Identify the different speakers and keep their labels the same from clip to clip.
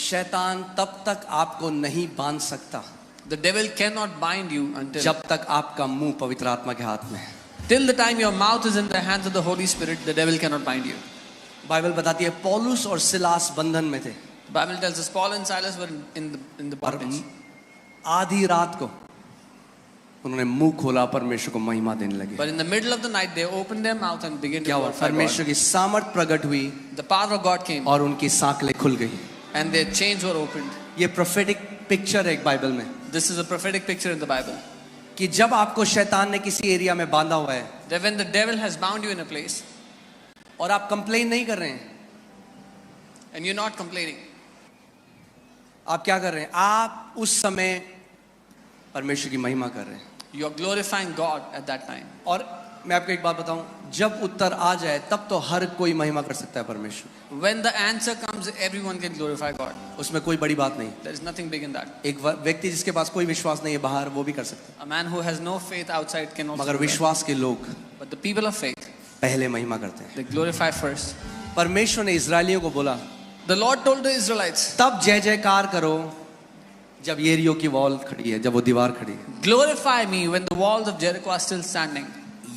Speaker 1: शैतान तब तक आपको नहीं बांध सकता
Speaker 2: The devil cannot bind you until
Speaker 1: जब तक आपका मुंह पवित्र आत्मा के हाथ में है.
Speaker 2: till the time your mouth is in the hands of the Holy Spirit. The devil cannot bind you.
Speaker 1: Bible बताती है पौलुस और सिलास बंधन में थे.
Speaker 2: The Bible tells us Paul and Silas were in the bondage.
Speaker 1: आधी रात को उन्होंने मुंह खोला, परमेश्वर को महिमा देने लगे.
Speaker 2: But in the middle of the night they opened their mouth and began to
Speaker 1: क्या हुआ?
Speaker 2: glorify
Speaker 1: परमेश्वर
Speaker 2: God.
Speaker 1: की सामर्थ प्रकट हुई
Speaker 2: The power of God came
Speaker 1: और उनकी सांकलें खुल गई.
Speaker 2: and their chains were opened.
Speaker 1: ये प्रोफेटिक पिक्चर है एक बाइबल में
Speaker 2: This is a prophetic picture in the Bible.
Speaker 1: कि जब आपको शैतान ने किसी एरिया में बांधा हुआ है
Speaker 2: That when the devil has bound you in a place
Speaker 1: और आप कंप्लेन नहीं कर रहे हैं,
Speaker 2: and you're not complaining,
Speaker 1: आप क्या कर रहे हैं? आप उस समय परमेश्वर की महिमा कर रहे हैं.
Speaker 2: you're glorifying God at that time.
Speaker 1: और मैं आपको एक बात बताऊं, जब उत्तर आ जाए तब तो हर कोई महिमा कर सकता है परमेश्वर.
Speaker 2: When the answer comes, everyone can glorify God.
Speaker 1: उसमें कोई बड़ी बात नहीं.
Speaker 2: There is nothing big in that.
Speaker 1: एक व्यक्ति जिसके पास कोई विश्वास नहीं है बाहर, वो भी कर सकता है.
Speaker 2: A man who has no faith outside can also
Speaker 1: मगर
Speaker 2: do that.
Speaker 1: विश्वास के लोग
Speaker 2: But the people of faith,
Speaker 1: पहले महिमा करते हैं.
Speaker 2: they glorify first.
Speaker 1: परमेश्वर ने इजरायलियों को बोला
Speaker 2: The Lord told the Israelites,
Speaker 1: तब जय जयकार करो जब यरीहो की वॉल खड़ी है, जब वो दीवार खड़ी है.
Speaker 2: glorify me when the walls of Jericho are still standing.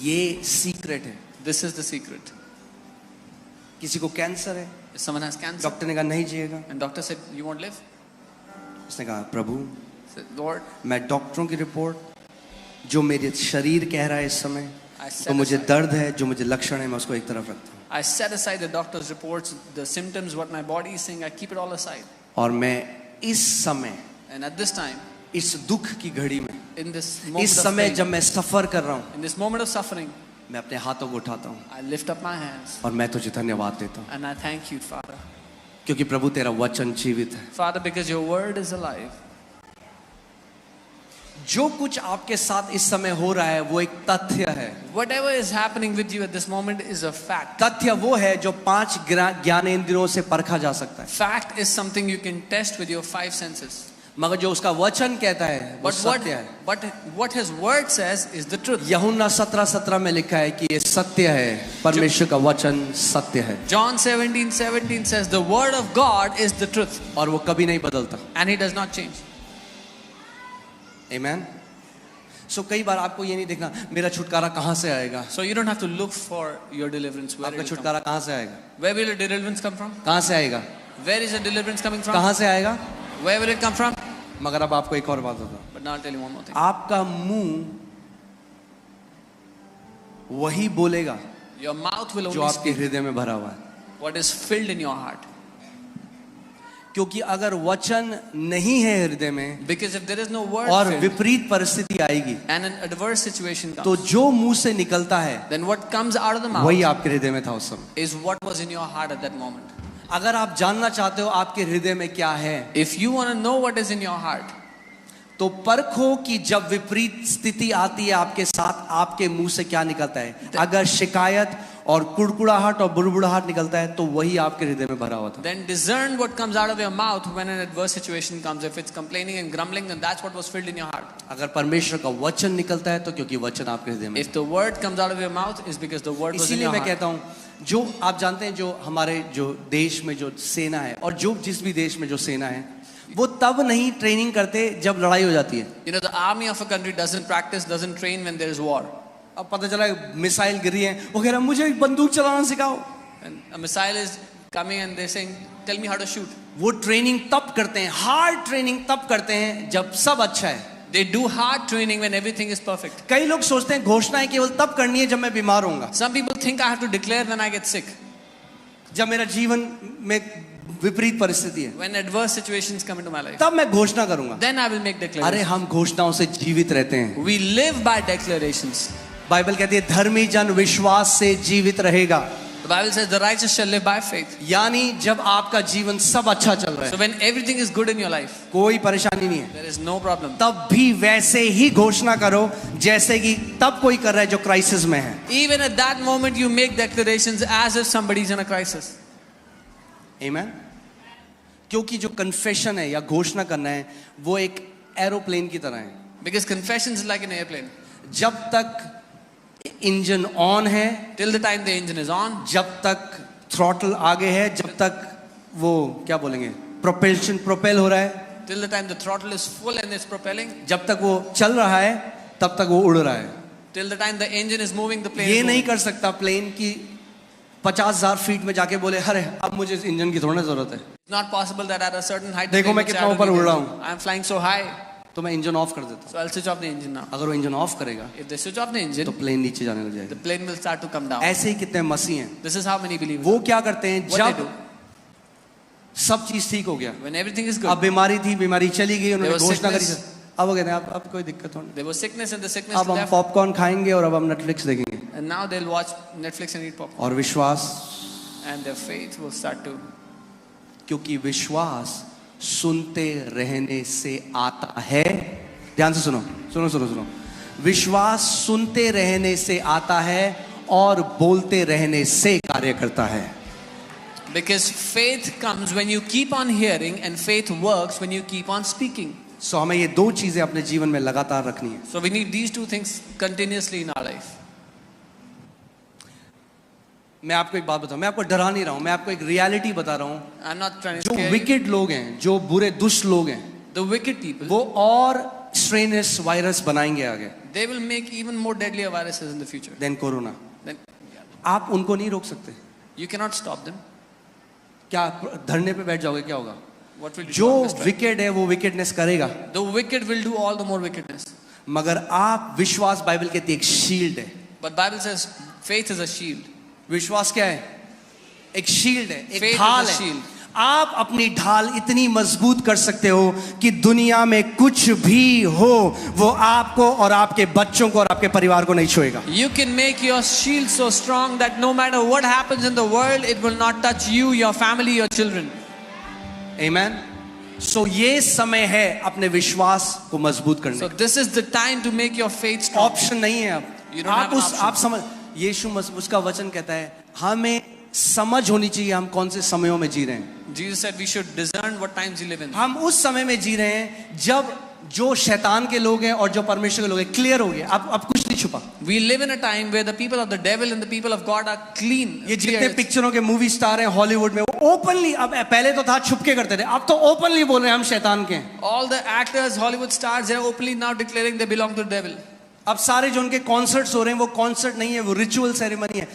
Speaker 1: ये सीक्रेट है.
Speaker 2: This is the secret.
Speaker 1: किसी को कैंसर है,
Speaker 2: If someone has cancer
Speaker 1: doctor ने कहा नहीं जिएगा.
Speaker 2: and doctor said you won't live,
Speaker 1: उसने कहा प्रभु
Speaker 2: said, Lord,
Speaker 1: मैं डॉक्टरों की रिपोर्ट जो मेरे शरीर कह रहा है इस समय,
Speaker 2: I
Speaker 1: तो
Speaker 2: set
Speaker 1: मुझे
Speaker 2: aside,
Speaker 1: दर्द है, जो मुझे लक्षण है मैं उसको एक तरफ रखता हूँ.
Speaker 2: I set aside the doctor's reports, the symptoms, what my body is saying, I keep it all aside.
Speaker 1: और मैं इस समय,
Speaker 2: And at this time,
Speaker 1: इस दुख की घड़ी में,
Speaker 2: in this moment
Speaker 1: इस
Speaker 2: of
Speaker 1: समय
Speaker 2: pain,
Speaker 1: जब मैं सफर कर रहा हूँ,
Speaker 2: in this moment of suffering,
Speaker 1: मैं अपने हाथों को उठाता हूँ
Speaker 2: I lift up my hands
Speaker 1: और मैं तुझे धन्यवाद देता हूँ,
Speaker 2: and I thank you, Father.
Speaker 1: क्योंकि प्रभु तेरा वचन जीवित है.
Speaker 2: Father, because your word is alive.
Speaker 1: जो कुछ आपके साथ इस समय हो रहा है वो एक तथ्य है.
Speaker 2: Whatever is happening with you at this moment is a fact.
Speaker 1: तथ्य वो है जो 5 ज्ञानेंद्रियों से परखा जा सकता है.
Speaker 2: Fact is something you can test with your 5 senses.
Speaker 1: मगर जो उसका वचन कहता है वो सत्य है.
Speaker 2: But what his word says is the truth.
Speaker 1: यूहन्ना 17:17 में लिखा है कि ये सत्य है, परमेश्वर का वचन सत्य है.
Speaker 2: John 17:17 says the word of God is the truth.
Speaker 1: और वो कभी नहीं बदलता.
Speaker 2: And he does not change.
Speaker 1: Amen. So कई बार आपको ये नहीं देखना मेरा छुटकारा कहाँ से आएगा.
Speaker 2: So you don't have to look for your deliverance. Where
Speaker 1: आपका
Speaker 2: it will come.
Speaker 1: छुटकारा कहाँ से आएगा?
Speaker 2: Where will your deliverance come from?
Speaker 1: कहाँ से आएगा?
Speaker 2: Where is your deliverance coming from?
Speaker 1: कहाँ से आएगा?
Speaker 2: Where will it come from?
Speaker 1: मगर अब आपको एक और बात बताऊं.
Speaker 2: But now I'll tell you one more thing.
Speaker 1: आपका मुंह वही बोलेगा
Speaker 2: Your mouth will
Speaker 1: जो
Speaker 2: only
Speaker 1: आपके
Speaker 2: speak
Speaker 1: हृदय में भरा हुआ है.
Speaker 2: what is filled in your heart.
Speaker 1: क्योंकि अगर वचन नहीं है हृदय में
Speaker 2: Because if there is no word
Speaker 1: और
Speaker 2: filled
Speaker 1: विपरीत परिस्थिति आएगी
Speaker 2: and an adverse situation comes,
Speaker 1: तो जो मुंह से निकलता है
Speaker 2: then what comes out of the mouth
Speaker 1: वही आपके हृदय में था उस समय.
Speaker 2: is what was in your heart at that moment.
Speaker 1: अगर आप जानना चाहते हो आपके हृदय में क्या है,
Speaker 2: If you want to know what is in your heart,
Speaker 1: तो परखो कि जब विपरीत स्थिति आती है आपके साथ आपके मुंह से क्या निकलता है. अगर शिकायत और कुड़कुड़ाहट और बुड़बुड़ाहट निकलता है तो वही आपके हृदय में भरा हुआ था.
Speaker 2: then discern what comes out of your mouth when an adverse situation comes. If it's complaining and grumbling, then that's what was filled in your heart.
Speaker 1: अगर परमेश्वर का वचन निकलता है तो क्योंकि वचन आपके हृदय में.
Speaker 2: If the word comes out of your mouth, is because the word was in
Speaker 1: इसीलिए
Speaker 2: your
Speaker 1: मैं
Speaker 2: heart.
Speaker 1: कहता हूँ जो आप जानते हैं जो हमारे जो देश में जो सेना है और जो जिस भी देश में जो सेना है वो तब नहीं ट्रेनिंग करते जब लड़ाई हो जाती है.
Speaker 2: You know, the army of a country doesn't practice, doesn't train when there is war.
Speaker 1: अब पता चला मिसाइल गिरी है, वो कह रहा है मुझे बंदूक चलाना सिखाओ.
Speaker 2: And a missile is coming and they're saying, tell me how to shoot.
Speaker 1: वो ट्रेनिंग तब करते हैं, हार्ड ट्रेनिंग तब करते हैं जब सब अच्छा है.
Speaker 2: They do hard training when everything is perfect.
Speaker 1: कई लोग सोचते हैं घोषणाएं केवल तब करनी है जब मैं बीमार होऊंगा,
Speaker 2: Some people think I have to declare when I get sick,
Speaker 1: जब मेरा जीवन में विपरीत परिस्थिति है
Speaker 2: when adverse situations come into my life.
Speaker 1: तब मैं घोषणा करूंगा.
Speaker 2: Then I will make
Speaker 1: अरे
Speaker 2: declarations.
Speaker 1: हम घोषणाओं से जीवित रहते हैं.
Speaker 2: We live by declarations.
Speaker 1: Bible कहती है धर्मी जन विश्वास से जीवित रहेगा.
Speaker 2: The Bible says the righteous shall live by faith.
Speaker 1: यानी जब आपका जीवन सब अच्छा चल रहा
Speaker 2: So
Speaker 1: है,
Speaker 2: when everything is good in your life,
Speaker 1: कोई परेशानी नहीं है,
Speaker 2: there is no problem.
Speaker 1: तब भी वैसे ही घोषणा करो जैसे कि तब कोई कर रहा है जो क्राइसिस में है.
Speaker 2: Even at that moment you make declarations as if somebody is in a crisis.
Speaker 1: आमीन. क्योंकि जो कन्फेशन है या घोषणा करना है वो एक एरोप्लेन की तरह है.
Speaker 2: Because confession is like an airplane.
Speaker 1: जब तक इंजन ऑन है,
Speaker 2: Till the time the engine is on,
Speaker 1: जब तक थ्रॉटल आगे है, जब तक वो क्या बोलेंगे प्रोपेल हो रहा है,
Speaker 2: till the time the throttle is full and it's propelling,
Speaker 1: जब तक वो चल रहा है तब तक वो उड़ रहा है.
Speaker 2: till the time the engine is moving, the plane
Speaker 1: ये
Speaker 2: is
Speaker 1: नहीं
Speaker 2: moving.
Speaker 1: कर सकता प्लेन की 50,000 फीट में जाके बोले अरे अब मुझे इस इंजन की थोड़ा जरूरत है,
Speaker 2: It's not possible that at a certain height,
Speaker 1: देखो
Speaker 2: the
Speaker 1: मैं
Speaker 2: plane will
Speaker 1: कितना
Speaker 2: say,
Speaker 1: ऊपर
Speaker 2: "I don't
Speaker 1: उड़ रहा
Speaker 2: need
Speaker 1: हूँ."
Speaker 2: it. I'm flying so high,
Speaker 1: तो मैं इंजन ऑफ कर देता हूँ.
Speaker 2: so I'll switch off the engine now.
Speaker 1: अगर वो इंजन ऑफ करेगा
Speaker 2: If they switch off the
Speaker 1: तो
Speaker 2: engine,
Speaker 1: प्लेन नीचे जाने लग
Speaker 2: the
Speaker 1: जाएगा.
Speaker 2: plane will start to come down.
Speaker 1: ऐसे ही कितने मसीह हैं,
Speaker 2: This is how many believers.
Speaker 1: वो क्या करते हैं
Speaker 2: What they
Speaker 1: जब
Speaker 2: do
Speaker 1: सब चीज ठीक हो गया,
Speaker 2: when everything is
Speaker 1: अब
Speaker 2: good.
Speaker 1: बीमारी थी, बीमारी चली गई, उन्होंने
Speaker 2: There was
Speaker 1: घोषणा करी,
Speaker 2: sickness.
Speaker 1: अब वो कहते हैं अब कोई दिक्कत नहीं,
Speaker 2: There was sickness and the sickness
Speaker 1: अब हम
Speaker 2: left,
Speaker 1: पॉपकॉर्न खाएंगे और अब हम नेटफ्लिक्स देखेंगे.
Speaker 2: and now they'll watch Netflix and eat popcorn,
Speaker 1: और विश्वास,
Speaker 2: and their faith will start to.
Speaker 1: क्योंकि विश्वास सुनते रहने से आता है. ध्यान से सुनो सुनो सुनो सुनो. विश्वास सुनते रहने से आता है और बोलते रहने से कार्य करता है.
Speaker 2: Because faith comes when you keep on hearing, and faith works when you keep on speaking.
Speaker 1: सो हमें ये दो चीजें अपने जीवन में लगातार रखनी है.
Speaker 2: So we need these two things continuously in our life.
Speaker 1: मैं आपको एक बात बताऊं, मैं आपको डरा नहीं रहा हूं, मैं आपको एक रियलिटी बता रहा हूं.
Speaker 2: I'm not trying to
Speaker 1: जो
Speaker 2: scare you.
Speaker 1: विकेट लोग हैं, जो बुरे दुष्ट लोग हैं,
Speaker 2: The wicked people,
Speaker 1: वो और स्ट्रेनस वायरस बनाएंगे आगे
Speaker 2: they will make even more deadlier viruses in the future.
Speaker 1: Then corona.
Speaker 2: Then
Speaker 1: आप उनको नहीं रोक सकते.
Speaker 2: you cannot stop them.
Speaker 1: क्या आप धरने पे बैठ जाओगे, क्या होगा?
Speaker 2: What will you
Speaker 1: जो
Speaker 2: do? Destroy.
Speaker 1: विकेट है वो विकेटनेस करेगा,
Speaker 2: The wicked will do all the more wickedness.
Speaker 1: मगर आप विश्वास, बाइबल कहती है एक शील्ड है.
Speaker 2: But Bible says faith is a shield.
Speaker 1: विश्वास क्या है? एक शील्ड है, एक
Speaker 2: Faith is
Speaker 1: ढाल
Speaker 2: a
Speaker 1: है.
Speaker 2: shield.
Speaker 1: आप अपनी ढाल इतनी मजबूत कर सकते हो कि दुनिया में कुछ भी हो वो आपको और आपके बच्चों को और आपके परिवार को नहीं छुएगा.
Speaker 2: You can make your shield so strong that no matter what happens in the world, it will not touch you, your family, your children.
Speaker 1: Amen. सो ये समय है अपने विश्वास को मजबूत करने
Speaker 2: So
Speaker 1: का.
Speaker 2: this is the time to make your faith strong.
Speaker 1: Option नहीं है अब.
Speaker 2: You don't have
Speaker 1: आप
Speaker 2: an
Speaker 1: उस
Speaker 2: option.
Speaker 1: आप समझ, यीशु उसका वचन कहता है हमें समझ होनी चाहिए हम कौन से समयों में जी रहे हैं.
Speaker 2: Jesus said we should discern what times we live in.
Speaker 1: हम उस समय में जी रहे हैं जब जो शैतान के लोग हैं और जो परमेश्वर के लोग हैं क्लियर हो गए. अब कुछ नहीं छुपा.
Speaker 2: We live in a time where the people of the devil and the people of God are clean.
Speaker 1: ये
Speaker 2: clear.
Speaker 1: जितने पिक्चरों के मूवी स्टार हैं हॉलीवुड में वो ओपनली, अब पहले तो था छुपके करते थे, अब तो ओपनली बोल रहे हैं हम शैतान के हैं.
Speaker 2: All the actors, Hollywood stars, they are openly now declaring they belong to the devil.
Speaker 1: अब सारे जो उनके कॉन्सर्ट्स हो रहे हैं वो कॉन्सर्ट नहीं है, वो रिचुअल सेरेमनी है.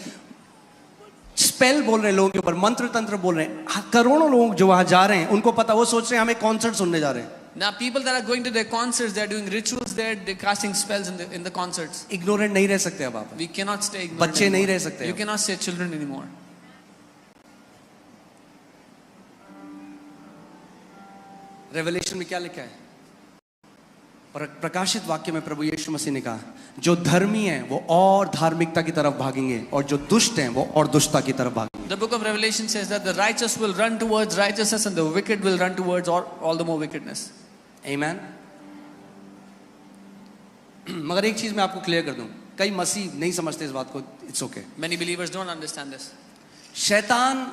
Speaker 1: स्पेल बोल रहे हैं लोगों के ऊपर, मंत्र तंत्र बोल रहे हैं. करोड़ों लोग जो वहां जा रहे हैं उनको पता, वो सोच रहे हैं हमें कॉन्सर्ट सुनने जा रहे हैं.
Speaker 2: Now people that are going to their concerts, they are doing rituals there, they're casting spells in the concerts.
Speaker 1: Ignorant नहीं रह सकते अब आप.
Speaker 2: We cannot stay ignorant
Speaker 1: बच्चे नहीं
Speaker 2: anymore.
Speaker 1: रह सकते
Speaker 2: You
Speaker 1: अब.
Speaker 2: cannot say children anymore.
Speaker 1: Revelation में क्या लिखा है? प्रकाशित वाक्य में प्रभु यीशु मसीह ने कहा जो धर्मी हैं वो और धार्मिकता की तरफ भागेंगे और जो दुष्ट हैं वो और दुष्टता की तरफ भागेंगे.
Speaker 2: The book of Revelation says that the righteous will run towards righteousness and the wicked will run towards all the more wickedness.
Speaker 1: Amen. मगर एक चीज मैं आपको क्लियर कर दूं, कई मसीह नहीं समझते इस बात को. It's okay.
Speaker 2: Many believers don't understand this.
Speaker 1: शैतान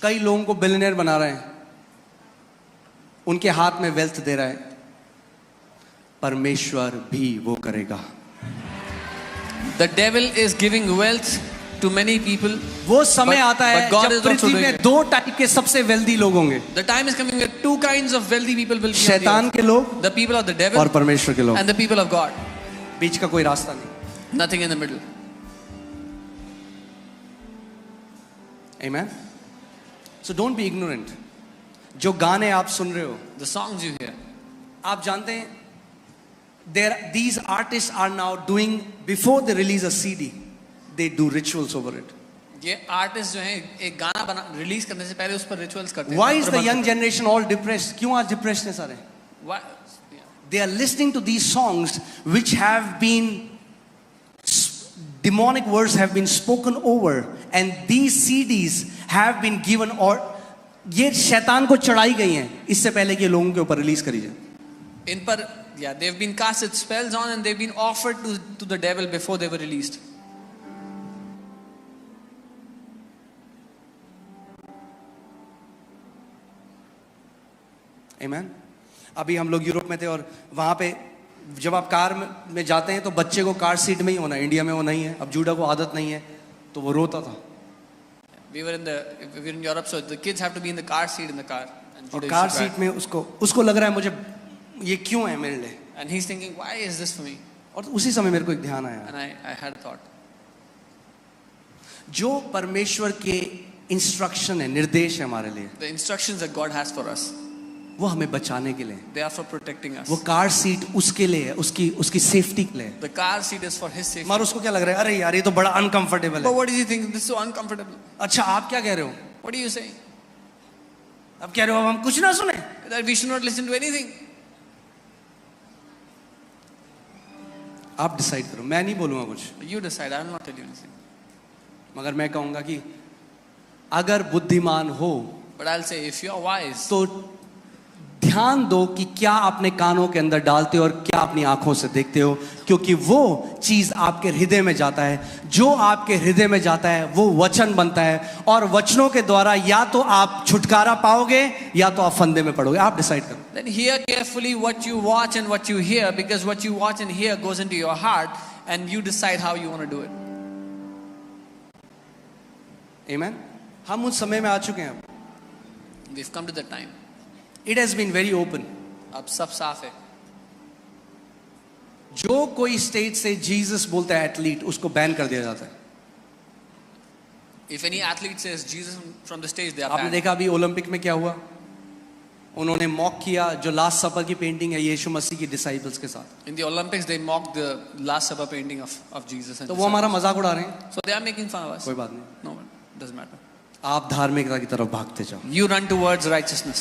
Speaker 1: कई लोगों को बिलियनियर बना रहे हैं, उनके हाथ में वेल्थ दे रहा है. परमेश्वर भी वो करेगा.
Speaker 2: The devil is giving wealth to many people.
Speaker 1: वो समय आता है
Speaker 2: but God
Speaker 1: जब
Speaker 2: is also
Speaker 1: पृथ्वी
Speaker 2: doing
Speaker 1: में
Speaker 2: it.
Speaker 1: दो टाइप के सबसे वेल्दी लोग होंगे.
Speaker 2: The time is coming where two kinds of wealthy people will be on the
Speaker 1: शैतान
Speaker 2: earth.
Speaker 1: के लोग
Speaker 2: The people of the devil
Speaker 1: और परमेश्वर के लोग.
Speaker 2: and the people of God.
Speaker 1: बीच का कोई रास्ता नहीं.
Speaker 2: Nothing in the middle.
Speaker 1: Amen. So don't be ignorant. जो गाने आप सुन रहे हो,
Speaker 2: The songs you hear.
Speaker 1: आप जानते हैं these artists are now doing, before they release a CD, they do rituals over it.
Speaker 2: ये आर्टिस्ट जो हैं एक गाना बना रिलीज करने से पहले उस पर रिचुअल्स करते हैं.
Speaker 1: Why is the young generation all depressed? क्यों आज डिप्रेशन है सारे?
Speaker 2: Why?
Speaker 1: They are listening to these songs which have been demonic words have been spoken over, and these CDs have been given, और ये शैतान को चढ़ाई गई हैं इससे पहले कि लोगों के ऊपर रिलीज करी जाए.
Speaker 2: इन पर they've been casted spells on and they've been offered to the devil before they were released.
Speaker 1: Amen. अभी हम लोग यूरोप में थे और वहां पे जब आप कार में जाते हैं तो बच्चे को कार सीट में ही होना है. इंडिया में वो नहीं है. अब जूडा को आदत नहीं है तो वो रोता था.
Speaker 2: We were in Europe, so the kids have to be in the car seat in the car. And
Speaker 1: और
Speaker 2: Judah
Speaker 1: car
Speaker 2: used to cry.
Speaker 1: Seat में उसको लग रहा है मुझे ये क्यों है मेरे लिए,
Speaker 2: And he's thinking, why is this for me?
Speaker 1: और उसी समय मेरे को एक ध्यान आया,
Speaker 2: And I had a thought.
Speaker 1: जो परमेश्वर के इंस्ट्रक्शन है, निर्देश है हमारे लिए,
Speaker 2: The instructions that God has for us,
Speaker 1: वो हमें बचाने के लिए,
Speaker 2: they are for protecting us.
Speaker 1: वो कार सीट उसके लिए है, उसकी सेफ्टी के लिए।
Speaker 2: The car seat is for his safety.
Speaker 1: मगर उसको क्या लग रहा है, अरे यार ये तो बड़ा अनकंफर्टेबल
Speaker 2: But
Speaker 1: है।
Speaker 2: what is he thinking? This is so uncomfortable.
Speaker 1: अच्छा आप क्या कह रहे हो,
Speaker 2: What are you saying?
Speaker 1: अब कह रहे हो अब हम कुछ ना सुने,
Speaker 2: That we should not listen to anything.
Speaker 1: आप डिसाइड करो, मैं नहीं बोलूंगा कुछ,
Speaker 2: You decide. I will not tell you anything.
Speaker 1: मगर मैं कहूंगा कि अगर बुद्धिमान हो
Speaker 2: But I'll say, if you are wise,
Speaker 1: तो ध्यान दो कि क्या अपने कानों के अंदर डालते हो और क्या अपनी आंखों से देखते हो, क्योंकि वो चीज आपके हृदय में जाता है, जो आपके हृदय में जाता है वो वचन बनता है, और वचनों के द्वारा या तो आप छुटकारा पाओगे या तो आप फंदे में पड़ोगे। आप डिसाइड करो।
Speaker 2: then hear carefully what you watch and what you hear, because what you watch and hear goes into your heart, and you decide how you want to do it.
Speaker 1: आमेन। हम उस समय में आ चुके हैं,
Speaker 2: We've come to the time.
Speaker 1: It has been very open.
Speaker 2: अब सब साफ है।
Speaker 1: जो कोई स्टेज से जीसस बोलता है एथलीट, उसको बैन कर दिया जाता है।
Speaker 2: If any athlete says Jesus from the stage, they are
Speaker 1: आपने
Speaker 2: banned.
Speaker 1: देखा अभी ओलंपिक में क्या हुआ, उन्होंने मॉक किया जो लास्ट सपर की पेंटिंग है यीशु मसीह की डिसाइपल्स के साथ,
Speaker 2: In the Olympics, they mocked the Last Supper painting of Jesus. And
Speaker 1: तो वो हमारा मजाक उड़ा रहे हैं।
Speaker 2: so they are making fun of us.
Speaker 1: कोई बात नहीं,
Speaker 2: No, doesn't matter.
Speaker 1: आप धार्मिकता की तरफ भागते जाओ।
Speaker 2: You run towards righteousness.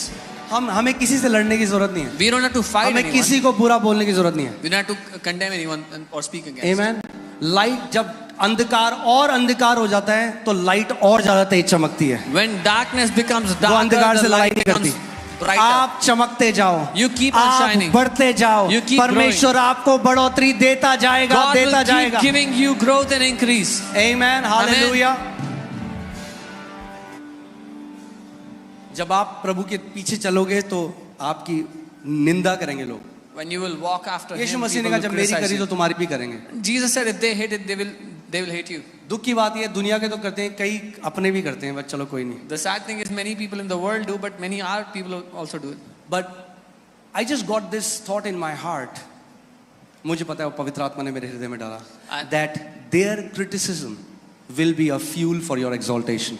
Speaker 1: हमें किसी से लड़ने की जरूरत नहीं है,
Speaker 2: We don't have to fight
Speaker 1: हमें
Speaker 2: anyone.
Speaker 1: किसी को बुरा बोलने की जरूरत नहीं है।
Speaker 2: We don't have to condemn anyone or speak against.
Speaker 1: Amen. Light जब अंधकार और अंधकार हो जाता है तो लाइट और ज्यादा तेज चमकती है,
Speaker 2: When darkness becomes
Speaker 1: वो
Speaker 2: darker,
Speaker 1: अंधकार
Speaker 2: the
Speaker 1: से लड़ाई
Speaker 2: light
Speaker 1: नहीं
Speaker 2: becomes
Speaker 1: करती।
Speaker 2: brighter.
Speaker 1: आप चमकते जाओ,
Speaker 2: You keep on
Speaker 1: आप
Speaker 2: shining.
Speaker 1: बढ़ते जाओ,
Speaker 2: You keep
Speaker 1: परमेश्वर आपको बढ़ोतरी देता जाएगा,
Speaker 2: God
Speaker 1: देता
Speaker 2: will
Speaker 1: जाएगा।
Speaker 2: keep giving you growth and increase.
Speaker 1: Amen, hallelujah. जब आप प्रभु के पीछे चलोगे तो आपकी निंदा करेंगे लोग।
Speaker 2: When you will walk after
Speaker 1: Yeshu
Speaker 2: him,
Speaker 1: मसीह ने
Speaker 2: people
Speaker 1: कहा
Speaker 2: will
Speaker 1: जब मेरी
Speaker 2: criticize
Speaker 1: करी तो
Speaker 2: you.
Speaker 1: तुम्हारी भी करेंगे।
Speaker 2: Jesus said if they hate it, they will hate you.
Speaker 1: दुख की बात ये है, दुनिया के तो करते हैं, कई अपने भी करते हैं, बट चलो कोई नहीं।
Speaker 2: The sad thing is many people in the world do, but many other people also do it.
Speaker 1: But I just got this thought in my heart, मुझे पता है वो पवित्र आत्मा ने मेरे हृदय में डाला, that their criticism will be a fuel for your exaltation.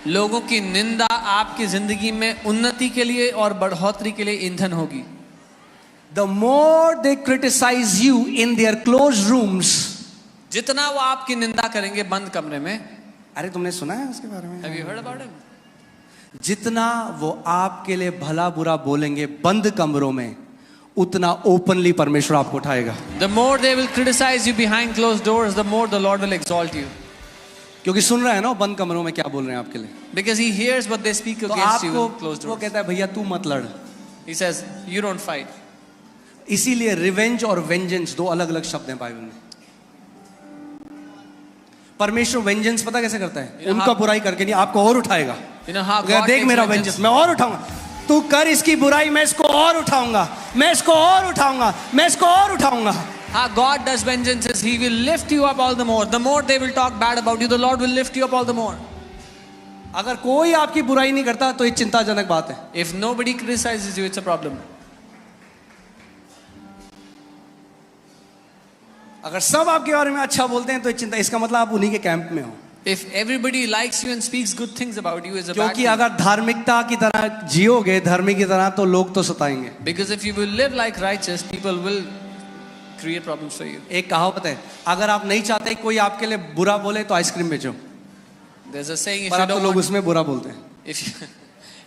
Speaker 2: लोगों की निंदा आपकी जिंदगी में उन्नति के लिए और बढ़ोतरी के लिए ईंधन होगी।
Speaker 1: The more they criticize you in their closed rooms,
Speaker 2: जितना वो आपकी निंदा करेंगे बंद कमरे में,
Speaker 1: अरे तुमने सुना है उसके बारे में,
Speaker 2: have you heard about him?
Speaker 1: जितना वो आपके लिए भला बुरा बोलेंगे बंद कमरों में, उतना ओपनली परमेश्वर आपको उठाएगा।
Speaker 2: The more they will criticize you behind closed doors, the more the Lord will exalt you.
Speaker 1: क्योंकि सुन रहा है ना बंद कमरों में क्या बोल रहे हैं आपके लिए,
Speaker 2: Because he hears what they speak
Speaker 1: तो
Speaker 2: against you in
Speaker 1: आपको
Speaker 2: closed
Speaker 1: वो
Speaker 2: doors.
Speaker 1: कहता है भैया तू मत लड़।
Speaker 2: He says, you don't fight.
Speaker 1: इसीलिए रिवेंज और वेंजेंस दो अलग अलग शब्द हैं बाइबल में। परमेश्वर वेंजेंस पता कैसे करता है,
Speaker 2: You know
Speaker 1: उनका
Speaker 2: how-
Speaker 1: बुराई करके नहीं, आपको और उठाएगा।
Speaker 2: You know how
Speaker 1: अगर
Speaker 2: God
Speaker 1: देख
Speaker 2: takes
Speaker 1: मेरा
Speaker 2: vengeance?
Speaker 1: वेंजेंस, मैं और उठाऊंगा, तू कर इसकी बुराई, मैं इसको और उठाऊंगा, मैं इसको और उठाऊंगा, मैं इसको और उठाऊंगा।
Speaker 2: How God does vengeance is He will lift you up all the more. The more they will talk bad about you, the Lord will lift you up all the more.
Speaker 1: अगर कोई आपकी बुराई नहीं करता तो ये चिंताजनक बात है।
Speaker 2: If nobody criticizes you, it's a problem.
Speaker 1: अगर सब आपके बारे में अच्छा बोलते हैं तो ये चिंता, इसका मतलब आप उन्हीं के कैंप में हो।
Speaker 2: If everybody likes you and speaks good things about you, is a bad
Speaker 1: क्योंकि
Speaker 2: thing.
Speaker 1: अगर धार्मिकता की तरह जियोगे, धर्मी की तरह, तो लोग तो सताएंगे।
Speaker 2: Because if you will live like righteous, people will create problems for you.
Speaker 1: एक कहावत है, अगर आप नहीं चाहते कोई आपके लिए बुरा बोले तो आइसक्रीम बेचो,
Speaker 2: There's a saying, if
Speaker 1: पर
Speaker 2: you
Speaker 1: आप तो
Speaker 2: don't
Speaker 1: लोग
Speaker 2: want,
Speaker 1: उसमें बुरा बोलते हैं।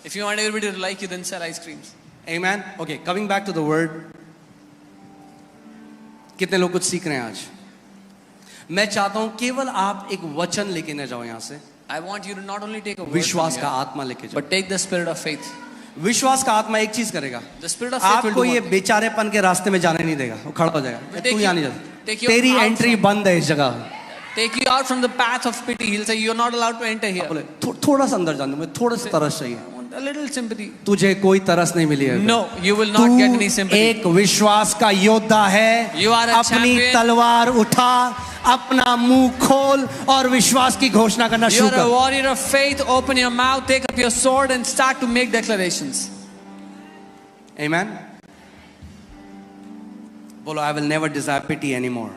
Speaker 2: if you want everybody to like you, then sell ice creams.
Speaker 1: Amen. Okay, coming back to the word. कितने लोग कुछ सीख रहे हैं आज? मैं चाहता हूं केवल आप एक वचन लेके न जाओ यहां से,
Speaker 2: I want you to not only take a word
Speaker 1: विश्वास
Speaker 2: from
Speaker 1: का
Speaker 2: here,
Speaker 1: आत्मा लेके जाओ।
Speaker 2: but take the spirit of faith.
Speaker 1: विश्वास का आत्मा एक चीज करेगा,
Speaker 2: The spirit of faith will
Speaker 1: आपको
Speaker 2: do
Speaker 1: ये
Speaker 2: one thing.
Speaker 1: बेचारेपन के रास्ते में जाने नहीं देगा, वो खड़ा हो जाएगा,
Speaker 2: Take
Speaker 1: तू
Speaker 2: you-
Speaker 1: यहाँ नहीं
Speaker 2: take
Speaker 1: जा,
Speaker 2: you
Speaker 1: तेरी
Speaker 2: out
Speaker 1: एंट्री
Speaker 2: from-
Speaker 1: बंद है इस जगह।
Speaker 2: Take you out from the path of pity. He'll say, you're not allowed to enter here.
Speaker 1: बोले थोड़ा सा अंदर जाने, मुझे थोड़ा सा तरस चाहिए।
Speaker 2: A little sympathy.
Speaker 1: तुझे कोई तरस नहीं मिली है।
Speaker 2: No, you will not get any
Speaker 1: तू
Speaker 2: sympathy.
Speaker 1: एक विश्वास का योद्धा है,
Speaker 2: You are a
Speaker 1: अपनी
Speaker 2: champion.
Speaker 1: तलवार उठा, अपना मुंह खोल और विश्वास की घोषणा करना शुरू
Speaker 2: You're a
Speaker 1: कर।
Speaker 2: warrior of faith. Open your mouth, take up your sword, and start to make declarations.
Speaker 1: Amen. बोलो, I will never desire pity anymore.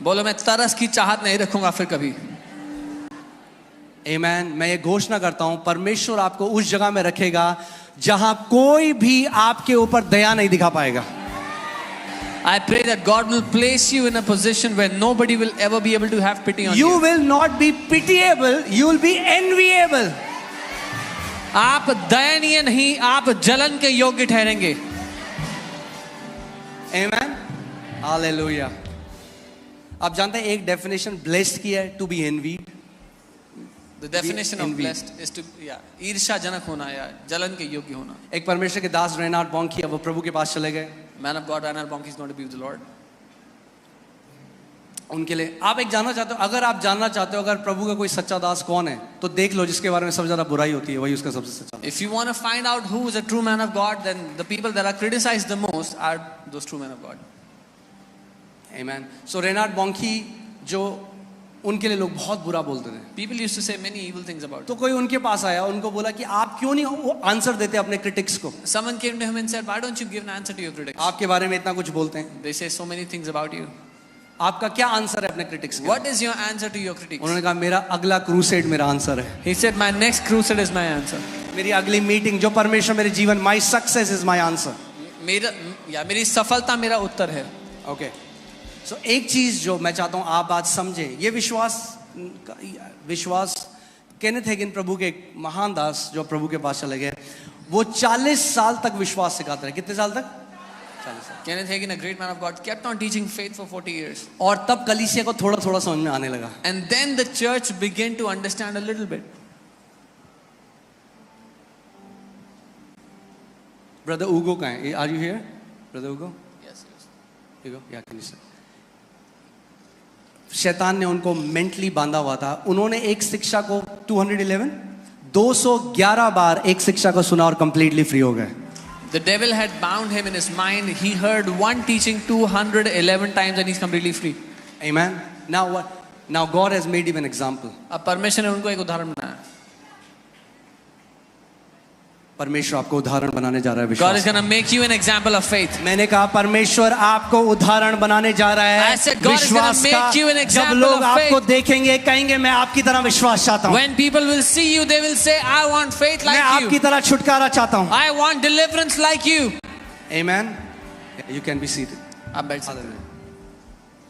Speaker 2: बोलो, मैं तरस की चाहत नहीं रखूंगा फिर कभी.
Speaker 1: Amen. मैं ये घोषणा करता हूं, परमेश्वर आपको उस जगह में रखेगा जहां कोई भी आपके ऊपर दया नहीं दिखा पाएगा.
Speaker 2: I pray that God will place you in a position where nobody will ever be able to have pity on you.
Speaker 1: You will not be pitiable, you will be enviable.
Speaker 2: आप दयनीय नहीं, आप जलन के योग्य ठहरेंगे.
Speaker 1: Amen. Hallelujah. आप जानते हैं एक डेफिनेशन ब्लेस्ड की है, to be envied.
Speaker 2: The definition of
Speaker 1: envy.
Speaker 2: blessed is to ईर्ष्याजनक होना या जलन के योग्य होना.
Speaker 1: एक परमेश्वर के दास रेनार्ड बॉन्की, वो प्रभु के पास चले गए.
Speaker 2: Man of God Reinhard Bonnke is going to be with the Lord.
Speaker 1: उनके लिए आप एक जानना चाहते हो, अगर आप जानना चाहते हो अगर प्रभु का कोई सच्चा दास कौन है, तो देख लो जिसके बारे में सबसे ज्यादा बुराई होती है वही उसका सबसे सच्चा.
Speaker 2: If you want to find out who is a true man of God, then the people that are criticized the most are those true men of God.
Speaker 1: Amen. So Reinhard Bonnke जो उनके लिए लोग बहुत बुरा बोलते थे,
Speaker 2: People used to say many evil things about
Speaker 1: तो
Speaker 2: him.
Speaker 1: कोई उनके पास आया, उनको बोला कि आप क्यों नहीं आंसर देते अपने क्रिटिक्स को,
Speaker 2: Someone came to him and said, "Why don't you give an answer to your critics?
Speaker 1: आपके बारे में इतना कुछ बोलते हैं,
Speaker 2: They say so many things about you.
Speaker 1: आपका क्या आंसर है अपने क्रिटिक्स
Speaker 2: What
Speaker 1: का?"
Speaker 2: is your answer to your critics?"
Speaker 1: उन्होंने कहा मेरा अगला क्रूसेड मेरा आंसर है,
Speaker 2: He said, "My next crusade is my answer.
Speaker 1: मेरी अगली मीटिंग जो परमेश्वर मेरे जीवन, my success is my answer.
Speaker 2: मेरी सफलता मेरा उत्तर है."
Speaker 1: ओके. सो एक चीज जो मैं चाहता हूं आप आज समझे, ये विश्वास केनेथ हेगिन प्रभु के एक महान दास जो प्रभु के पास चले गए, वो 40 साल तक विश्वास सिखाते रहे. कितने साल तक? 40 साल.
Speaker 2: Kenneth Hagin, a great man of God, kept on teaching faith for 40 years.
Speaker 1: और तब कलीसिया को थोड़ा थोड़ा समझ में आने लगा.
Speaker 2: And then the church began to understand a little bit.
Speaker 1: Brother उगो कहाँ है? आर यू हियर ब्रदर उगो?
Speaker 2: Yes, yes.
Speaker 1: उगो या कलीसिया. शैतान ने उनको मेंटली बांधा हुआ था. उन्होंने एक शिक्षा को 211 बार एक शिक्षा को सुना और कंप्लीटली फ्री हो गए.
Speaker 2: The devil had bound him in his mind. He heard one teaching 211 times and he's completely free.
Speaker 1: Amen. Now what? Now God has made him an example.
Speaker 2: अब परमेश्वर ने उनको एक उदाहरण बनाया.
Speaker 1: परमेश्वर आपको उदाहरण बनाने जा रहा है
Speaker 2: God is
Speaker 1: विश्वास.
Speaker 2: going to make you an example of faith.
Speaker 1: मैंने कहा परमेश्वर आपको उदाहरण बनाने जा रहा है
Speaker 2: I said God is gonna
Speaker 1: विश्वास
Speaker 2: make
Speaker 1: का.
Speaker 2: you an
Speaker 1: जब
Speaker 2: example
Speaker 1: लोग
Speaker 2: of
Speaker 1: आपको
Speaker 2: faith.
Speaker 1: देखेंगे कहेंगे मैं आपकी तरह विश्वास चाहता हूँ,
Speaker 2: When people will see you, they will say, "I want faith
Speaker 1: मैं
Speaker 2: like
Speaker 1: आपकी
Speaker 2: you.
Speaker 1: तरह छुटकारा चाहता हूँ.
Speaker 2: I want deliverance like you."
Speaker 1: Amen. You can be seated.
Speaker 2: आप बैठ सकते हैं.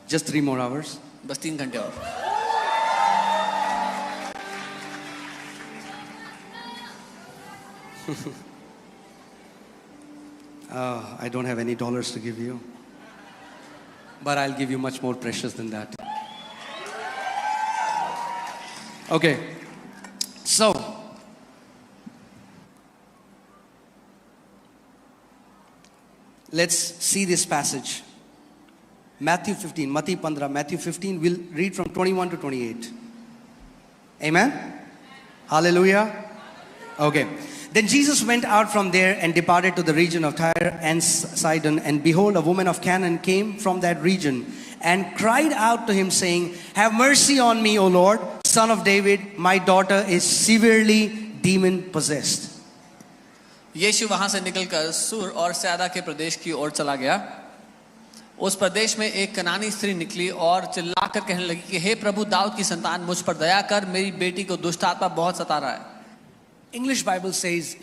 Speaker 1: Just 3 more hours.
Speaker 2: बस 3 घंटे और.
Speaker 1: I don't have any dollars to give you, but I'll give you much more precious than that. Okay, so let's see this passage. Matthew 15, Mati 15, Matthew 15, we'll read from 21 to 28. Amen? Hallelujah. Okay. Then Jesus went out from there and departed to the region of Tyre and Sidon. And behold, a woman of Canaan came from that region and cried out to him, saying, "Have mercy on me, O Lord, son of David. My daughter is severely demon-possessed."
Speaker 2: यीशु वहां से निकलकर सूर और सैदा के प्रदेश की ओर चला गया. उस प्रदेश में एक कनानी स्त्री निकली और चिल्लाकर कहने लगी कि हे प्रभु दाऊद की संतान, मुझ पर दया कर, मेरी बेटी को दुष्ट आत्मा बहुत सता रहा है.
Speaker 1: English Bible says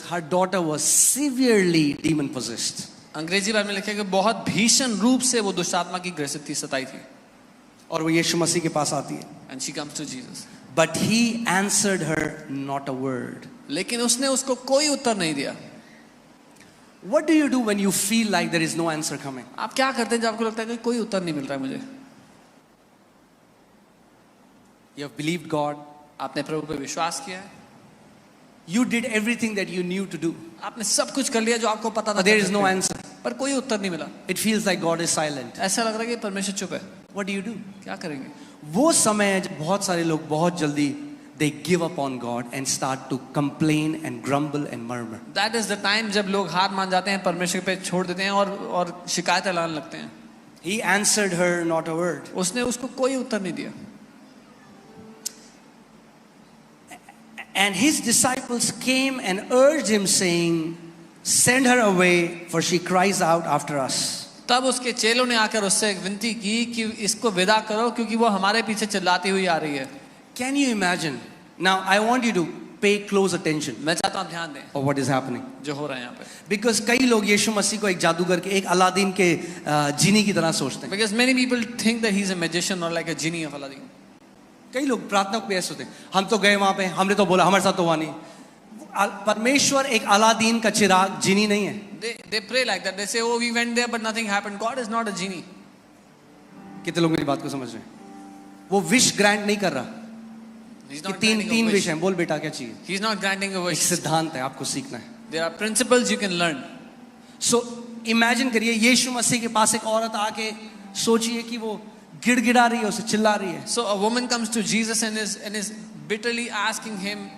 Speaker 1: her daughter was severely demon-possessed.
Speaker 2: अंग्रेजी बाइबल में लिखा है कि बहुत भीषण रूप से वो दुष्ट आत्मा की ग्रसित थी, सताई थी.
Speaker 1: और वो यीशु मसीह के पास आती है.
Speaker 2: And she comes to Jesus.
Speaker 1: But he answered her not a word.
Speaker 2: लेकिन उसने उसको कोई उत्तर नहीं दिया.
Speaker 1: What do you do when you feel like there is no answer coming?
Speaker 2: आप क्या करते हैं जब आपको लगता है कि कोई उत्तर नहीं मिल रहा है मुझे?
Speaker 1: You have believed God.
Speaker 2: आपने प्रभु पे विश्वास किया है.
Speaker 1: You did everything that you knew to do.
Speaker 2: आपने सब कुछ कर लिया जो आपको पता था.
Speaker 1: But there is no answer.
Speaker 2: पर कोई उत्तर नहीं मिला.
Speaker 1: It feels like God is silent.
Speaker 2: ऐसा लग रहा है कि परमेश्वर चुप है.
Speaker 1: What do you do?
Speaker 2: क्या करेंगे?
Speaker 1: वो समय है जब बहुत सारे लोग बहुत जल्दी they give up on God and start to complain and grumble and murmur.
Speaker 2: That is the time जब लोग हार मान जाते हैं, परमेश्वर पे छोड़ देते हैं और शिकायतें लाने लगते हैं.
Speaker 1: He answered her not a word.
Speaker 2: उसने उसको कोई उत्तर नहीं दिया.
Speaker 1: And his disciples came and urged him, saying, "Send her away, for she cries out after us."
Speaker 2: तब उसके चेलों ने आकर उससे विनती की कि इसको विदा करो क्योंकि वो हमारे पीछे चिल्लाती हुई आ रही है.
Speaker 1: Can you imagine? Now I want you to pay close attention
Speaker 2: मैं चाहता हूँ ध्यान दें
Speaker 1: of what is happening.
Speaker 2: जो हो रहा है यहाँ पे.
Speaker 1: Because कई लोग यीशु मसीह को एक जादूगर के, एक अलादीन के जीनी की तरह सोचते हैं.
Speaker 2: Because many people think that he's a magician or like a genie of Aladdin.
Speaker 1: कई लोग प्रार्थना को ऐसे होते हैं, हम तो गए वहां पे, हमने तो बोला, हमारे साथ तो हुआ नहीं. परमेश्वर एक अलादीन का चिराग जीनी नहीं है.
Speaker 2: They pray like that. They say, oh, we went there but nothing happened. God is not a genie.
Speaker 1: कितने लोग मेरी बात को समझ रहे हैं? वो विश ग्रांट नहीं कर रहा.
Speaker 2: He's
Speaker 1: कि
Speaker 2: not
Speaker 1: तीन
Speaker 2: granting a
Speaker 1: विश
Speaker 2: wish.
Speaker 1: हैं, बोल बेटा क्या चाहिए.
Speaker 2: He's not granting a
Speaker 1: एक
Speaker 2: wish.
Speaker 1: सिद्धांत है, आपको सीखना है.
Speaker 2: There are principles you can learn.
Speaker 1: So imagine करिए यीशु मसीह के पास एक औरत आके, सोचिए कि वो गिड़गिड़ा रही है, उसे चिल्ला रही है.
Speaker 2: So a woman comes to Jesus and is bitterly asking him,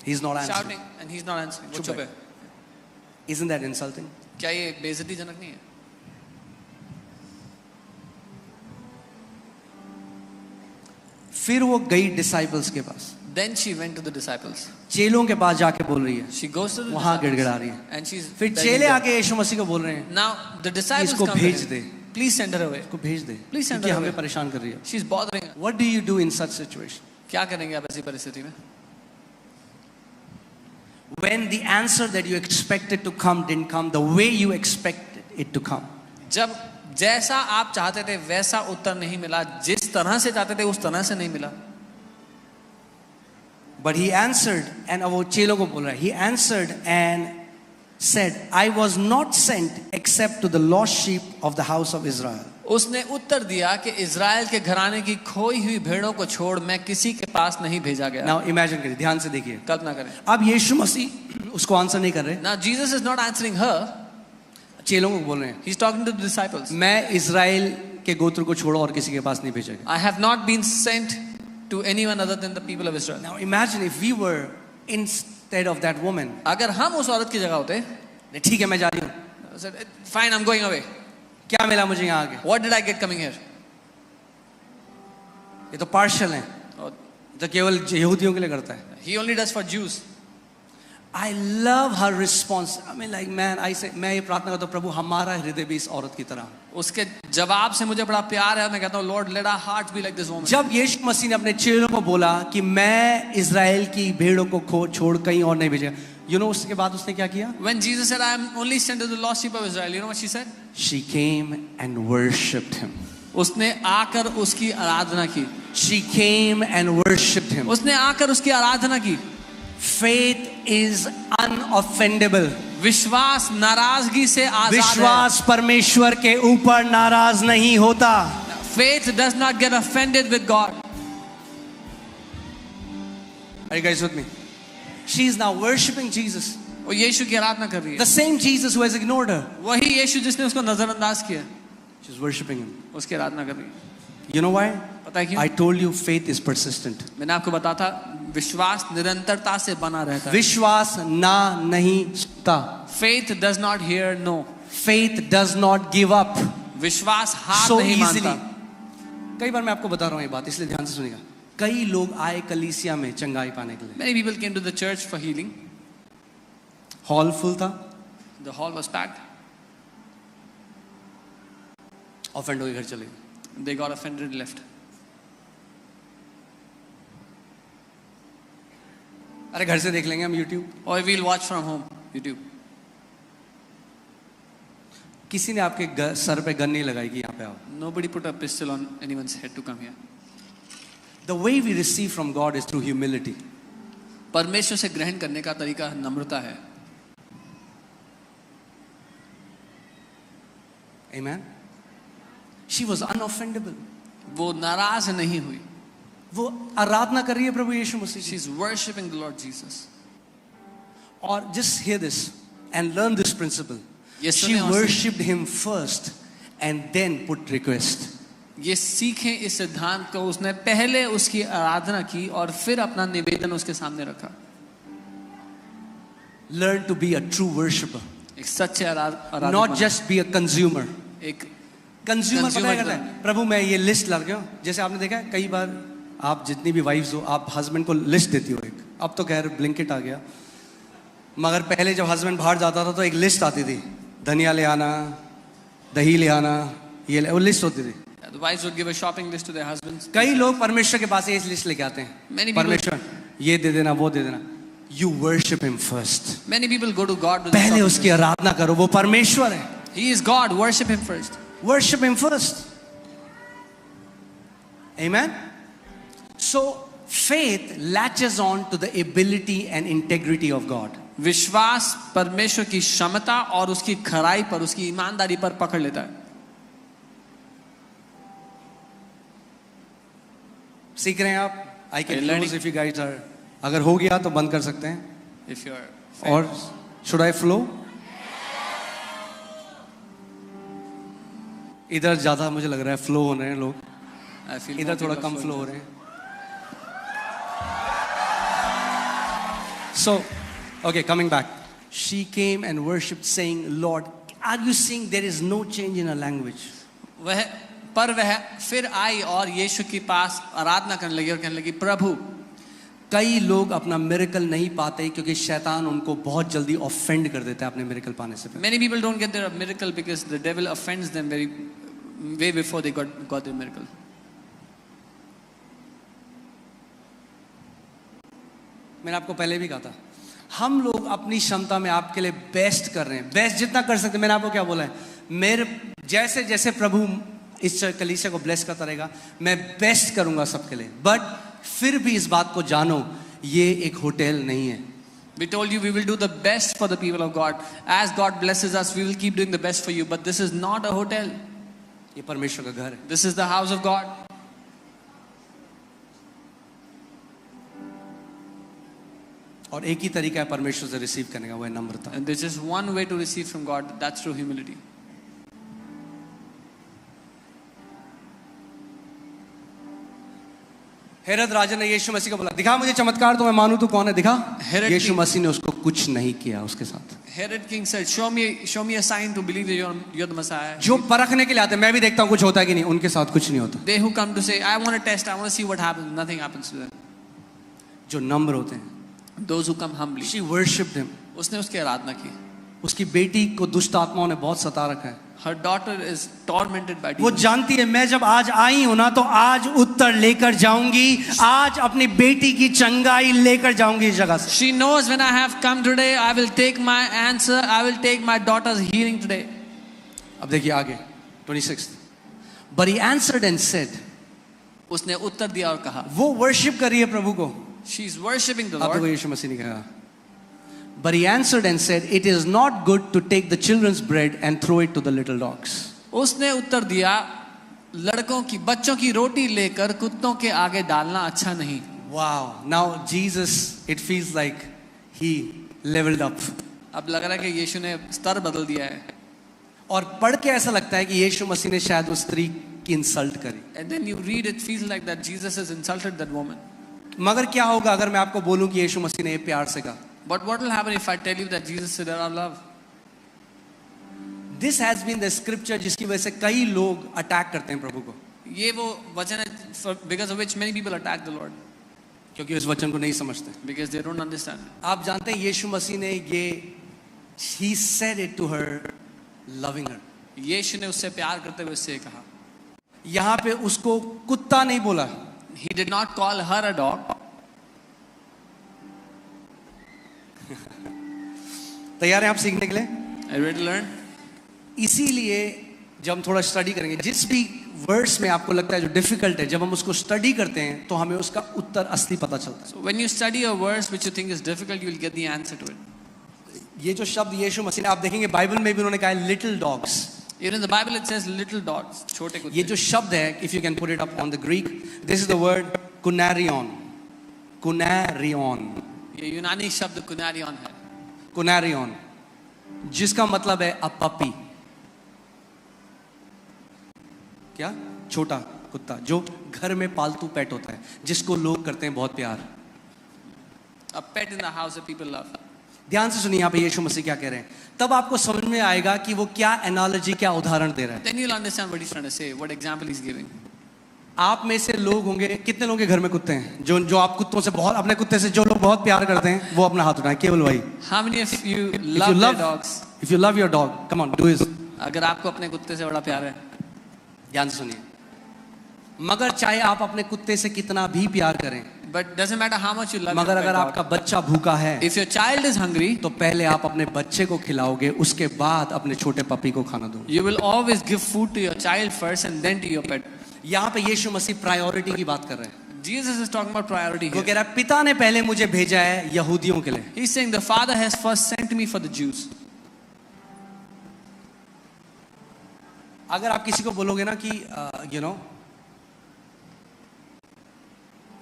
Speaker 1: He's not answering.
Speaker 2: shouting, and he's not answering. वो चुप है.
Speaker 1: Isn't that insulting?
Speaker 2: क्या ये बेइज्जतीजनक नहीं है?
Speaker 1: फिर वो गई डिसाइपल्स के पास.
Speaker 2: Then she went to the disciples.
Speaker 1: चेलों के पास जाके बोल रही है,
Speaker 2: She goes to the
Speaker 1: वहां
Speaker 2: disciples
Speaker 1: गिड़गिड़ा रही है.
Speaker 2: and she's
Speaker 1: फिर
Speaker 2: begging
Speaker 1: चेले
Speaker 2: them.
Speaker 1: आके यीशु मसीह को बोल रहे हैं,
Speaker 2: Now the disciples
Speaker 1: इसको
Speaker 2: come to
Speaker 1: भेज
Speaker 2: him.
Speaker 1: They,
Speaker 2: Please send her away.
Speaker 1: इसको भेज दे,
Speaker 2: Please send
Speaker 1: क्योंकि
Speaker 2: her
Speaker 1: हमें
Speaker 2: away.
Speaker 1: परेशान कर रही है.
Speaker 2: She's bothering us.
Speaker 1: What do you do in such situation?
Speaker 2: क्या करेंगे आप ऐसी परिस्थिति में?
Speaker 1: When the answer that you expected to come didn't come the way you expected it to come.
Speaker 2: जब जैसा आप चाहते थे वैसा उत्तर नहीं मिला, जिस तरह से चाहते थे उस तरह से नहीं मिला.
Speaker 1: But he answered, and वो चेलों को बोल रहा है, he answered and said, I was not sent except to the lost sheep of the house of Israel.
Speaker 2: उसने उत्तर दिया कि इज़राइल के घराने की खोई हुई भेड़ों को छोड़ मैं किसी के पास नहीं भेजा गया.
Speaker 1: Now imagine करिए, ध्यान से देखिए.
Speaker 2: कल्पना करें.
Speaker 1: अब यीशु मसीह उसको आंसर नहीं कर रहे,
Speaker 2: Now Jesus is not answering her.
Speaker 1: चेलों को बोल रहे हैं,
Speaker 2: He's talking to the disciples.
Speaker 1: मैं इजराइल के गोत्र को छोड़ो और किसी के पास नहीं भेजा गया.
Speaker 2: I have not been sent to anyone other than the people of Israel.
Speaker 1: Now imagine if we were instead of that woman.
Speaker 2: अगर हम उस औरत की जगह होते,
Speaker 1: ठीक है मैं जा रही हूँ,
Speaker 2: I said, fine, I'm going away.
Speaker 1: क्या मिला मुझे यहाँ आके?
Speaker 2: What did I get coming here?
Speaker 1: ये तो पार्शल है,
Speaker 2: Oh,
Speaker 1: तो केवल यहूदियों के लिए करता है.
Speaker 2: he only does for Jews.
Speaker 1: I love her response. I mean like man, I say, मैं ये प्रार्थना करता हूँ, प्रभु हमारा हृदय भी इस औरत की तरह.
Speaker 2: उसके जवाब से मुझे बड़ा प्यार है. मैं कहता हूँ, Lord, let our hearts be like this woman.
Speaker 1: जब यीशु मसीह ने अपने चेलों को बोला कि मैं इजराइल की भेड़ों को छोड़ कहीं और नहीं भेजा, you know उसके बाद उसने क्या किया?
Speaker 2: When Jesus said, I am only sent to the lost sheep of Israel, you know what she said?
Speaker 1: She came and worshipped him.
Speaker 2: उसने आकर उसकी आराधना की.
Speaker 1: She came and worshipped him.
Speaker 2: उसने आकर उसकी आराधना की.
Speaker 1: Faith is unoffendable.
Speaker 2: विश्वास नाराजगी से आजाद है.
Speaker 1: विश्वास परमेश्वर के ऊपर नाराज नहीं होता.
Speaker 2: Faith does not get offended with God.
Speaker 1: Are you guys with me? She is now worshipping Jesus.
Speaker 2: वो यीशु की आराधना कर रही है.
Speaker 1: The same Jesus who has ignored her.
Speaker 2: वही यीशु जिसने उसको नजरअंदाज किया,
Speaker 1: She's worshipping him.
Speaker 2: उसकी आराधना कर रही है.
Speaker 1: You know why?
Speaker 2: पता है क्यों?
Speaker 1: I told you faith is persistent.
Speaker 2: मैंने आपको बताया था विश्वास निरंतरता से बना रहता है.
Speaker 1: विश्वास ना नहीं सुनता.
Speaker 2: Faith does not hear no.
Speaker 1: Faith does not give up
Speaker 2: विश्वास हार
Speaker 1: so
Speaker 2: नहीं
Speaker 1: easily.
Speaker 2: मानता.
Speaker 1: कई बार मैं आपको बता रहा हूँ ये बात, इसलिए ध्यान से सुनिएगा. कई लोग आए कलीसिया में चंगाई पाने के लिए.
Speaker 2: Many people came to the church for healing.
Speaker 1: Hall full था,
Speaker 2: The hall was packed.
Speaker 1: Offend होकर घर चले गए.
Speaker 2: They got offended and left.
Speaker 1: अरे घर से देख लेंगे हम YouTube.
Speaker 2: Or we'll watch from home, YouTube.
Speaker 1: किसी ने आपके सर पे गन नहीं लगाई कि यहाँ पे आओ.
Speaker 2: Nobody put a pistol on anyone's head to come here.
Speaker 1: The way we receive from God is through humility.
Speaker 2: परमेश्वर से ग्रहण करने का तरीका नम्रता है.
Speaker 1: Amen. She was unoffendable.
Speaker 2: वो नाराज नहीं हुई.
Speaker 1: वो आराधना कर रही है प्रभु यीशु मसीह की.
Speaker 2: She's worshiping the Lord Jesus.
Speaker 1: और just hear this and learn this principle.
Speaker 2: ये
Speaker 1: She
Speaker 2: सुने और
Speaker 1: worshipped him first and then put request.
Speaker 2: ये सीखें इस सिद्धांत को. उसने पहले उसकी आराधना की और फिर अपना निवेदन उसके सामने रखा.
Speaker 1: Learn to be a true worshipper,
Speaker 2: एक सच्चे आराधक.
Speaker 1: not just be a consumer.
Speaker 2: एक
Speaker 1: कंज्यूमर पता
Speaker 2: Consumer
Speaker 1: करता है, प्रभु मैं ये लिस्ट ला रहा हूँ। जैसे आपने देखा है कई बार आप जितनी भी वाइफ्स हो, आप हस्बैंड को लिस्ट देती हो एक। अब तो खैर ब्लिंकिट आ गया, मगर पहले जब हस्बैंड बाहर जाता था तो एक लिस्ट आती थी, धनिया ले आना, दही ले आना, वो लिस्ट होती थी।
Speaker 2: The wives would give a shopping list to their husbands.
Speaker 1: कई लोग परमेश्वर के पास ये लिस्ट लेके आते
Speaker 2: Many
Speaker 1: हैं,
Speaker 2: people-
Speaker 1: परमेश्वर ये दे देना, वो दे देना। You worship him first.
Speaker 2: Many people go to God with a
Speaker 1: पहले
Speaker 2: shopping
Speaker 1: उसकी
Speaker 2: list.
Speaker 1: आराधना करो, वो परमेश्वर है।
Speaker 2: He is God. Worship Him first.
Speaker 1: Worship him first. Amen. So faith latches on to the ability and integrity of God.
Speaker 2: विश्वास परमेश्वर की क्षमता और उसकी खराई पर, उसकी ईमानदारी पर पकड़ लेता है।
Speaker 1: सीख रहे हैं आप? I can
Speaker 2: Learning.
Speaker 1: close if you guys are. अगर हो गया तो बंद कर सकते हैं।
Speaker 2: If you are,
Speaker 1: और should I flow? इधर ज्यादा मुझे लग रहा है फ्लो हो रहे हैं लोग,
Speaker 2: I feel
Speaker 1: इधर
Speaker 2: more
Speaker 1: थोड़ा
Speaker 2: people
Speaker 1: कम
Speaker 2: are
Speaker 1: फ्लो हो
Speaker 2: flowing.
Speaker 1: रहे हैं। So, okay, coming back. She came and worshipped saying, Lord, are you seeing there is no change in her language?
Speaker 2: वह फिर आई और यीशु के पास आराधना करने लगी और कहने लगी, प्रभु।
Speaker 1: कई लोग अपना मिरेकल नहीं पाते क्योंकि शैतान उनको बहुत जल्दी ऑफेंड कर देता है अपने मिरेकल पाने से पहले।
Speaker 2: Many people don't get their miracle because the devil offends them way before they got their miracle.
Speaker 1: मैंने आपको पहले भी कहा था, हम लोग अपनी क्षमता में आपके लिए बेस्ट कर रहे हैं, बेस्ट जितना कर सकते हैं। मैंने आपको क्या बोला है, मेरे जैसे जैसे प्रभु इस कलीसिया को ब्लेस करता रहेगा, मैं बेस्ट करूंगा सबके लिए। बट फिर भी इस बात को जानो, ये एक होटल नहीं है।
Speaker 2: We told you we will do the best for the people of God. As God blesses us, we will keep doing the best for you. But this is not a hotel.
Speaker 1: ये परमेश्वर का घर है।
Speaker 2: This is the house of God.
Speaker 1: और एक ही तरीका है परमेश्वर से रिसीव करने का, वो है नम्रता।
Speaker 2: And there's just one way to receive from God. That's through humility.
Speaker 1: Herod राजा ने यीशु मसीह को बोला, दिखा मुझे चमत्कार तो मैं मानूं तू कौन है, दिखा।
Speaker 2: हेरोद
Speaker 1: यीशु
Speaker 2: की-
Speaker 1: मसीह ने उसको कुछ नहीं किया उसके साथ।
Speaker 2: Herod king said, show me a sign to believe that you're the Messiah.
Speaker 1: जो परखने के लिए आते हैं, मैं भी देखता हूं कुछ होता है कि नहीं, उनके साथ कुछ नहीं होता।
Speaker 2: They who come to say, I want to test, I want to see what happens. Nothing happens to them.
Speaker 1: जो नम्र होते हैं,
Speaker 2: Those who come humbly.
Speaker 1: she worshipped him.
Speaker 2: उसने उसकी आराधना की.
Speaker 1: उसकी बेटी को दुष्ट आत्माओं ने बहुत सता रखा है।
Speaker 2: Her daughter is tormented by
Speaker 1: वो
Speaker 2: demons.
Speaker 1: जानती है मैं जब आज आई हूं ना, तो आज उत्तर लेकर जाऊंगी, आज अपनी बेटी की चंगाई लेकर जाऊंगी इस जगह से।
Speaker 2: She knows when I have come today, I will take my answer. I will take my daughter's healing today.
Speaker 1: अब देखिए आगे 26। But he answered and said,
Speaker 2: उसने उत्तर दिया और कहा,
Speaker 1: वो वर्शिप कर रही है प्रभु को।
Speaker 2: she is worshiping the
Speaker 1: अब देखो
Speaker 2: Lord.
Speaker 1: यीशु मसीह ने कहा, But he answered and said, It is not good to take the children's bread and throw it to the little dogs.
Speaker 2: उसने उत्तर दिया, लड़कों की बच्चों की रोटी लेकर कुत्तों के आगे डालना अच्छा नहीं.
Speaker 1: Wow. Now Jesus, it feels like he leveled up.
Speaker 2: अब लग रहा है कि यीशु ने स्तर बदल दिया है.
Speaker 1: और पढ़ के ऐसा लगता है कि यीशु मसीह ने शायद उस स्त्री की इंसल्ट करी।
Speaker 2: And then you read it, feels like that Jesus has insulted that woman.
Speaker 1: मगर क्या होगा अगर मैं आपको बोलूं कि यीशु मसीह ने ये प्यार से कहा?
Speaker 2: But what will happen if I tell you that Jesus said out of love?
Speaker 1: This has been the scripture जिसकी वजह से कई लोग अटैक करते हैं प्रभु को,
Speaker 2: ये वो वचन है because of which many people attack the Lord
Speaker 1: क्योंकि उस वचन को नहीं समझते।
Speaker 2: because they don't understand.
Speaker 1: आप जानते हैं यीशु मसीह ने ये, he said it to her loving her.
Speaker 2: यीशु ने उससे प्यार करते हुए उससे कहा.
Speaker 1: यहाँ पे उसको कुत्ता नहीं बोला,
Speaker 2: He did not call her a dog.
Speaker 1: तैयार हैं आप सीखने के लिए?
Speaker 2: Are you ready to learn?
Speaker 1: इसीलिए जब हम थोड़ा स्टडी करेंगे, जिस भी वर्ड्स में आपको लगता है जो डिफिकल्ट है, जब हम उसको स्टडी करते हैं तो हमें उसका उत्तर असली पता चलता है।
Speaker 2: So when you study a verse which you think is difficult, you will get the answer to it.
Speaker 1: ये जो शब्द यीशु मसीह ने, आप देखेंगे बाइबल में भी उन्होंने कहा है little dogs.
Speaker 2: Even in the Bible it says little dogs, छोटे
Speaker 1: ये
Speaker 2: कुत्ते.
Speaker 1: जो शब्द है, if you can put it up on the Greek, this is the word कुनैरियन। कुनैरियन,
Speaker 2: ये यूनानी शब्द कुनारियन है.
Speaker 1: कुनैरियन, जिसका मतलब है अ पपी। क्या? छोटा कुत्ता जो घर में पालतू पेट होता है, जिसको लोग करते हैं बहुत प्यार।
Speaker 2: A pet in the house that people love.
Speaker 1: ध्यान से सुनिए यहाँ पे यीशु मसीह क्या कह रहे हैं, तब आपको समझ में आएगा कि वो क्या एनालॉजी, क्या उदाहरण दे रहा है।
Speaker 2: Then you'll understand what he's trying to say, what example he's giving.
Speaker 1: आप में से लोग होंगे, कितने लोगों के घर में कुत्ते हैं, जो आप कुत्तों से बहुत, अपने कुत्ते से जो लोग बहुत प्यार करते हैं वो अपना हाथ उठाएं, केवल वही।
Speaker 2: How many of you love your dogs?
Speaker 1: If you love your dog, come on, do it.
Speaker 2: अगर आपको अपने कुत्ते से बड़ा प्यार है,
Speaker 1: ध्यान से सुनिए, मगर चाहे आप अपने कुत्ते से कितना भी प्यार करें,
Speaker 2: but doesn't matter how much you love
Speaker 1: मगर
Speaker 2: your
Speaker 1: अगर
Speaker 2: pet
Speaker 1: आपका
Speaker 2: dog.
Speaker 1: बच्चा भूखा है
Speaker 2: If your child is hungry,
Speaker 1: तो पहले आप अपने बच्चे को खिलाओगे, उसके बाद अपने छोटे पपी को खाना दो।
Speaker 2: you will always give food to your child first and then to your pet.
Speaker 1: यहाँ पे यीशु मसीह प्रायोरिटी की बात कर रहे हैं।
Speaker 2: Jesus is talking about priority
Speaker 1: वो
Speaker 2: here.
Speaker 1: कह रहा है पिता ने पहले मुझे भेजा है यहूदियों के लिए।
Speaker 2: He's saying the Father has first sent me for the Jews.
Speaker 1: अगर आप किसी को बोलोगे ना कि यू नो,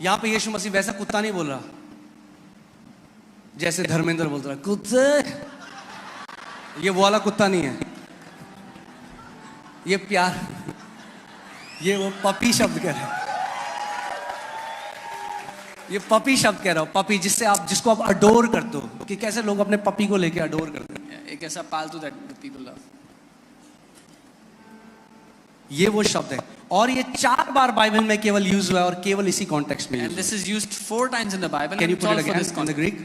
Speaker 1: यहाँ पे यीशु मसीह वैसा कुत्ता नहीं बोल रहा जैसे धर्मेंद्र बोल रहा कुत्ते, ये वो वाला कुत्ता नहीं है, ये प्यार, ये वो पपी शब्द कह रहे हैं, ये पपी शब्द कह रहा हूं, पपी जिसको आप अडोर करते हो, कि कैसे लोग अपने पपी को लेके अडोर करते हैं,
Speaker 2: एक ऐसा पालतू that the people love.
Speaker 1: ये वो शब्द है। और ये 4 बार बाइबल में केवल यूज हुआ है और केवल इसी कॉन्टेक्स्ट में।
Speaker 2: And this is used 4 times in the Bible.
Speaker 1: Can you
Speaker 2: and it's
Speaker 1: put
Speaker 2: all
Speaker 1: it
Speaker 2: for
Speaker 1: again
Speaker 2: this
Speaker 1: in the
Speaker 2: concept.
Speaker 1: Greek?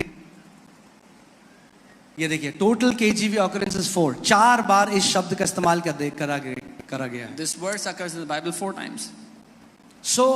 Speaker 1: ये देखिए, टोटल KJV occurrences 4, 4 बार इस शब्द का इस्तेमाल करा गया है।
Speaker 2: This verse occurs in the Bible 4 times.
Speaker 1: सो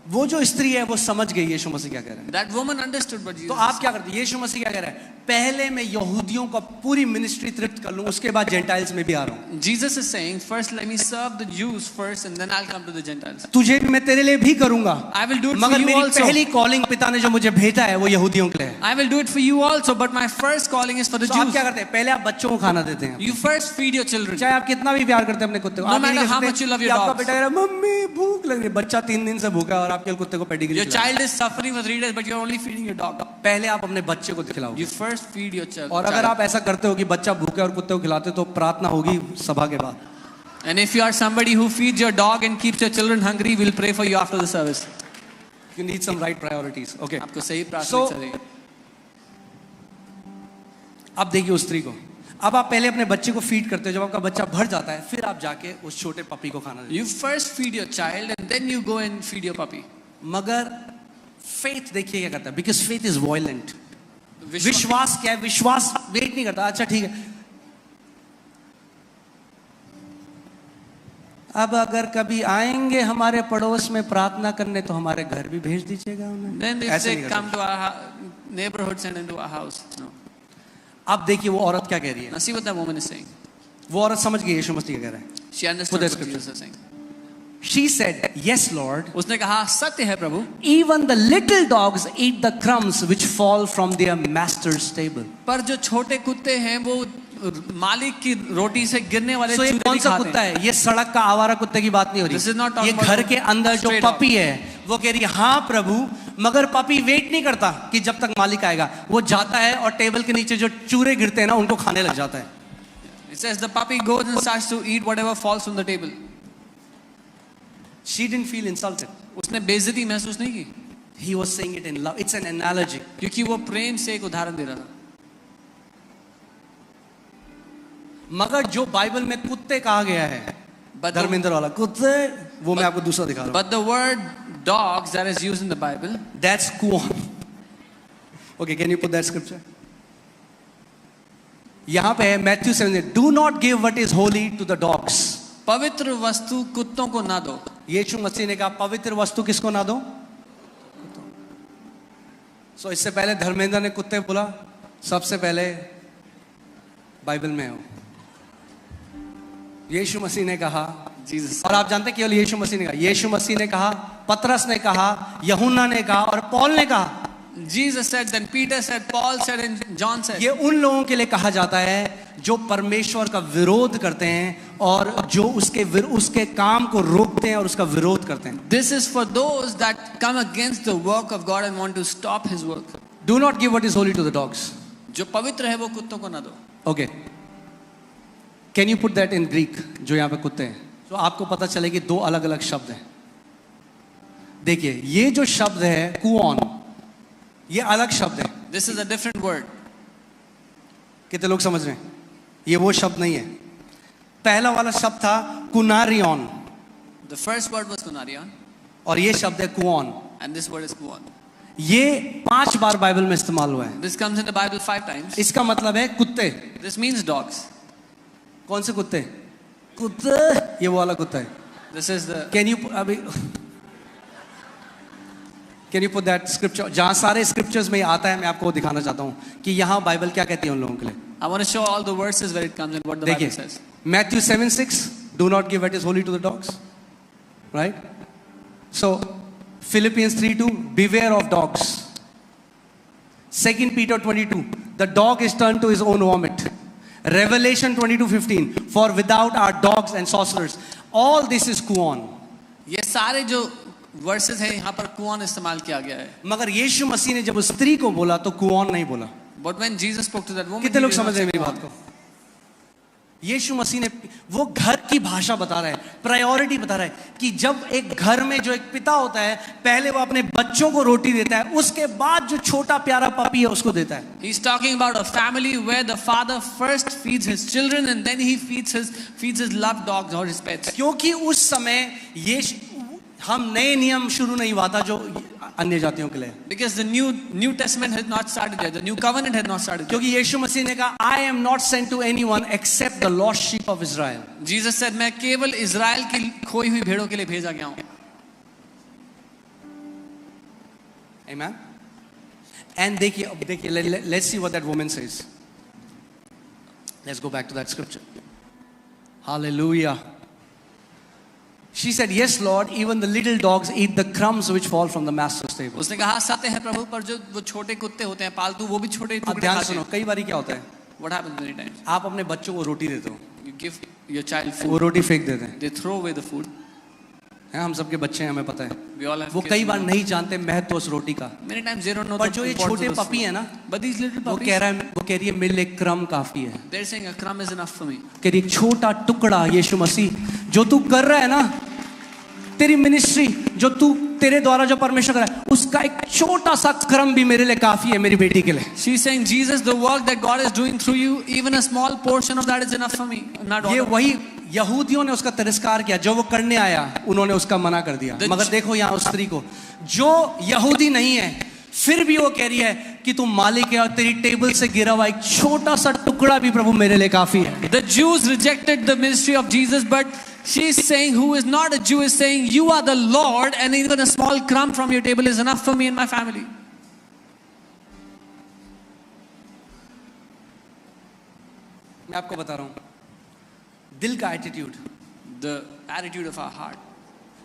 Speaker 1: वो जो स्त्री है वो समझ गई यीशु मसीह क्या कह रहे हैं।
Speaker 2: That woman understood what Jesus
Speaker 1: तो आप क्या करते हैं, यीशु मसीह क्या कह रहा है, पहले मैं यहूदियों का पूरी मिनिस्ट्री तृप्त कर लूं, उसके बाद जेंटाइल्स में भी आ रहा हूं।
Speaker 2: Jesus is saying, first let me serve the Jews first and then I'll come to the Gentiles.
Speaker 1: तुझे भी मैं तेरे लिए भी करूंगा,
Speaker 2: I will do it for
Speaker 1: मगर
Speaker 2: you
Speaker 1: मेरी
Speaker 2: also.
Speaker 1: पहली कॉलिंग पिता ने जो मुझे भेजा है वो यहूदियों के लिए है।
Speaker 2: I will do it for you also, but my first calling is for the
Speaker 1: तो आप
Speaker 2: Jews.
Speaker 1: क्या करते हैं, पहले आप बच्चों को खाना देते हैं,
Speaker 2: You first feed your children.
Speaker 1: चाहे आप कितना भी प्यार करते हैं अपने कुत्ते को।
Speaker 2: No
Speaker 1: आप ये नहीं
Speaker 2: matter
Speaker 1: कह
Speaker 2: how
Speaker 1: सकते
Speaker 2: much you love
Speaker 1: कि
Speaker 2: your
Speaker 1: आपका
Speaker 2: dogs.
Speaker 1: बेटा कह रहा है मम्मी भूख लग रही है, बच्चा 3 दिन से भूखा है और आपके कुत्ते को पेडिग्री
Speaker 2: Your
Speaker 1: खिला रहे हैं।
Speaker 2: child is suffering for 3 days, but you're only feeding your dog.
Speaker 1: पहले आप अपने बच्चे को खिलाओगे।
Speaker 2: You first feed your child.
Speaker 1: और अगर आप ऐसा करते हो कि बच्चा भूखे और कुत्ते को खिलाते हो तो प्रार्थना होगी सभा के बाद।
Speaker 2: And if you are somebody who feeds your dog and keeps your children hungry, we'll pray for you after the service.
Speaker 1: You need some right priorities. Okay.
Speaker 2: आपको सही
Speaker 1: So-
Speaker 2: प्रार्थना चाहिए.
Speaker 1: अब देखिए उस स्त्री को, अब आप पहले अपने बच्चे को फीड करते हो, जब आपका बच्चा भर जाता है फिर आप जाके उस छोटे पपी को खाना देते
Speaker 2: You first feed your child and then you go and feed your puppy.
Speaker 1: हो। मगर फेथ देखिए क्या करता है, बिकॉज फेथ इज वॉयलेंट।
Speaker 2: विश्वास
Speaker 1: विश्वास क्या है, विश्वास वेट नहीं करता, अच्छा ठीक है अब अगर कभी आएंगे हमारे पड़ोस में प्रार्थना करने तो हमारे घर भी भेज दीजिएगा उन्हें।
Speaker 2: Then if
Speaker 1: ऐसे
Speaker 2: they
Speaker 1: नहीं
Speaker 2: come
Speaker 1: करता।
Speaker 2: to our neighborhoods and into our house. No.
Speaker 1: अब देखिए वो औरत क्या कह रही है,
Speaker 2: Now see what that woman is saying.
Speaker 1: वो औरत समझ गई यीशु मसीह क्या कह रहे हैं।
Speaker 2: She understood
Speaker 1: Put
Speaker 2: what
Speaker 1: that
Speaker 2: Jesus is saying.
Speaker 1: She said, yes Lord,
Speaker 2: उसने कहा सत्य है प्रभु,
Speaker 1: even the little dogs eat the crumbs which fall from their master's table.
Speaker 2: पर जो छोटे कुत्ते हैं वो मालिक की रोटी से गिरने वाले
Speaker 1: So ये
Speaker 2: चूजे
Speaker 1: कौन
Speaker 2: भी
Speaker 1: सा
Speaker 2: खाते
Speaker 1: कुत्ता
Speaker 2: हैं.
Speaker 1: है, ये सड़क का आवारा कुत्ते की बात नहीं हो
Speaker 2: This is not
Speaker 1: रही,
Speaker 2: talking
Speaker 1: ये घर
Speaker 2: about
Speaker 1: के अंदर जो
Speaker 2: stray dog.
Speaker 1: पपी है वो कह रही है हाँ प्रभु, मगर पपी वेट नहीं करता कि जब तक मालिक आएगा, वो जाता है और टेबल के नीचे जो चूरे गिरते हैं ना उनको खाने लग जाता है।
Speaker 2: It says the puppy goes and starts to eat whatever falls from the table.
Speaker 1: She didn't feel insulted.
Speaker 2: उसने बेइज्जती महसूस नहीं की,
Speaker 1: He was saying it in love. It's an analogy.
Speaker 2: क्योंकि वो प्रेम से एक उदाहरण दे रहा था.
Speaker 1: मगर जो बाइबल में कुत्ते कहा गया है,
Speaker 2: But the,
Speaker 1: धर्मेंद्र वाला कुत्ते, वो मैं आपको दूसरा दिखा रहा हूँ।
Speaker 2: but the word dogs that is used in the Bible,
Speaker 1: That's kuon. Okay, can you put that scripture? यहाँ पे है Matthew 7, do not give what is holy to the dogs.
Speaker 2: पवित्र वस्तु कुत्तों को ना दो.
Speaker 1: यीशु मसीह ने कहा पवित्र वस्तु किसको ना दो। सो इससे पहले धर्मेंद्र ने कुत्ते बोला, सबसे पहले बाइबल में हो। यीशु मसीह ने कहा,
Speaker 2: Jesus.
Speaker 1: और आप जानते हैं केवल यीशु मसीह ने कहा, यीशु मसीह ने कहा, पतरस ने कहा, यूहन्ना ने कहा और पौल ने कहा।
Speaker 2: Jesus said, then Peter said, Paul said, and John said.
Speaker 1: ये उन लोगों के लिए कहा जाता है जो परमेश्वर का विरोध करते हैं और जो उसके काम को रोकते हैं और उसका विरोध करते हैं।
Speaker 2: This is for those that come against the work of God and want to stop His work.
Speaker 1: Do not give what is holy to the dogs.
Speaker 2: जो पवित्र है वो कुत्तों को ना दो.
Speaker 1: Okay. Can you put that in Greek? जो यहाँ पे कुत्ते हैं, तो आपको पता चले कि 2 अलग अलग शब्द हैं। देखिए ये जो शब्द है कुओन, ये अलग शब्द है।
Speaker 2: This is a different word.
Speaker 1: कितने लोग समझ रहे हैं? ये वो शब्द नहीं है। पहला वाला शब्द था कुनारियन,
Speaker 2: The first word was kunarion,
Speaker 1: और ये शब्द है कुओन।
Speaker 2: and this word is kuon.
Speaker 1: ये 5 बार बाइबल में इस्तेमाल हुआ है।
Speaker 2: This comes in the Bible 5 times.
Speaker 1: इसका मतलब है कुत्ते।
Speaker 2: This means dogs.
Speaker 1: कौन से कुत्ते? कुत्ते, ये वो वाला कुत्ता है।
Speaker 2: This is the.
Speaker 1: Can you put that scripture? जहां सारे स्क्रिप्चर्स में आता है, मैं आपको दिखाना चाहता हूं कि यहां बाइबल क्या कहती है उन लोगों के लिए।
Speaker 2: I want to show all the verses where it comes and what the Bible says.
Speaker 1: Matthew 7:6, do not give what is holy to the dogs, right? So Philippians 3:2, beware of dogs. 2 Peter 22, the dog is turned to his own vomit. Revelation 22:15, for without our dogs and sorcerers. All this is kuon.
Speaker 2: ये सारे जो versus है यहाँ पर Kuan इस्तेमाल किया गया है।
Speaker 1: मगर यीशु मसीह ने जब उस स्त्री को बोला तो कुआन नहीं बोला।
Speaker 2: But when Jesus spoke to that woman,
Speaker 1: कितने लोग समझ रहे हैं मेरी बात को? यीशु मसीह ने वो घर की भाषा बता रहा है, प्रायोरिटी बता रहा है कि जब एक घर में जो एक पिता होता है, पहले वो अपने बच्चों को रोटी देता है, उसके बाद जो छोटा प्यारा पपी है उसको देता है।
Speaker 2: He's talking about a family where the father first feeds his children and then he feeds his loved dogs or his pets.
Speaker 1: क्योंकि उस समय ये हम नए नियम शुरू नहीं हुआ था जो अन्य जातियों के लिए।
Speaker 2: Because the New Testament had not started yet. The New Covenant had not started yet.
Speaker 1: क्योंकि यीशु मसीह ने कहा, I am not sent to anyone except the lost sheep of Israel.
Speaker 2: Jesus said, मैं केवल इज़राइल की खोई हुई भेड़ों के लिए भेजा गया हूँ।
Speaker 1: Amen. And देखिए, let's see what that woman says. Let's go back to that scripture. Hallelujah. She said, yes Lord, even the little dogs eat the crumbs which fall from the master's table.
Speaker 2: उसने कहा सत्य है प्रभु, पर जो वो छोटे कुत्ते होते हैं पालतू, वो भी छोटे
Speaker 1: अब
Speaker 2: टुकड़े
Speaker 1: ध्यान
Speaker 2: खाते
Speaker 1: सुनो,
Speaker 2: हैं।
Speaker 1: कई बार क्या होता है,
Speaker 2: What happens many times?
Speaker 1: आप अपने बच्चों को रोटी देते हो,
Speaker 2: You give your child
Speaker 1: वो
Speaker 2: food,
Speaker 1: रोटी फेंक देते हैं।
Speaker 2: they throw away the food.
Speaker 1: हैं, हम सबके बच्चे हैं, हमें पता है।
Speaker 2: We all have
Speaker 1: वो
Speaker 2: kids.
Speaker 1: कई बार नहीं जानते महत्व उस रोटी का।
Speaker 2: Many times they don't know
Speaker 1: पर
Speaker 2: the
Speaker 1: जो ये
Speaker 2: importance
Speaker 1: छोटे
Speaker 2: of the
Speaker 1: पपी
Speaker 2: food.
Speaker 1: है ना,
Speaker 2: But these little
Speaker 1: वो
Speaker 2: puppies,
Speaker 1: कह रही है मेरे लिए क्रम काफी है।
Speaker 2: they're saying a crumb is enough for me.
Speaker 1: कह रही एक छोटा टुकड़ा यीशु मसीह जो तू कर रहा है ना, तेरी मिनिस्ट्री जो तू तेरे द्वारा जो परमेश्वर कर रहा है, उसका एक छोटा सा क्रम भी मेरे लिए काफी है, मेरी बेटी के लिए।
Speaker 2: She's saying, Jesus, the work that God is doing through you, even a small portion of that is enough for me. Not all
Speaker 1: ये
Speaker 2: of it.
Speaker 1: वही यहूदियों ने उसका तिरस्कार किया, जो वो करने आया उन्होंने उसका मना कर दिया। मगर देखो यहाँ उस स्त्री को जो यहूदी नहीं है, फिर भी वो कह रही है कि तू मालिक है और तेरी टेबल से गिरा हुआ एक छोटा सा टुकड़ा भी प्रभु मेरे लिए काफी है।
Speaker 2: The Jews rejected the ministry of Jesus, but she's saying, who is not a Jew is saying, you are the Lord, and even a small crumb from your table is enough for me and my family.
Speaker 1: मैं आपको बता रहा हूं, दिल का attitude,
Speaker 2: The attitude of our heart.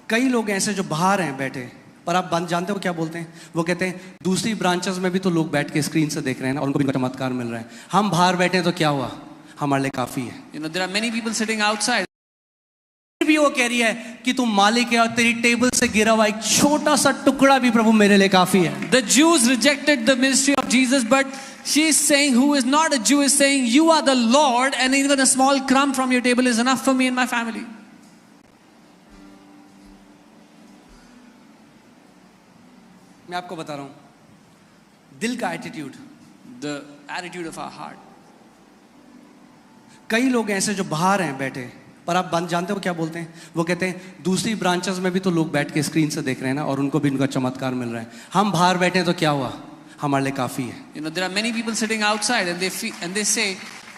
Speaker 1: कई लोग ऐसे जो बाहर हैं बैठे, पर आप जानते हो क्या बोलते हैं? वो कहते हैं दूसरी ब्रांचेस में भी तो लोग बैठ के स्क्रीन से देख रहे हैं ना, उनको भी चमत्कार मिल रहा है, हम बाहर बैठे हैं तो क्या हुआ, हमारे लिए काफी है।
Speaker 2: You know, there are many people sitting outside.
Speaker 1: भी वो कह रही है कि तू मालिक है और तेरी टेबल से गिरा हुआ एक छोटा सा टुकड़ा भी प्रभु मेरे लिए काफी है।
Speaker 2: The Jews rejected the ministry of Jesus, but she's saying, who is not a Jew is saying, you are the Lord, and even a small crumb from your table is enough for me and my family.
Speaker 1: मैं आपको बता रहा हूं, दिल का attitude,
Speaker 2: The attitude of our heart.
Speaker 1: कई लोग ऐसे जो बाहर हैं बैठे, पर आप जानते हो क्या बोलते हैं? वो कहते हैं दूसरी ब्रांचेस में भी तो लोग बैठ के स्क्रीन से देख रहे हैं ना, और उनको भी उनका चमत्कार मिल रहा है, हम बाहर बैठे हैं तो क्या हुआ, हमारे लिए काफी है।
Speaker 2: You know, there are many people sitting outside, and they say,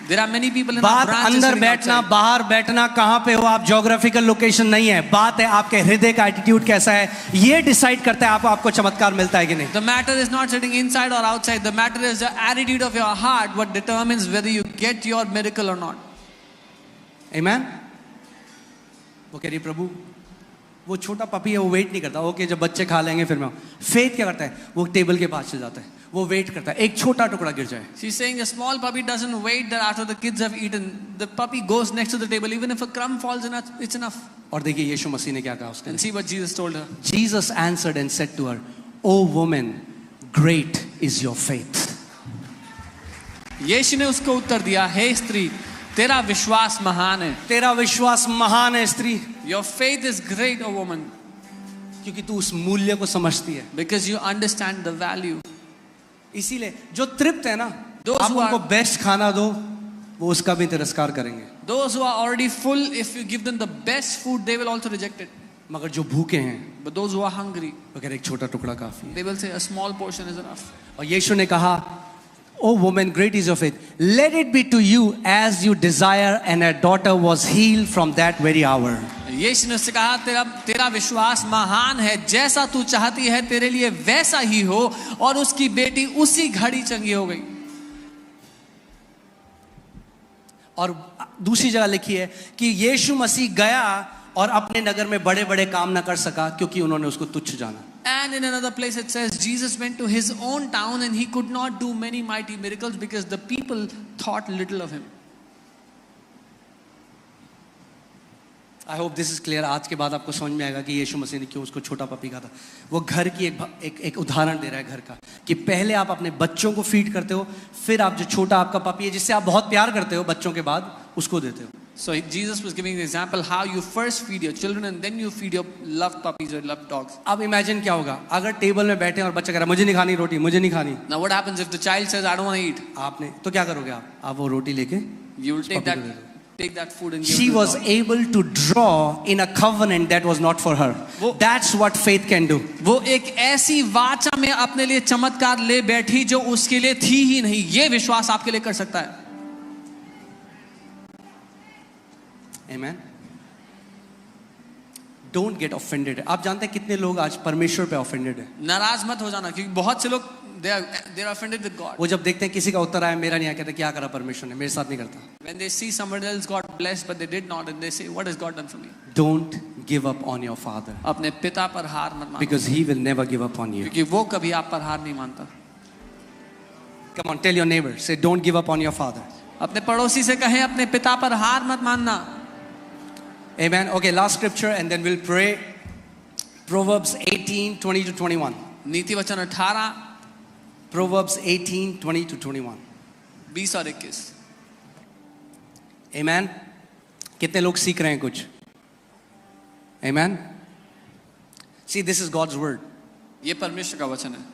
Speaker 2: there are many people in our
Speaker 1: बात
Speaker 2: branches
Speaker 1: अंदर
Speaker 2: sitting
Speaker 1: बैठना
Speaker 2: outside.
Speaker 1: बाहर बैठना कहां पे हो आप, ज्योग्राफिकल लोकेशन नहीं है, बात है आपके हृदय का एटीट्यूड कैसा है, ये डिसाइड करता है आपको चमत्कार मिलता है कि नहीं।
Speaker 2: The matter is not sitting inside or outside. The matter is the attitude of your heart, what determines whether you get your miracle or not.
Speaker 1: Amen? वो कह रही प्रभु, वो छोटा पपी है, वो वेट नहीं करता, ओके जब बच्चे खा लेंगे फिर मैं। फेथ क्या करता है, वो टेबल के पास चल जाता है, वो वेट करता है एक छोटा टुकड़ा गिर जाए।
Speaker 2: She's saying a small puppy doesn't wait that after the kids have eaten, the puppy goes next to the table, even if a crumb falls in, it's enough.
Speaker 1: और देखिए यीशु मसीह ने क्या कहा उसके
Speaker 2: And
Speaker 1: लिए।
Speaker 2: see what Jesus told her.
Speaker 1: Jesus answered and said to her, O woman, great is your faith.
Speaker 2: यीशु ने उसको उत्तर दिया, हे स्त्री, तेरा विश्वास महान है।
Speaker 1: तेरा विश्वास महान है स्त्री,
Speaker 2: Your faith is great, O woman,
Speaker 1: क्योंकि तू उस मूल्य को समझती है।
Speaker 2: because you understand the value.
Speaker 1: इसीलिए जो तृप्त है ना,
Speaker 2: Those
Speaker 1: आप
Speaker 2: who are-
Speaker 1: उनको बेस्ट खाना दो, वो उसका भी तिरस्कार करेंगे।
Speaker 2: Those who are already full, if you give them the best food, they will also reject it.
Speaker 1: मगर जो भूखे हैं
Speaker 2: But those who are hungry,
Speaker 1: वो कह रहे एक छोटा टुकड़ा काफी है।
Speaker 2: they will say a small portion is enough.
Speaker 1: और यीशु ने कहा, O woman, great is your faith. Let it be to you as you desire, and her daughter was healed from that very hour.
Speaker 2: यीशु ने उससे कहा, तेरा विश्वास महान है, जैसा तू चाहती है तेरे लिए वैसा ही हो, और उसकी बेटी उसी घड़ी चंगी हो गई।
Speaker 1: और दूसरी जगह लिखी है कि यीशु मसीह गया और अपने नगर में बड़े बड़े काम ना कर सका क्योंकि उन्होंने उसको तुच्छ जाना।
Speaker 2: And in another place it says Jesus went to his own town and he could not do many mighty miracles because the people thought little of him.
Speaker 1: I hope this is clear. आज के बाद आपको समझ में आएगा कि यीशु मसीह ने क्यों उसको छोटा पपी कहा था। वो घर की एक उदाहरण दे रहा है घर का, कि पहले आप अपने बच्चों को फीड करते हो, फिर आप जो छोटा आपका पपी है जिससे आप बहुत प्यार करते हो बच्चों के बाद, उसको देते हो।
Speaker 2: So Jesus was giving the example how you first feed your children and then you feed your loved puppies or loved dogs.
Speaker 1: अब इमेजिन क्या होगा अगर टेबल में बैठे और बच्चा कह रहा है मुझे नहीं खानी रोटी, मुझे नहीं खानी।
Speaker 2: Now what happens if the child says I don't want to eat?
Speaker 1: आपने तो क्या करोगे? आप वो रोटी लेके
Speaker 2: You will take that food and give
Speaker 1: She
Speaker 2: it to
Speaker 1: was
Speaker 2: the dog.
Speaker 1: able to draw in a covenant that was not for her. That's what faith can do.
Speaker 2: वो एक ऐसी वाचा में अपने लिए चमत्कार ले बैठी जो उसके लिए थी ही नहीं। ये विश्वास आपके लिए कर सकता है।
Speaker 1: Amen. Don't get offended. आप जानते हैं कितने लोग आज परमेश्वर पे offended है?
Speaker 2: नाराज मत हो जाना, क्योंकि बहुत से लोग they are offended with God.
Speaker 1: वो जब देखते हैं किसी का उत्तर आया मेरा नहीं आया, कहते क्या करा परमेश्वर ने, मेरे साथ नहीं करता।
Speaker 2: When they see somebody else got blessed but they did not, and they say what has God done for me?
Speaker 1: Don't give up on your father
Speaker 2: अपने पिता पर हार मत मानो,
Speaker 1: because he will never give up on you.
Speaker 2: क्योंकि वो कभी आप पर हार नहीं मानता।
Speaker 1: Come on, tell your neighbor, say don't give up on your father.
Speaker 2: अपने पड़ोसी से कहें अपने पिता पर हार मत मानना।
Speaker 1: Amen. Okay, last scripture and then we'll pray. Proverbs 18:20 to 21.
Speaker 2: नीति वचन 18,
Speaker 1: Proverbs 18:20 to 21.
Speaker 2: 20 और 21।
Speaker 1: Amen. कितने लोग सीख रहे हैं कुछ? Amen. See, this is God's word
Speaker 2: ये परमेश्वर का वचन है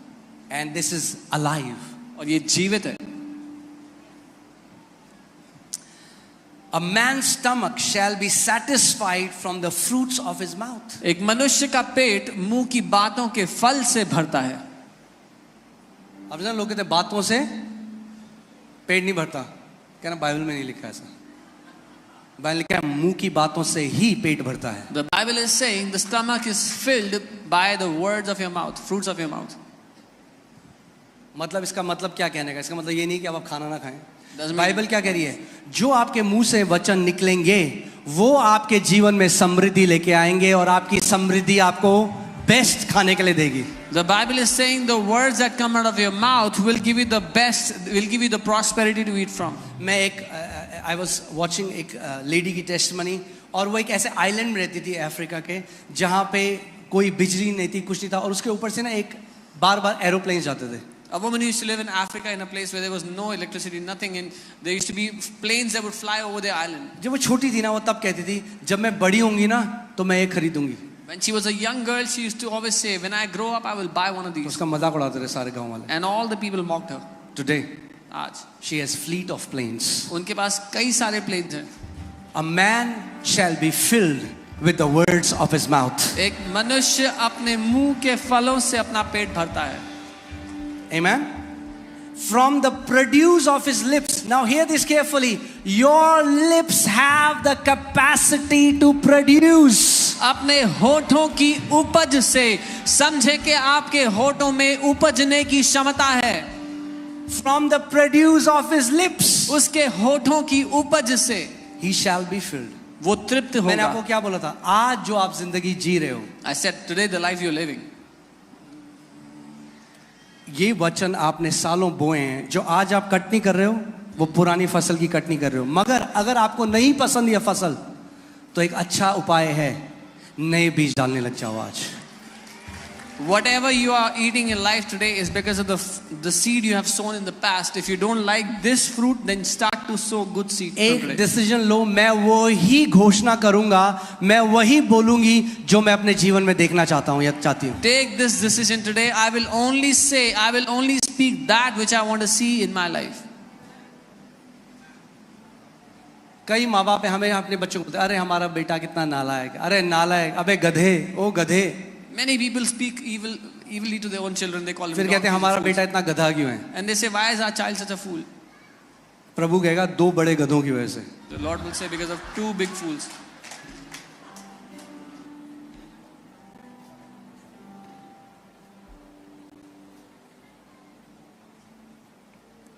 Speaker 1: and this is alive.
Speaker 2: और ये जीवित है।
Speaker 1: A man's stomach shall be satisfied from the fruits of his mouth.
Speaker 2: एक मनुष्य का पेट मुंह की बातों के फल से भरता है।
Speaker 1: अब ना लोग कहते हैं बातों से पेट नहीं भरता, कहना बाइबल में नहीं लिखा है ऐसा। बाइबल लिखा है मुंह की बातों से ही पेट भरता है।
Speaker 2: The Bible is saying the stomach is filled by the words of your mouth, fruits of your mouth.
Speaker 1: मतलब इसका मतलब क्या कहने का? इसका मतलब ये नहीं कि अब आप खाना ना खाएं।
Speaker 2: Doesn't mean-
Speaker 1: बाइबल क्या कह रही है? जो आपके मुंह से वचन निकलेंगे वो आपके जीवन में समृद्धि लेके आएंगे और आपकी समृद्धि आपको बेस्ट खाने के लिए देगी।
Speaker 2: The Bible is saying the words that come out of your mouth will give you the best, will give you the prosperity to eat from.
Speaker 1: मैं I was watching एक लेडी की टेस्टिमनी, और वो एक ऐसे आइलैंड में रहती थी अफ्रीका के जहाँ पे कोई बिजली नहीं थी, कुछ नहीं था, और उसके ऊपर से ना एक बार बार एरोप्लेन जाते थे।
Speaker 2: A woman used to live in Africa in a place where there was no electricity, nothing, and there used to be planes that would fly over the island.
Speaker 1: जब वो छोटी थी ना, वो तब कहती थी जब मैं बड़ी होंगी ना तो मैं एक खरीदूंगी।
Speaker 2: When she was a young girl, she used to always say, when I grow up, I will buy one of these.
Speaker 1: उसका मजाक उड़ाते थे सारे गांव वाले।
Speaker 2: And all the people mocked her.
Speaker 1: Today
Speaker 2: आज
Speaker 1: she has fleet of planes.
Speaker 2: उनके पास कई सारे planes हैं।
Speaker 1: A man shall be filled with the words of his mouth.
Speaker 2: एक मनुष्य अपने मुंह के फलों से अपना पेट भरता है।
Speaker 1: Amen. From the produce of his lips. Now hear this carefully. Your lips have the capacity to produce.
Speaker 2: अपने होठों की उपज से, समझे कि आपके होठों में उपजने की क्षमता है।
Speaker 1: From the produce of his lips,
Speaker 2: उसके होठों की उपज से
Speaker 1: he shall be filled.
Speaker 2: वो तृप्त
Speaker 1: मैंने आपको
Speaker 2: होगा।
Speaker 1: क्या बोला था? आज जो आप जिंदगी जी रहे हो,
Speaker 2: I said today the life you're living.
Speaker 1: ये वचन आपने सालों बोए हैं। जो आज आप कटनी कर रहे हो वो पुरानी फसल की कटनी कर रहे हो। मगर अगर आपको नहीं पसंद ये फसल, तो एक अच्छा उपाय है, नए बीज डालने लग जाओ आज।
Speaker 2: Whatever you are eating in life today is because of the seed you have sown in the past. If you don't like this fruit, then start to sow good seed
Speaker 1: एक
Speaker 2: today.
Speaker 1: डिसीजन लो, मैं वो ही घोषणा करूंगा, मैं वही बोलूंगी जो मैं अपने जीवन में देखना चाहता हूं या चाहती हूं।
Speaker 2: Take this decision today. I will only say, I will only speak that which I want to see in my life.
Speaker 1: कई माँ बाप हमें अपने बच्चों को बोलते, अरे हमारा बेटा कितना नालायक, अरे नालायक, अबे गधे, ओ गधे।
Speaker 2: Many people speak evilly to their own children. They call them.
Speaker 1: फिर कहते हैं हमारा बेटा इतना गधा क्यों है?
Speaker 2: And they say, why is our child such a fool?
Speaker 1: प्रभु कहेगा 2 बड़े गधों की वजह से।
Speaker 2: The Lord will say, because of 2 big fools.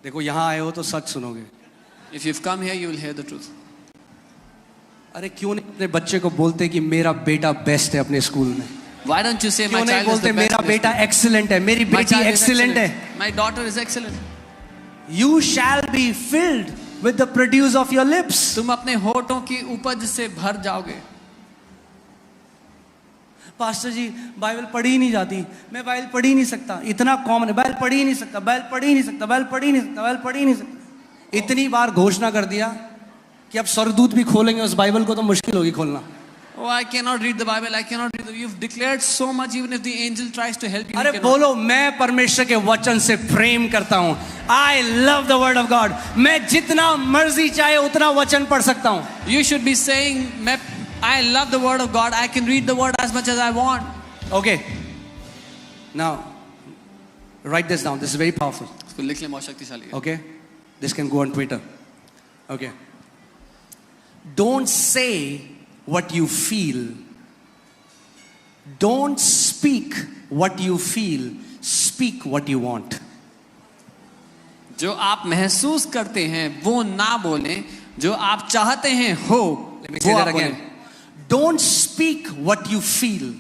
Speaker 1: देखो यहाँ आए हो तो सच सुनोगे।
Speaker 2: If you've come here, you will hear the truth.
Speaker 1: अरे क्यों नहीं अपने बच्चे को बोलते कि मेरा बेटा बेस्ट है अपने स्कूल में?
Speaker 2: Why don't you say my
Speaker 1: क्यों नहीं
Speaker 2: child is
Speaker 1: बोलते
Speaker 2: the best?
Speaker 1: मेरा बेटा एक्सीलेंट है, मेरी
Speaker 2: My
Speaker 1: बेटी
Speaker 2: child is
Speaker 1: एक्सीलेंट है?
Speaker 2: excellent. My daughter is excellent.
Speaker 1: You shall be filled with the produce of your lips.
Speaker 2: तुम अपने होठों की उपज से भर जाओगे।
Speaker 1: पास्टर जी बाइबल पढ़ी ही नहीं जाती, मैं बाइबल पढ़ ही नहीं सकता, इतना कॉमन है, बाइबल पढ़ ही नहीं सकता, बाइबल पढ़ ही नहीं सकता, बाइबल पढ़ ही नहीं सकता, बाइबल पढ़ ही नहीं सकता। इतनी बार घोषणा कर दिया कि अब स्वर्गदूत भी खोलेंगे उस बाइबल को तो मुश्किल होगी खोलना।
Speaker 2: Oh, I cannot read the Bible. I cannot read. You've declared so much. Even if the angel tries to help you,
Speaker 1: अरे
Speaker 2: you cannot.
Speaker 1: बोलो मैं परमेश्वर के वचन से प्रेम करता हूँ। I love the word of God. मैं जितना मर्जी चाहे उतना वचन पढ़ सकता हूँ।
Speaker 2: You should be saying, I love the word of God. I can read the word as much as I want.
Speaker 1: Okay. Now, write this down. This is very powerful.
Speaker 2: इसको लिख ले, बहुत शक्तिशाली है।
Speaker 1: Okay. This can go on Twitter. Okay. Don't say what you feel. Don't speak what you feel. Speak what you want.
Speaker 2: जो आप महसूस करते हैं वो ना बोलें, जो आप चाहते हैं हो
Speaker 1: Let me say
Speaker 2: वो
Speaker 1: that
Speaker 2: आप
Speaker 1: again.
Speaker 2: बोलें।
Speaker 1: Don't speak what you feel.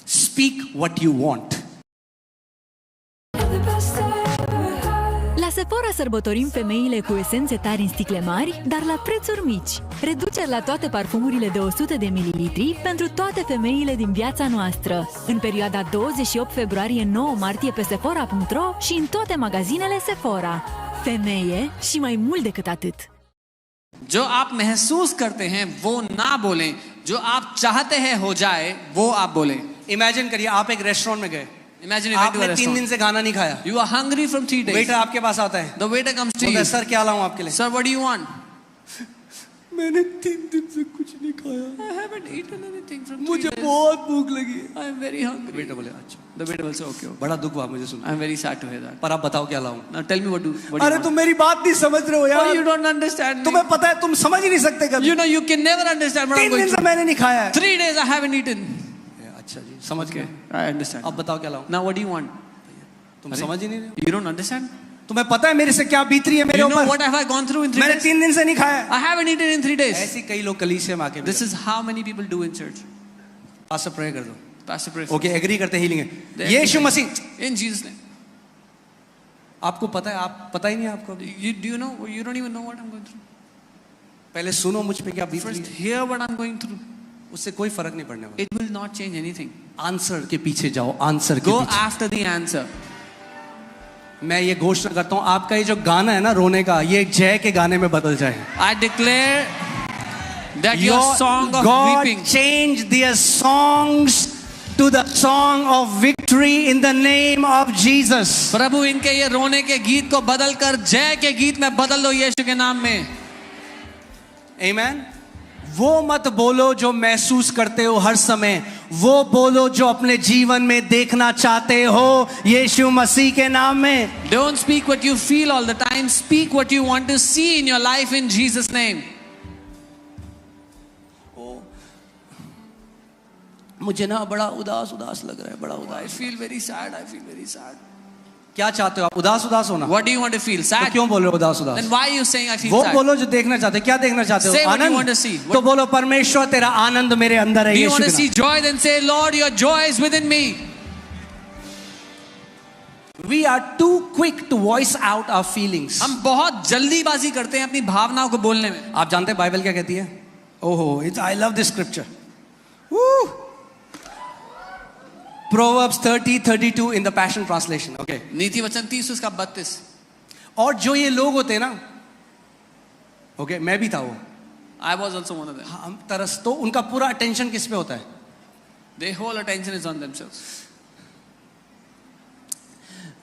Speaker 1: Speak what you want.
Speaker 3: La Sephora sărbătorim femeile cu esențe tari în sticle mari, dar la prețuri mici. Reduceri la toate parfumurile de 100 de mililitri pentru toate femeile din viața noastră. În perioada 28 februarie-9 martie pe Sephora.ro și în toate magazinele Sephora. Femeie și mai mult decât atât.
Speaker 2: जो आप महसूस करते हैं वो ना बोलें, जो आप चाहते हैं हो जाए वो आप बोलें।
Speaker 1: Imagine करिए आप एक रेस्टोरेंट में गए,
Speaker 2: Imagine you went to a
Speaker 1: आपने 3 दिन
Speaker 2: restaurant.
Speaker 1: से खाना नहीं खाया,
Speaker 2: You are hungry from 3 days.
Speaker 1: Waiter आपके पास आता है,
Speaker 2: The waiter comes to
Speaker 1: बोलता
Speaker 2: you.
Speaker 1: है सर क्या लाऊं आपके लिए?
Speaker 2: Sir, what do you want?
Speaker 1: मैंने 3 दिन से कुछ नहीं खाया,
Speaker 2: I haven't eaten anything from 3
Speaker 1: मुझे
Speaker 2: days.
Speaker 1: बहुत भूख लगी है।
Speaker 2: I am very hungry.
Speaker 1: Waiter बोले अच्छा,
Speaker 2: The waiter will say, okay.
Speaker 1: बड़ा दुख हुआ मुझे सुन,
Speaker 2: I am very sad to hear that.
Speaker 1: पर आप बताओ क्या लाऊं?
Speaker 2: Now tell me what do you
Speaker 1: अरे
Speaker 2: want?
Speaker 1: तुम मेरी बात नहीं समझ रहे हो
Speaker 2: Oh, you
Speaker 1: यार,
Speaker 2: don't understand me.
Speaker 1: तुम्हें पता है तुम समझ ही नहीं सकते कभी।
Speaker 2: You know you can never understand what I'm
Speaker 1: 3
Speaker 2: going
Speaker 1: दिन से
Speaker 2: through.
Speaker 1: मैंने नहीं खाया है।
Speaker 2: 3 days I haven't eaten.
Speaker 1: अच्छा जी समझ गए,
Speaker 2: I understand.
Speaker 1: अब बताओ क्या लाऊं?
Speaker 2: Now what do you want?
Speaker 1: तुम समझ ही नहीं रहे हो,
Speaker 2: You don't understand?
Speaker 1: तुम्हें पता है मेरे से क्या बीत रही है मेरे
Speaker 2: You know
Speaker 1: ऊपर,
Speaker 2: what have I gone through in 3
Speaker 1: मैंने
Speaker 2: days?
Speaker 1: 3 दिन से नहीं खाया है।
Speaker 2: I haven't eaten in 3 days.
Speaker 1: ऐसी कई लोग कलीसिया में आके
Speaker 2: This is how many people do in church.
Speaker 1: Pastor pray कर दो।
Speaker 2: Pastor pray for
Speaker 1: okay agree करते हीलिंग है,
Speaker 2: They
Speaker 1: Yeshu
Speaker 2: agree.
Speaker 1: Masih.
Speaker 2: In Jesus' name.
Speaker 1: आपको पता है, आप पता ही नहीं है आपको अभी।
Speaker 2: Do you know? You don't even know what I'm going through.
Speaker 1: पहले सुनो मुझ पे क्या बीत रही
Speaker 2: First,
Speaker 1: है,
Speaker 2: hear what I'm going through.
Speaker 1: उससे कोई फर्क नहीं पड़ने वाला।
Speaker 2: It will not change anything.
Speaker 1: Answer के पीछे जाओ, आंसर के
Speaker 2: Go
Speaker 1: पीछे।
Speaker 2: after the answer.
Speaker 1: मैं ये घोषणा करता हूँ आपका ये जो गाना है ना रोने का, ये जय के गाने में बदल जाए।
Speaker 2: I declare that your song of
Speaker 1: God
Speaker 2: weeping,
Speaker 1: change their songs to the song of victory in the name of Jesus.
Speaker 2: प्रभु इनके ये रोने के गीत को बदल कर जय के गीत में बदल दो यीशु के नाम में।
Speaker 1: Amen. वो मत बोलो जो महसूस करते हो हर समय, वो बोलो जो अपने जीवन में देखना चाहते हो यीशु मसीह के नाम में।
Speaker 2: Don't speak what you feel all the time. Speak what you want to see in your life in Jesus' name.
Speaker 1: मुझे ना बड़ा उदास उदास लग रहा है, बड़ा
Speaker 2: I
Speaker 1: उदास।
Speaker 2: feel very sad. I feel very sad.
Speaker 1: क्या चाहते हो आप? उदास उदास होना?
Speaker 2: What do you want to feel?
Speaker 1: तो
Speaker 2: Sad?
Speaker 1: क्यों बोल रहे हो उदास उदास?
Speaker 2: Then why are you saying I feel
Speaker 1: वो
Speaker 2: sad?
Speaker 1: बोलो जो देखना चाहते हो। क्या देखना चाहते हो?
Speaker 2: Say what you
Speaker 1: Anand.
Speaker 2: want to see.
Speaker 1: तो बोलो परमेश्वर तेरा आनंद मेरे अंदर है
Speaker 2: Do you
Speaker 1: यीशु
Speaker 2: want
Speaker 1: के
Speaker 2: to see
Speaker 1: नाम।
Speaker 2: joy? Then say, Lord, your joy is within me.
Speaker 1: We are too quick to voice out our feelings.
Speaker 2: हम बहुत जल्दीबाजी करते हैं अपनी भावनाओं को बोलने में।
Speaker 1: आप जानते हैं बाइबल क्या कहती है? ओहो, I love this scripture. Proverbs 30:32 in the Passion Translation. Okay.
Speaker 2: नीति वचन 30 उसका 32।
Speaker 1: और जो ये लोग होते हैं ना, ओके मैं भी था वो,
Speaker 2: I was also one of them.
Speaker 1: हम तरस तो उनका पूरा अटेंशन किस पे होता है?
Speaker 2: Their whole attention is on themselves.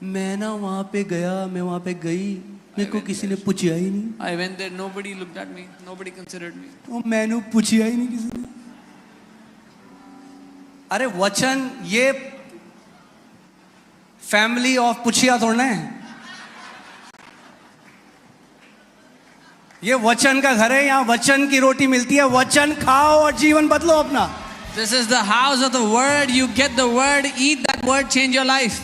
Speaker 1: मैं ना वहां पे गया, मैं वहां पे गई, मेरे को किसी ने पूछा ही नहीं।
Speaker 2: I went there, nobody looked at me, nobody considered me.
Speaker 1: वो मैंने पूछा ही नहीं किसी ने। अरे वचन ये फैमिली ऑफ पुछिया थोड़ा है, ये वचन का घर है, यहाँ वचन की रोटी मिलती है। वचन खाओ और जीवन बदलो अपना।
Speaker 2: This is the house of the word. You get the word, eat that word, change your life.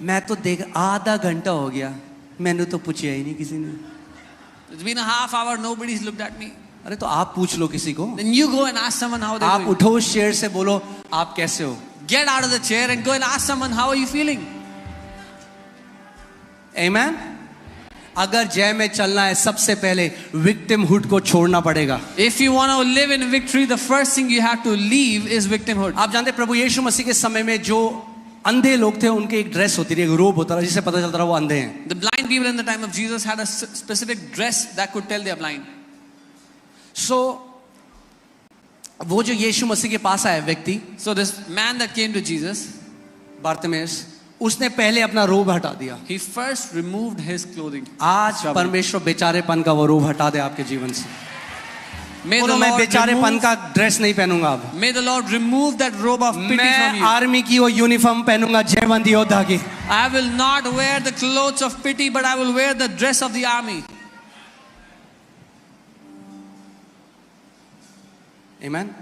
Speaker 1: मैं तो देख आधा घंटा हो गया, मैंने तो पूछा ही नहीं किसी ने।
Speaker 2: It's been a half hour, nobody's looked at me.
Speaker 1: अरे तो आप पूछ लो किसी को।
Speaker 2: Then you go and ask someone how they're
Speaker 1: आप
Speaker 2: doing.
Speaker 1: उठो उस चेयर से, बोलो आप कैसे हो।
Speaker 2: Get out of the chair and go and ask someone how are you feeling.
Speaker 1: Amen? अगर जय में चलना है, सबसे पहले विक्टिमहुड को छोड़ना पड़ेगा।
Speaker 2: If you want to live in victory, the first thing you have to leave is victimhood.
Speaker 1: आप जानते हैं प्रभु यीशु मसीह के समय में जो अंधे लोग थे, उनके एक ड्रेस होती थी, एक रोब होता था, जिससे पता चलता था वो अंधे हैं।
Speaker 2: The blind people in the time of Jesus had a specific dress that could tell they are blind.
Speaker 1: So वो जो यीशु मसीह के पास आया व्यक्ति,
Speaker 2: So this man that came to Jesus,
Speaker 1: बारतिमेउस, उसने पहले अपना रोब हटा दिया।
Speaker 2: he first removed his clothing.
Speaker 1: आज परमेश्वर बेचारेपन का वो रोब हटा दे आपके जीवन से।
Speaker 2: May the
Speaker 1: बोलो मैं
Speaker 2: Lord
Speaker 1: बेचारेपन
Speaker 2: remove,
Speaker 1: का ड्रेस नहीं पहनूंगा अब।
Speaker 2: may the Lord remove that robe of pity from
Speaker 1: मैं
Speaker 2: you.
Speaker 1: आर्मी की वो यूनिफॉर्म पहनूंगा, जयवंत योद्धा की।
Speaker 2: I will not wear the clothes of pity, but I will wear the dress of the army.
Speaker 1: Amen?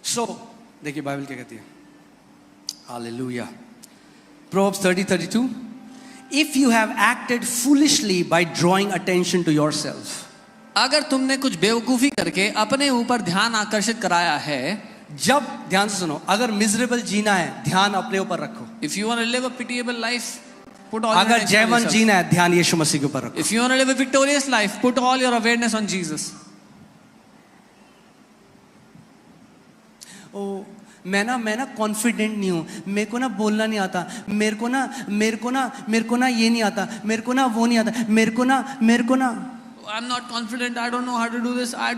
Speaker 1: So, देखिए Bible क्या कहती है। Hallelujah. Proverbs 30:32. If you have acted foolishly by drawing attention to yourself.
Speaker 2: अगर तुमने कुछ बेवकूफी करके अपने ऊपर ध्यान आकर्षित कराया है,
Speaker 1: जब ध्यान से सुनो, अगर मिजरेबल जीना है, ध्यान अपने ऊपर रखो।
Speaker 2: if you want to live a pitiable life, put all your
Speaker 1: अगर
Speaker 2: attention on
Speaker 1: जयवंत
Speaker 2: yourself.
Speaker 1: जीना है, ध्यान यीशु मसीह के ऊपर रखो।
Speaker 2: If you want to live a victorious life, put all your awareness on Jesus.
Speaker 1: ओ मैं ना कॉन्फिडेंट नहीं हूँ, मेरे को ना बोलना नहीं आता, मेरे को ना ये नहीं आता, मेरे को ना वो नहीं आता, मेरे को ना
Speaker 2: I'm not confident. I don't know how to do this. I.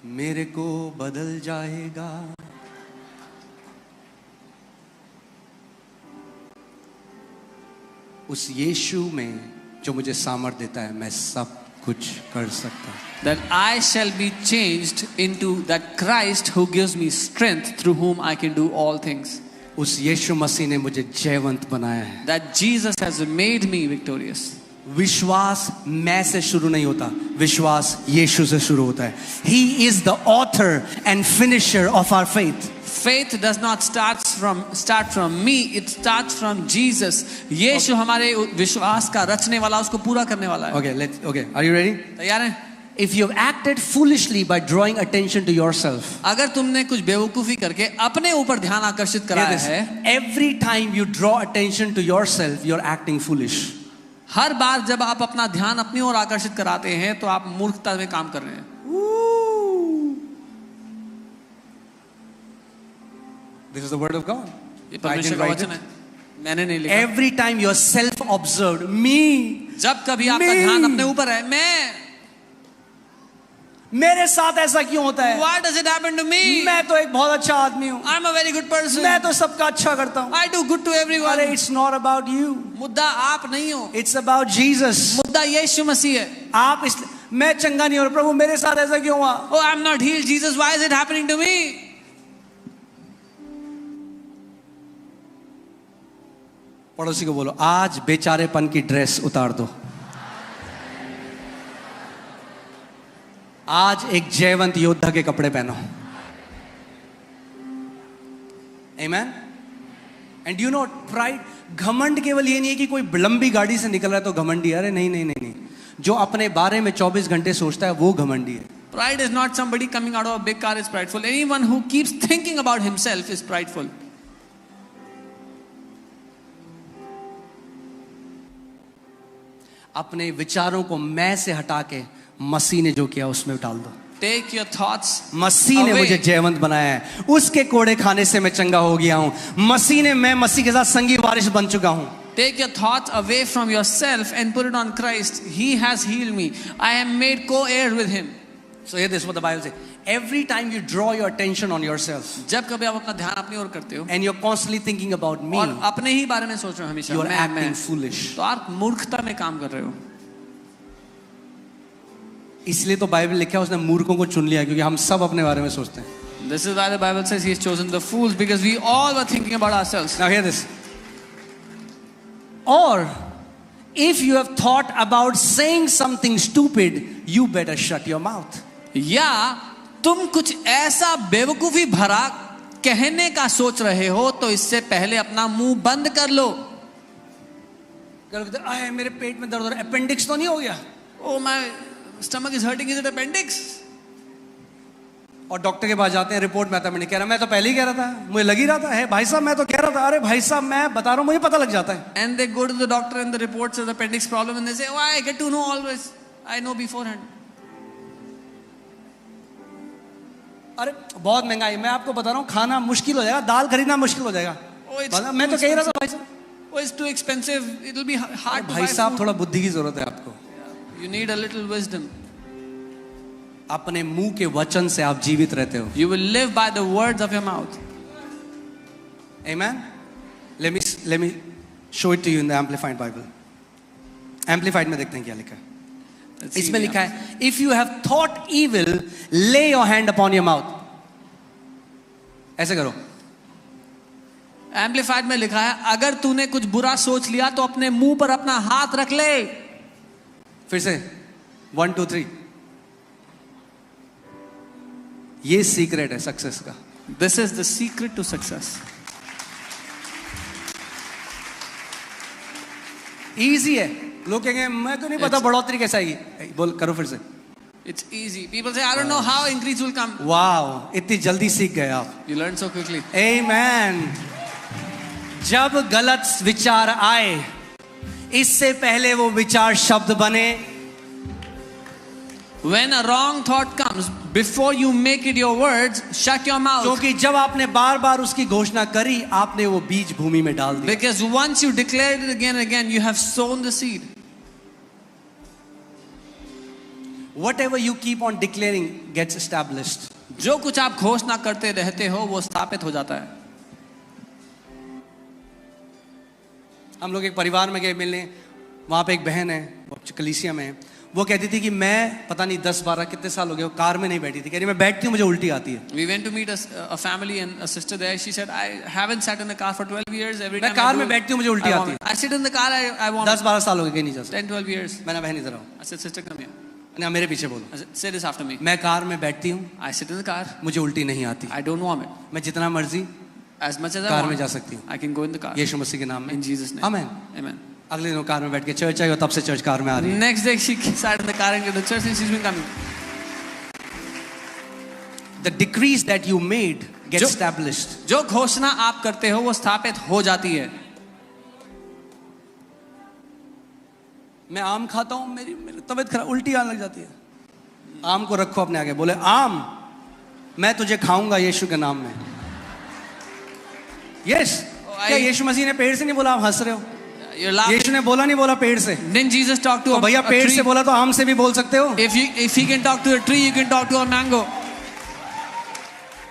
Speaker 1: मेरे को बदल जाएगा। उस यीशु में जो मुझे सामर्थ देता है, मैं सब कुछ कर सकता हूँ।
Speaker 2: That I shall be changed into that Christ who gives me strength, through whom I can do all things.
Speaker 1: उस यीशु मसीह ने मुझे जयवंत बनाया है।
Speaker 2: That Jesus has made me victorious.
Speaker 1: विश्वास मैं से शुरू नहीं होता, विश्वास यीशु से शुरू होता है। He is the author and finisher of our faith.
Speaker 2: Faith does not start from me. It starts from Jesus. यीशु हमारे विश्वास का रचने वाला, उसको पूरा करने वाला है।
Speaker 1: Okay, are you ready?
Speaker 2: तैयार हैं?
Speaker 1: If you have acted foolishly by drawing attention to yourself,
Speaker 2: अगर तुमने कुछ बेवकूफी करके अपने ऊपर ध्यान आकर्षित कराया है,
Speaker 1: every time you draw attention to yourself, you're acting foolish.
Speaker 2: हर बार जब आप अपना ध्यान अपनी ओर आकर्षित कराते हैं, तो आप मूर्खता में काम कर रहे हैं।
Speaker 1: This is the word of God.
Speaker 2: ये परमेश्वर का वचन है, मैंने नहीं लिखा।
Speaker 1: Every time you're self-observed, me,
Speaker 2: जब कभी आपका ध्यान अपने ऊपर है,
Speaker 1: मेरे साथ ऐसा क्यों होता है?
Speaker 2: Why does it happen to me?
Speaker 1: मैं तो एक बहुत अच्छा आदमी हूँ,
Speaker 2: I'm a very good person.
Speaker 1: मैं तो सबका अच्छा करता हूँ।
Speaker 2: I do good to everyone.
Speaker 1: अरे it's not about you.
Speaker 2: मुद्दा आप नहीं हो,
Speaker 1: It's about Jesus.
Speaker 2: मुद्दा यीशु मसीह है।
Speaker 1: आप इस मैं चंगा नहीं हो रहा, प्रभु मेरे साथ ऐसा क्यों हुआ?
Speaker 2: Oh, I'm not healed. Jesus, why is it happening to me?
Speaker 1: पड़ोसी को बोलो, आज बेचारेपन की ड्रेस उतार दो। आज एक जयवंत योद्धा के कपड़े पहनो। Amen? And you know, pride, घमंड केवल ये नहीं है कि कोई लंबी गाड़ी से निकल रहा है तो घमंडी है। अरे नहीं, जो अपने बारे में 24 घंटे सोचता है वो घमंडी है।
Speaker 2: Pride is not somebody coming out of a big car is prideful. Anyone who keeps thinking about himself is prideful.
Speaker 1: अपने विचारों को मैं से हटा के मसीह ने जो किया उसमें डाल दो।
Speaker 2: Take your thoughts
Speaker 1: मसीह ने
Speaker 2: away.
Speaker 1: मुझे जयवंत बनाया है, उसके कोड़े खाने से मैं चंगा हो गया हूं। मैं मसीह के साथ संगी वारिस बन चुका हूं।
Speaker 2: Take your thoughts away from yourself and put it on Christ. He has healed me. I am made co-heir with him.
Speaker 1: So here this is what the Bible says. Every time you draw your attention on yourself
Speaker 2: जब कभी आप अपना ध्यान अपनी ओर करते हो
Speaker 1: and you're constantly thinking about me,
Speaker 2: और अपने ही बारे में सोच रहे हो हमेशा,
Speaker 1: you are
Speaker 2: मैं,
Speaker 1: acting foolish.
Speaker 2: तो आप मूर्खता में काम कर रहे हो.
Speaker 1: इसलिए तो बाइबल लिखा है उसने मूर्खों को चुन लिया, क्योंकि हम सब अपने बारे में सोचते हैं.
Speaker 2: This is why the Bible says He has chosen the fools, because we all were thinking about ourselves.
Speaker 1: Now hear this. Or if you have thought about saying something stupid, you better shut your mouth.
Speaker 2: या तुम कुछ ऐसा बेवकूफी भरा कहने का सोच रहे हो तो इससे पहले अपना मुंह बंद कर लो.
Speaker 1: आए मेरे पेट में दर्द हो रहा है, अपेंडिक्स तो नहीं हो गया?
Speaker 2: Oh, my stomach is hurting. Is it appendix?
Speaker 1: और डॉक्टर के पास जाते हैं, रिपोर्ट में आता है, मैंने कह रहा मैं तो पहले ही कह रहा था, मुझे लग ही रहा था. है भाई साहब मैं तो कह रहा था. अरे भाई साहब मैं बता रहा हूँ, मुझे पता लग जाता है.
Speaker 2: And they go to the doctor and the report says appendix problem and they say, oh, I get to know always. I know beforehand.
Speaker 1: अरे बहुत महंगाई, मैं आपको बता रहा हूँ, खाना मुश्किल हो जाएगा, दाल खरीदना मुश्किल हो जाएगा. मैं तो कह ही रहा था भाई साहब.
Speaker 2: Oh, it's too expensive. It will be hard to buy
Speaker 1: भाई साहब
Speaker 2: food.
Speaker 1: थोड़ा बुद्धि की जरूरत है आपको.
Speaker 2: You need a little wisdom.
Speaker 1: अपने मुंह के वचन से आप जीवित रहते हो.
Speaker 2: You will live by the words of your mouth.
Speaker 1: Amen. Let me show it to you in the Amplified Bible. Amplified में देखते हैं क्या लिखा है. इसमें लिखा है, if you have thought evil, lay your hand upon your mouth. ऐसे करो.
Speaker 2: Amplified में लिखा है, अगर तूने कुछ बुरा सोच लिया तो अपने मुंह पर अपना हाथ रख ले.
Speaker 1: फिर से 1 2 3. ये सीक्रेट है सक्सेस का.
Speaker 2: This is the secret to success.
Speaker 1: Easy है. लोग कहेंगे मैं तो नहीं पता बढ़ोतरी कैसे आएगी. बोल करो फिर से.
Speaker 2: It's easy. People say, I don't know how increase will come.
Speaker 1: Wow, इतनी जल्दी सीख गए आप.
Speaker 2: You learn so quickly.
Speaker 1: Amen. जब गलत विचार आए, इससे पहले वो विचार शब्द बने.
Speaker 2: When a wrong thought comes, before you make it your words, shut your mouth.
Speaker 1: क्योंकि जब आपने बार बार उसकी घोषणा करी, आपने वो बीज भूमि में डाल दिया.
Speaker 2: Because once you declare it again and again, you have sown the seed.
Speaker 1: Whatever you keep on declaring gets established.
Speaker 2: जो कुछ आप घोषणा करते रहते हो वो स्थापित हो जाता है.
Speaker 1: हम लोग एक परिवार में गए मिलने, वहां पे एक बहन है, वो कलीसिया में है. वो कहती थी कि मैं पता नहीं 10-12 कितने साल हो गए कार में नहीं बैठी थी. कह रही मैं बैठती हूँ मुझे उल्टी आती है.
Speaker 2: We went to meet a family and a sister there. She said, I haven't sat in the car for 12 years. Every time
Speaker 1: मैं कार में बैठती हूँ मुझे उल्टी आती है.
Speaker 2: I sit in the car, I want
Speaker 1: 10-12 साल हो गए कहीं नहीं जा सकता.
Speaker 2: 10-12 years.
Speaker 1: मैंने बहन इधर आओ.
Speaker 2: I said, sister, come here.
Speaker 1: ना मेरे पीछे बोलो.
Speaker 2: I said, say this after me.
Speaker 1: मैं कार में बैठती हूँ,
Speaker 2: I sit in the car.
Speaker 1: मुझे उल्टी नहीं आती.
Speaker 2: I don't vomit.
Speaker 1: मैं जितना मर्जी
Speaker 2: As much as I
Speaker 1: car में
Speaker 2: want,
Speaker 1: जा सकती हूँ.
Speaker 2: I can go in the car.
Speaker 1: यीशु मसीह के नाम में.
Speaker 2: In Jesus' name.
Speaker 1: आमीन.
Speaker 2: Amen.
Speaker 1: अगले दिन कार में बैठ के चर्च आई और तब से चर्च कार में आ रही है.
Speaker 2: Next day she sat in the car and to the church and she's been coming.
Speaker 1: The decrees that you made get
Speaker 2: जो-
Speaker 1: established.
Speaker 2: जो घोषणा आप करते हो वो स्थापित हो जाती है.
Speaker 1: मैं आम खाता हूँ, मेरी तबीयत खराब, उल्टी आने लग जाती है. आम को रखो अपने आगे, बोले आम मैं तुझे खाऊंगा यीशु के नाम में. यस. क्या यीशु मसीह ने पेड़ से नहीं बोला? आप हंस रहे हो.
Speaker 2: You're laughing.
Speaker 1: यीशु ने बोला नहीं बोला पेड़ से.
Speaker 2: Didn't Jesus talk to
Speaker 1: तो
Speaker 2: a
Speaker 1: भैया पेड़
Speaker 2: tree?
Speaker 1: से बोला तो आम से भी बोल सकते हो.
Speaker 2: If he can talk to a tree, you can talk to a mango.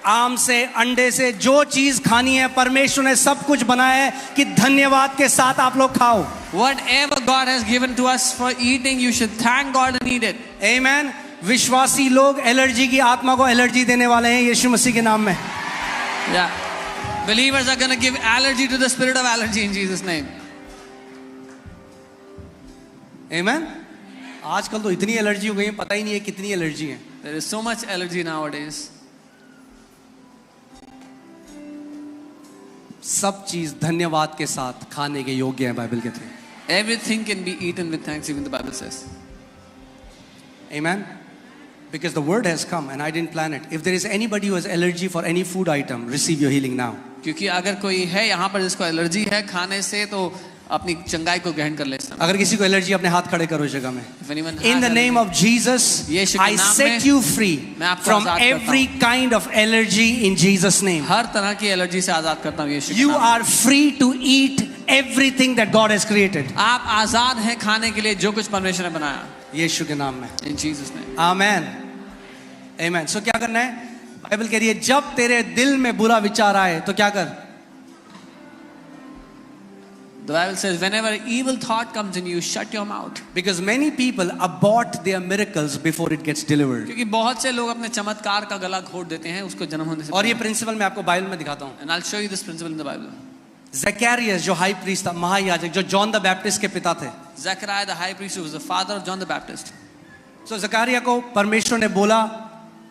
Speaker 1: आम से, अंडे से, जो चीज खानी है परमेश्वर ने सब कुछ बनाया है कि धन्यवाद के साथ आप लोग खाओ.
Speaker 2: Whatever God has given to us for eating, you should thank God and eat it.
Speaker 1: आमीन. विश्वासी लोग एलर्जी की आत्मा को एलर्जी देने वाले हैं यीशु मसीह के नाम में.
Speaker 2: Yeah. Believers are going to give allergy to the spirit of allergy in Jesus' name.
Speaker 1: आमीन. आजकल तो इतनी एलर्जी हो गई है, पता ही नहीं है कितनी एलर्जी है.
Speaker 2: There is so much allergy nowadays.
Speaker 1: सब चीज धन्यवाद के साथ खाने के योग्य है बाइबल के through.
Speaker 2: Everything can be eaten with thanksgiving, the Bible says.
Speaker 1: Amen. Because the word has come and I didn't plan it. If there is anybody who has allergy for any food item, receive your healing now.
Speaker 2: क्योंकि अगर कोई है यहाँ पर जिसको allergy है खाने से, तो अपनी चंगाई को ग्रहण कर ले इस समय।
Speaker 1: अगर किसी को एलर्जी, अपने हाथ खड़े करो इस जगह में।
Speaker 2: If anyone
Speaker 1: In the
Speaker 2: has
Speaker 1: name
Speaker 2: allergy,
Speaker 1: of Jesus,
Speaker 2: यीशु के
Speaker 1: I
Speaker 2: नाम
Speaker 1: set
Speaker 2: में
Speaker 1: you free
Speaker 2: मैं आपको
Speaker 1: from
Speaker 2: आजाद करता
Speaker 1: every kind of allergy in Jesus' name.
Speaker 2: हर तरह की एलर्जी से आजाद करता हूँ यीशु के
Speaker 1: You
Speaker 2: नाम में।
Speaker 1: are free to eat everything that God has created.
Speaker 2: आप आजाद हैं खाने के लिए जो कुछ परमेश्वर ने बनाया।
Speaker 1: यीशु के नाम में।
Speaker 2: In Jesus name.
Speaker 1: आमेन, आमेन। सो क्या करना है? बाइबल कह रही है जब तेरे दिल में बुरा विचार आए तो क्या कर?
Speaker 2: The Bible says, whenever evil thought comes in you, shut your mouth.
Speaker 1: Because many people abort their miracles before it gets delivered.
Speaker 2: क्योंकि बहुत से लोग अपने चमत्कार का गला घोट देते हैं उसको जन्म होने से
Speaker 1: और ये
Speaker 2: पहले।
Speaker 1: प्रिंसिपल मैं आपको बाइबल में दिखाता हूँ।
Speaker 2: And I'll show you this principle in the Bible.
Speaker 1: ज़करियास जो हाई प्रीस्ट था, महायाजक, जो जॉन द बैप्टिस्ट के पिता थे।
Speaker 2: Zechariah the high priest who was the father of John the Baptist.
Speaker 1: सो ज़करिया को परमेश्वर ने बोला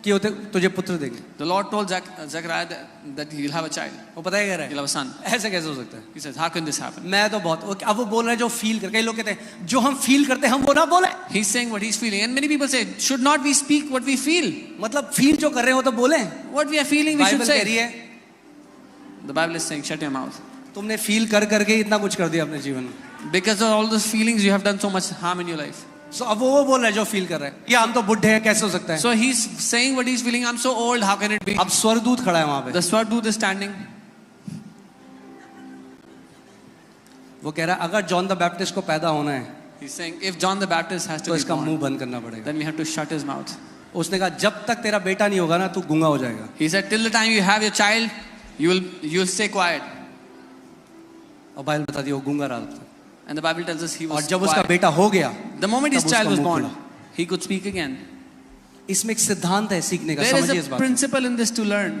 Speaker 1: कि वो तुझे पुत्र देंगे।
Speaker 2: The Lord told Zechariah that he will have a child.
Speaker 1: वो पता है क्या रहा
Speaker 2: He'll have a son.
Speaker 1: है? ऐसे कैसे हो सकता है?
Speaker 2: He says, how can this happen?
Speaker 1: मैं तो बहुत, अब वो बोल रहे हैं जो फील कर, कई लोग कहते हैं जो हम फील करते हैं हम वो ना बोले।
Speaker 2: He's saying what he's feeling. And many people say, should not we speak what we feel?
Speaker 1: मतलब फील जो कर रहे हो तो बोले।
Speaker 2: What we are feeling, we should
Speaker 1: Bible कह रही
Speaker 2: say.
Speaker 1: है
Speaker 2: The Bible is saying, shut your mouth.
Speaker 1: तुमने फील कर करके इतना कुछ कर दिया अपने जीवन में।
Speaker 2: Because of all those feelings, you have done so much harm in your life.
Speaker 1: सो अब वो बोल रहा है जो फील कर रहा है, या हम तो बुढ़े हैं कैसे हो सकता है?
Speaker 2: So he's saying what he's feeling. I'm so old. How can it be?
Speaker 1: अब स्वर्गदूत खड़ा है वहां पे,
Speaker 2: The Swardut is standing.
Speaker 1: वो कह रहा है अगर जॉन द बैप्टिस्ट को पैदा होना है
Speaker 2: He's saying, if John the Baptist has
Speaker 1: तो
Speaker 2: to be
Speaker 1: इसका मुंह
Speaker 2: born,
Speaker 1: बंद करना पड़ेगा।
Speaker 2: then we have to shut his mouth.
Speaker 1: उसने कहा जब तक तेरा बेटा नहीं होगा ना तू गूंगा हो जाएगा।
Speaker 2: He said, till the time you have your child, you'll stay quiet.
Speaker 1: और बाइबल बताती है वो गूंगा रहा था।
Speaker 2: And the Bible tells us he
Speaker 1: और
Speaker 2: was
Speaker 1: जब उसका
Speaker 2: quiet.
Speaker 1: बेटा हो गया
Speaker 2: The moment his
Speaker 1: तब
Speaker 2: child
Speaker 1: उसका
Speaker 2: was
Speaker 1: मुंह
Speaker 2: born,
Speaker 1: खुला।
Speaker 2: he could speak again.
Speaker 1: इसमें एक सिद्धांत है सीखने का,
Speaker 2: There
Speaker 1: समझिए इस
Speaker 2: is a
Speaker 1: बात को।
Speaker 2: principle in this to learn.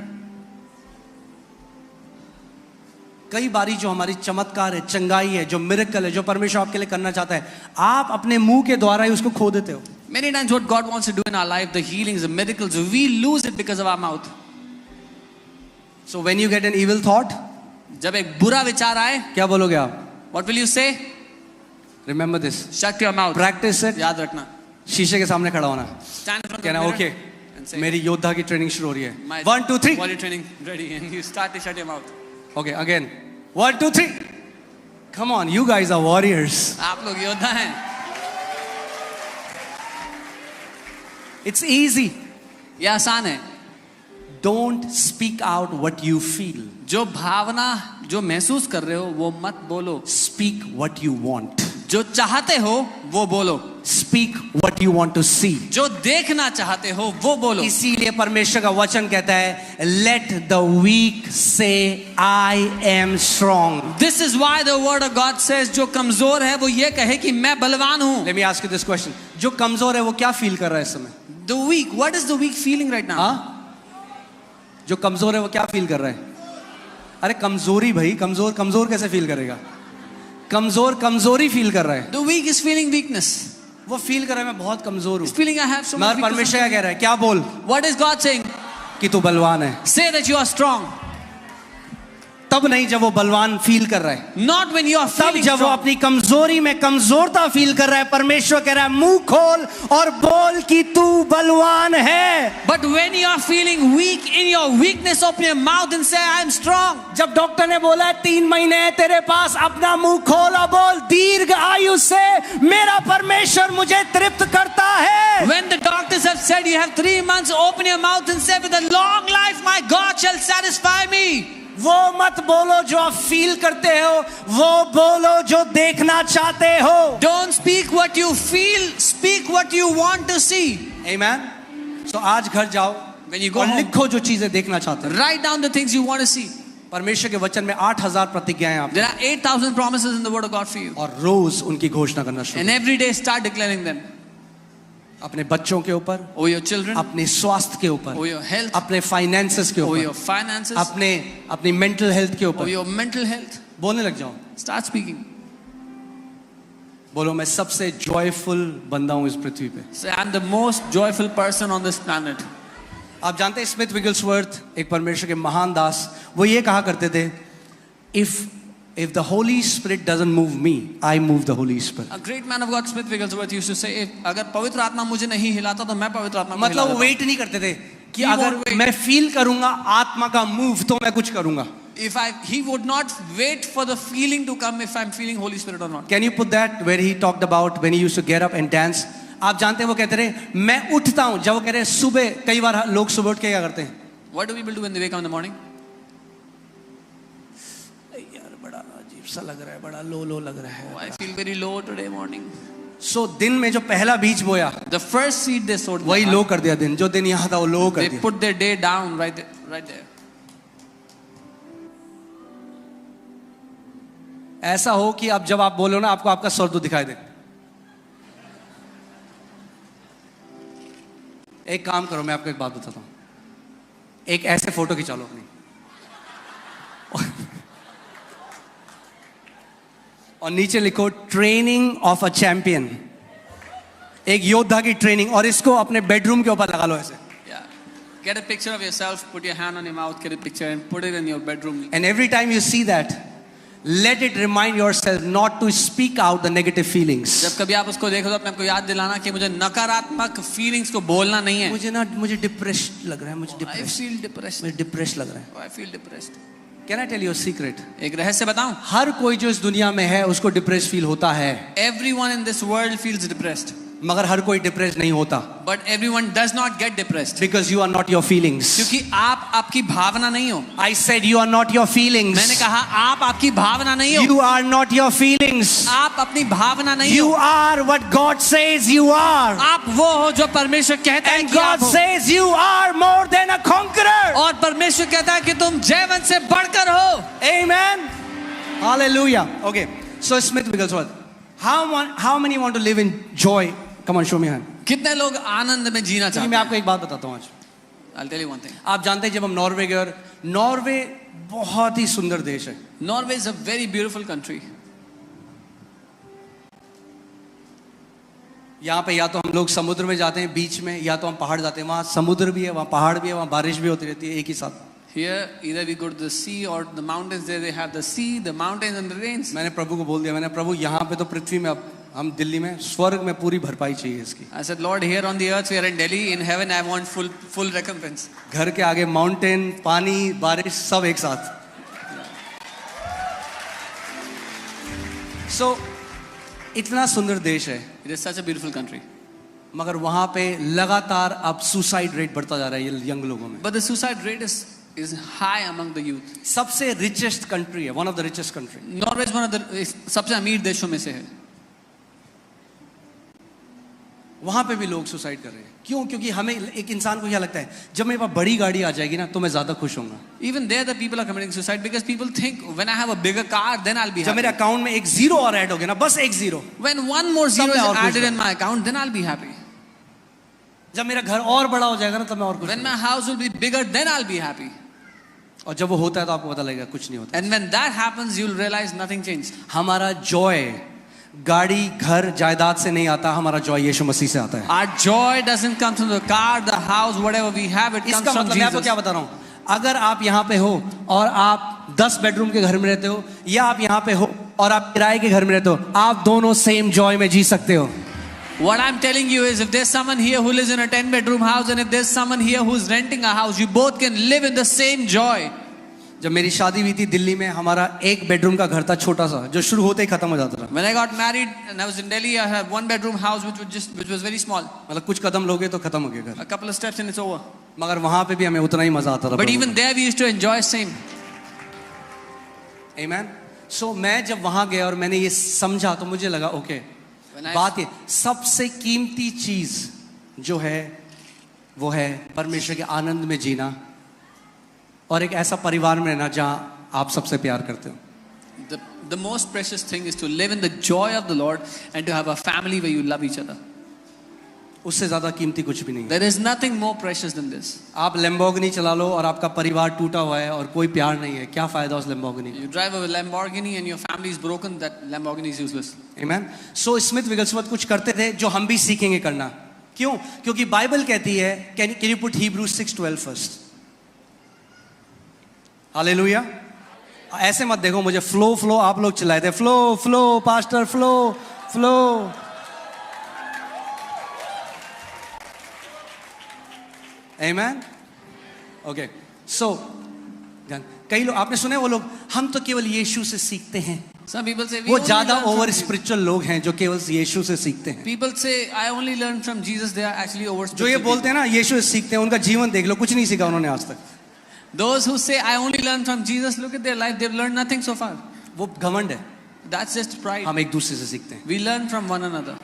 Speaker 1: कई बारी जो हमारी चमत्कार है, चंगाई है, जो मिरेकल है, जो परमेश्वर आपके लिए करना चाहता है, आप अपने मुंह के द्वारा ही उसको खो देते हो।
Speaker 2: Many times what God wants to do in our life, the healings, the miracles, we lose it because of our mouth.
Speaker 1: So when you get an evil thought,
Speaker 2: जब एक बुरा विचार आए,
Speaker 1: क्या बोलोगे आप?
Speaker 2: what will you say?
Speaker 1: Remember this.
Speaker 2: Shut your mouth.
Speaker 1: Practice it.
Speaker 2: याद रखना.
Speaker 1: शीशे के सामने खड़ा होना,
Speaker 2: Stand in front of the
Speaker 1: कहना
Speaker 2: mirror
Speaker 1: ओके
Speaker 2: and say,
Speaker 1: मेरी योद्धा की ट्रेनिंग शुरू हो रही है।
Speaker 2: my
Speaker 1: 1 2 3
Speaker 2: body training ready, and you start to shut your mouth.
Speaker 1: Okay again 1 2 3 come on you guys are warriors.
Speaker 2: आप लोग योद्धा हैं.
Speaker 1: It's easy.
Speaker 2: ये आसान है.
Speaker 1: Don't speak out what you feel,
Speaker 2: जो भावना जो महसूस कर रहे हो वो मत बोलो.
Speaker 1: स्पीक व्हाट यू वांट,
Speaker 2: जो चाहते हो वो बोलो.
Speaker 1: Speak what you want to see,
Speaker 2: जो देखना चाहते हो वो बोलो.
Speaker 1: इसीलिए परमेश्वर का वचन कहता है लेट द वीक से I am strong.
Speaker 2: This is why the word of God says जो कमजोर है वो ये कहे कि मैं बलवान हूं.
Speaker 1: Let me ask you this question, जो कमजोर है वो क्या फील कर रहा है इस समय?
Speaker 2: The weak, what is the weak feeling right now?
Speaker 1: हाँ, जो कमजोर है वो क्या फील कर रहा है? अरे कमजोरी भाई, कमजोर कमजोर कैसे फील करेगा? कमजोर कमजोरी फील कर रहा है।
Speaker 2: The weak is feeling weakness.
Speaker 1: वो फील कर रहा है मैं बहुत कमजोर हूँ।
Speaker 2: He's feeling I have so much
Speaker 1: मगर
Speaker 2: weakness.
Speaker 1: परमेश्वर क्या कह रहा है? क्या बोल?
Speaker 2: What is God saying?
Speaker 1: कि तू बलवान है।
Speaker 2: Say that you are strong.
Speaker 1: तब नहीं जब वो बलवान फील कर रहा है,
Speaker 2: Not when you are
Speaker 1: तब
Speaker 2: feeling
Speaker 1: जब वो
Speaker 2: strong.
Speaker 1: अपनी कमजोरी में कमजोरता फील कर रहा है। परमेश्वर कह रहा है मुंह खोल और बोल कि तू बलवान है।
Speaker 2: But when you are feeling weak in your weakness, open your mouth and say I am strong.
Speaker 1: जब डॉक्टर ने बोला है 3 महीने है तेरे पास, अपना मुंह खोल और बोल दीर्घ आयु से मेरा परमेश्वर मुझे तृप्त करता है।
Speaker 2: When the doctors have said you have 3 months, open your mouth and say with a long life my God shall satisfy me.
Speaker 1: वो मत बोलो जो आप फील करते हो, वो बोलो जो देखना चाहते हो।
Speaker 2: Don't speak what you feel, speak what you want to see.
Speaker 1: Amen. So आज घर जाओ
Speaker 2: When you go
Speaker 1: और
Speaker 2: home,
Speaker 1: लिखो जो चीजें देखना चाहते हो।
Speaker 2: write down the things you want to see.
Speaker 1: परमेश्वर के वचन में 8000 प्रतिज्ञाएं आप,
Speaker 2: There are 8,000 promises in the word of God for you.
Speaker 1: और रोज उनकी घोषणा करना शुरू।
Speaker 2: And every day start declaring them.
Speaker 1: अपने बच्चों के ऊपर,
Speaker 2: Over your children,
Speaker 1: अपने स्वास्थ्य के ऊपर,
Speaker 2: over your health,
Speaker 1: अपने फाइनेंसेस के
Speaker 2: over
Speaker 1: ऊपर,
Speaker 2: your finances,
Speaker 1: अपनी मेंटल हेल्थ के
Speaker 2: over
Speaker 1: ऊपर
Speaker 2: your mental health.
Speaker 1: बोलने लग जाओ।
Speaker 2: Start speaking.
Speaker 1: बोलो मैं सबसे जॉयफुल बंदा हूं इस पृथ्वी पे।
Speaker 2: Say, I'm the most joyful person on this planet.
Speaker 1: आप जानते हैं स्मिथ विगलस्वर्थ एक परमेश्वर के महान दास, वो ये कहा करते थे if the Holy Spirit doesn't move me, I move the Holy Spirit.
Speaker 2: A great man of God, Smith Wigglesworth, used to say, अगर पवित्र आत्मा मुझे नहीं हिलाता तो मैं पवित्र आत्मा को
Speaker 1: मतलब
Speaker 2: हिला
Speaker 1: वो
Speaker 2: देता
Speaker 1: वेट नहीं करते थे कि
Speaker 2: He
Speaker 1: अगर
Speaker 2: won't wait.
Speaker 1: मैं फील करूंगा आत्मा का मूव तो मैं कुछ करूंगा।
Speaker 2: He would not wait for the feeling to come if I'm feeling Holy Spirit or not.
Speaker 1: Can you put that where he talked about when he used to get up and dance? आप जानते हैं वो कहते रहे मैं उठता हूं, जब वो कह रहे सुबह, कई बार लोग सुबह उठ के क्या करते हैं?
Speaker 2: What do people do when they wake up in the morning?
Speaker 1: यार बड़ा अजीब सा लग रहा है, बड़ा लो लग रहा है.
Speaker 2: Oh, I feel very low today morning.
Speaker 1: So दिन में जो पहला बीज बोया,
Speaker 2: The first seed they sowed,
Speaker 1: वही लो कर दिया दिन. जो दिन यहाँ था वो लो कर
Speaker 2: they
Speaker 1: दिया.
Speaker 2: put their day down right there.
Speaker 1: ऐसा हो कि अब जब आप बोलो ना, आपको आपका स्वर्ग दिखाई दे. एक काम करो, मैं आपको एक बात बताता हूं. एक ऐसे फोटो खिंचा लो अपनी और नीचे लिखो ट्रेनिंग ऑफ अ चैंपियन. एक योद्धा की ट्रेनिंग, और इसको अपने बेडरूम के ऊपर लगा लो ऐसे.
Speaker 2: Yeah. Get a picture of yourself, put your hand on your mouth, get a picture and put it in your bedroom.
Speaker 1: And every time you see that, let it remind yourself not to speak out the negative feelings.
Speaker 2: जब कभी आप उसको देखो तो अपने आपको याद दिलाना कि मुझे नकारात्मक फीलिंग्स को बोलना नहीं है.
Speaker 1: मुझे डिप्रेस्ड लग रहा है, मुझे
Speaker 2: I feel depressed.
Speaker 1: मुझे डिप्रेस्ड लग रहा है.
Speaker 2: I feel depressed.
Speaker 1: Can I tell you a secret?
Speaker 2: एक रहस्य बताऊं?
Speaker 1: हर कोई जो इस दुनिया में है उसको डिप्रेस फील होता है,
Speaker 2: Everyone in this world feels depressed.
Speaker 1: मगर हर कोई डिप्रेस नहीं होता.
Speaker 2: But everyone does not get depressed.
Speaker 1: Because you are not your feelings.
Speaker 2: क्योंकि आप आपकी भावना नहीं हो.
Speaker 1: I said you are not your feelings.
Speaker 2: मैंने कहा आप आपकी भावना नहीं हो.
Speaker 1: You are not your feelings.
Speaker 2: आप अपनी भावना नहीं
Speaker 1: You
Speaker 2: हो.
Speaker 1: are what God says you are.
Speaker 2: आप वो हो जो परमेश्वर कहता है
Speaker 1: And
Speaker 2: कि आप
Speaker 1: God
Speaker 2: हो.
Speaker 1: says you are more than a conqueror.
Speaker 2: और परमेश्वर कहता है कि तुम जयवंत से बढ़कर हो.
Speaker 1: Amen. Hallelujah. Okay. So Smith Wigglesworth, how many want to live in joy? Come on, show me hand.
Speaker 2: कितने लोग आनंद में जीना
Speaker 1: चलिए
Speaker 2: चाहते
Speaker 1: मैं
Speaker 2: हैं?
Speaker 1: आपको एक बात बताता हूँ आज.
Speaker 2: I'll tell you one thing.
Speaker 1: आप जानते हैं जब हम नॉर्वे गए, और नॉर्वे बहुत ही सुंदर देश है.
Speaker 2: Norway is a very beautiful country.
Speaker 1: यहाँ पे या तो हम लोग समुद्र में जाते हैं बीच में, या तो हम पहाड़ जाते हैं. वहाँ समुद्र भी है, वहाँ पहाड़ भी है, वहाँ बारिश भी होती रहती है एक ही साथ.
Speaker 2: Here, either we go to the sea or the mountains. There they have the sea, the mountains and the rains.
Speaker 1: मैंने प्रभु को बोल दिया, मैंने प्रभु यहाँ पे तो पृथ्वी में, अब हम दिल्ली में, स्वर्ग में पूरी भरपाई चाहिए इसकी.
Speaker 2: I said, Lord, here on the earth we are in Delhi. In heaven, I want full recompense.
Speaker 1: घर के आगे माउंटेन, पानी, बारिश सब एक साथ. So इतना सुंदर देश है,
Speaker 2: It is such a beautiful country.
Speaker 1: मगर वहाँ पे लगातार अब सुसाइड रेट बढ़ता जा रहा है ये यंग लोगों में.
Speaker 2: But the suicide rate is high among the youth.
Speaker 1: सबसे रिचेस्ट कंट्री है, one of the richest country.
Speaker 2: Norway is one of the सबसे अमीर देशों में से है.
Speaker 1: वहां पे भी लोग सुसाइड कर रहे हैं. क्यों? क्योंकि हमें, एक इंसान को क्या लगता है, जब मेरे पास बड़ी गाड़ी आ जाएगी ना तो मैं ज्यादा खुश होऊंगा.
Speaker 2: Even there the people are committing suicide because people think when I have a bigger car then I'll be
Speaker 1: जब मेरे
Speaker 2: happy.
Speaker 1: अकाउंट में एक जीरो और ऐड हो गया ना, बस एक zero,
Speaker 2: When one more zero
Speaker 1: तब
Speaker 2: is
Speaker 1: मैं और खुश
Speaker 2: added in
Speaker 1: हूँ.
Speaker 2: my account then I'll be happy.
Speaker 1: जब मेरा घर और बड़ा हो जाएगा ना तब मैं और खुश
Speaker 2: When
Speaker 1: होऊंगा.
Speaker 2: my house will be bigger then I'll be happy.
Speaker 1: और जब वो होता है तो आपको पता लगेगा कुछ नहीं होता.
Speaker 2: And when that happens you'll realize nothing changed.
Speaker 1: हमारा जॉय गाड़ी, घर, जायदाद से नहीं आता, हमारा जॉय यीशु मसीह से आता है.
Speaker 2: Our joy doesn't come from the car, the house, whatever we have, it comes
Speaker 1: इसका
Speaker 2: from
Speaker 1: मतलब मैं आपको
Speaker 2: Jesus.
Speaker 1: क्या बता रहा हूँ, अगर आप यहाँ पे हो और आप 10 बेडरूम के घर में रहते हो, या आप यहाँ पे हो और आप किराए के घर में रहते हो, आप दोनों सेम जॉय में जी सकते हो.
Speaker 2: What I'm telling you is if there's someone here who lives in a 10-bedroom house and if there's someone here who's renting a house, you both can live in the same joy.
Speaker 1: जब मेरी शादी हुई थी दिल्ली में, हमारा एक bedroom का घर था छोटा सा, जो शुरू होते ही खत्म हो जाता था.
Speaker 2: When I got married and I was in Delhi, I had 1-bedroom house which was very small.
Speaker 1: मतलब कुछ कदम लोगे तो खत्म हो गया घर.
Speaker 2: A couple of steps and it's over.
Speaker 1: मगर वहां पे भी हमें उतना ही मजा आता था.
Speaker 2: But even there we used to enjoy same.
Speaker 1: Amen. So मैं जब वहां गया और मैंने ये समझा तो मुझे लगा ओके, बात ये सबसे कीमती चीज जो है वो है परमेश्वर के आनंद में जीना और एक ऐसा परिवार में रहना जहां आप सबसे प्यार करते हो.
Speaker 2: The most precious thing is to live in the joy of the Lord and to have a family where you love each other.
Speaker 1: उससे ज्यादा कीमती कुछ भी नहीं है.
Speaker 2: There is nothing more precious than this.
Speaker 1: आप लैम्बोर्गिनी चला लो और आपका परिवार टूटा हुआ है और कोई प्यार नहीं है, क्या फायदा उस लैम्बोर्गिनी का?
Speaker 2: You drive a Lamborghini and your family is broken, that Lamborghini is useless.
Speaker 1: Amen. So Smith Wigglesworth कुछ करते थे जो हम भी सीखेंगे करना. क्यों? क्योंकि बाइबल कहती है, can you put Hebrews 6:12 first? Hallelujah. ऐसे मत देखो मुझे, फ्लो आप लोग चिल्लाए थे, flow pastor, flow. Amen. Okay. So कई लोग आपने सुने वो लोग हम तो केवल यीशु से सीखते हैं।
Speaker 2: Some people say we
Speaker 1: वो
Speaker 2: only
Speaker 1: ज्यादा
Speaker 2: learn from
Speaker 1: over
Speaker 2: Jesus.
Speaker 1: Spiritual लोग हैं जो केवल यीशु से सीखते हैं।
Speaker 2: People say I only learn from Jesus. They are actually over
Speaker 1: जो ये
Speaker 2: spiritual
Speaker 1: बोलते हैं ना यीशु से सीखते हैं, उनका जीवन देख लो, कुछ नहीं सीखा उन्होंने आज तक।
Speaker 2: people. Those who say I only learn from Jesus, look at their life. They've learned nothing so far.
Speaker 1: वो घमंड है।
Speaker 2: That's just pride.
Speaker 1: हम एक दूसरे से सीखते हैं।
Speaker 2: We learn from one another.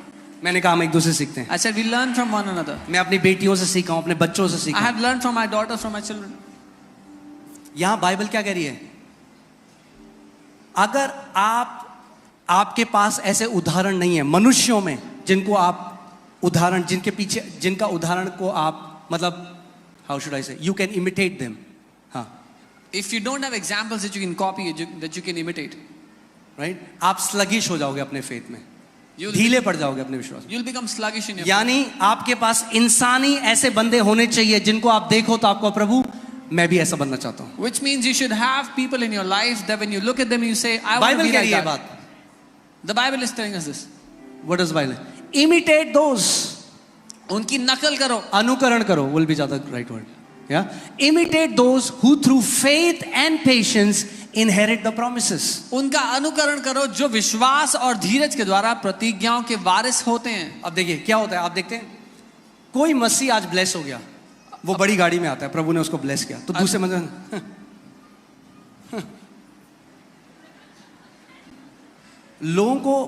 Speaker 1: मैंने कहा हम एक दूसरे से सीखते हैं।
Speaker 2: I said we learn from one another.
Speaker 1: मैं अपनी बेटियों से सीखा हूं, अपने बच्चों से
Speaker 2: I
Speaker 1: सीखा हूं।
Speaker 2: have learned from my daughters, from my children.
Speaker 1: यहां बाइबल क्या कह रही है? अगर आपके पास ऐसे उदाहरण नहीं है मनुष्यों में जिनको आप उदाहरण, जिनके पीछे, जिनका उदाहरण को आप मतलब हाउ शुड आई से, यू कैन इमिटेट देम। हाँ,
Speaker 2: If you don't have examples that you can copy, that you can imitate,
Speaker 1: right, आप स्लगिश हो जाओगे अपने फेथ में,
Speaker 2: you'll
Speaker 1: ढीले पड़ जाओगे अपने विश्वास में।
Speaker 2: you'll become sluggish in your.
Speaker 1: यानी आपके पास इंसानी ऐसे बंदे होने चाहिए जिनको आप देखो तो आपको प्रभु मैं भी ऐसा बनना चाहता हूं।
Speaker 2: Which means you should have people in your life that when you look at them you say I want to
Speaker 1: Bible
Speaker 2: be
Speaker 1: कह
Speaker 2: like
Speaker 1: रही है
Speaker 2: that.
Speaker 1: बात।
Speaker 2: The Bible is telling us this.
Speaker 1: What is Bible? Imitate those,
Speaker 2: उनकी नकल करो।
Speaker 1: अनुकरण करो, will be ज्यादा राइट वर्ड। या imitate those who through faith and patience inherit the promises.
Speaker 2: उनका अनुकरण करो जो विश्वास और धीरज के द्वारा प्रतिज्ञाओं के वारिस होते हैं।
Speaker 1: अब देखिए क्या होता है, आप देखते हैं कोई मसीह आज ब्लेस हो गया, वो बड़ी गाड़ी में आता है, प्रभु ने उसको ब्लेस किया, तो दूसरे मतलब लोगों को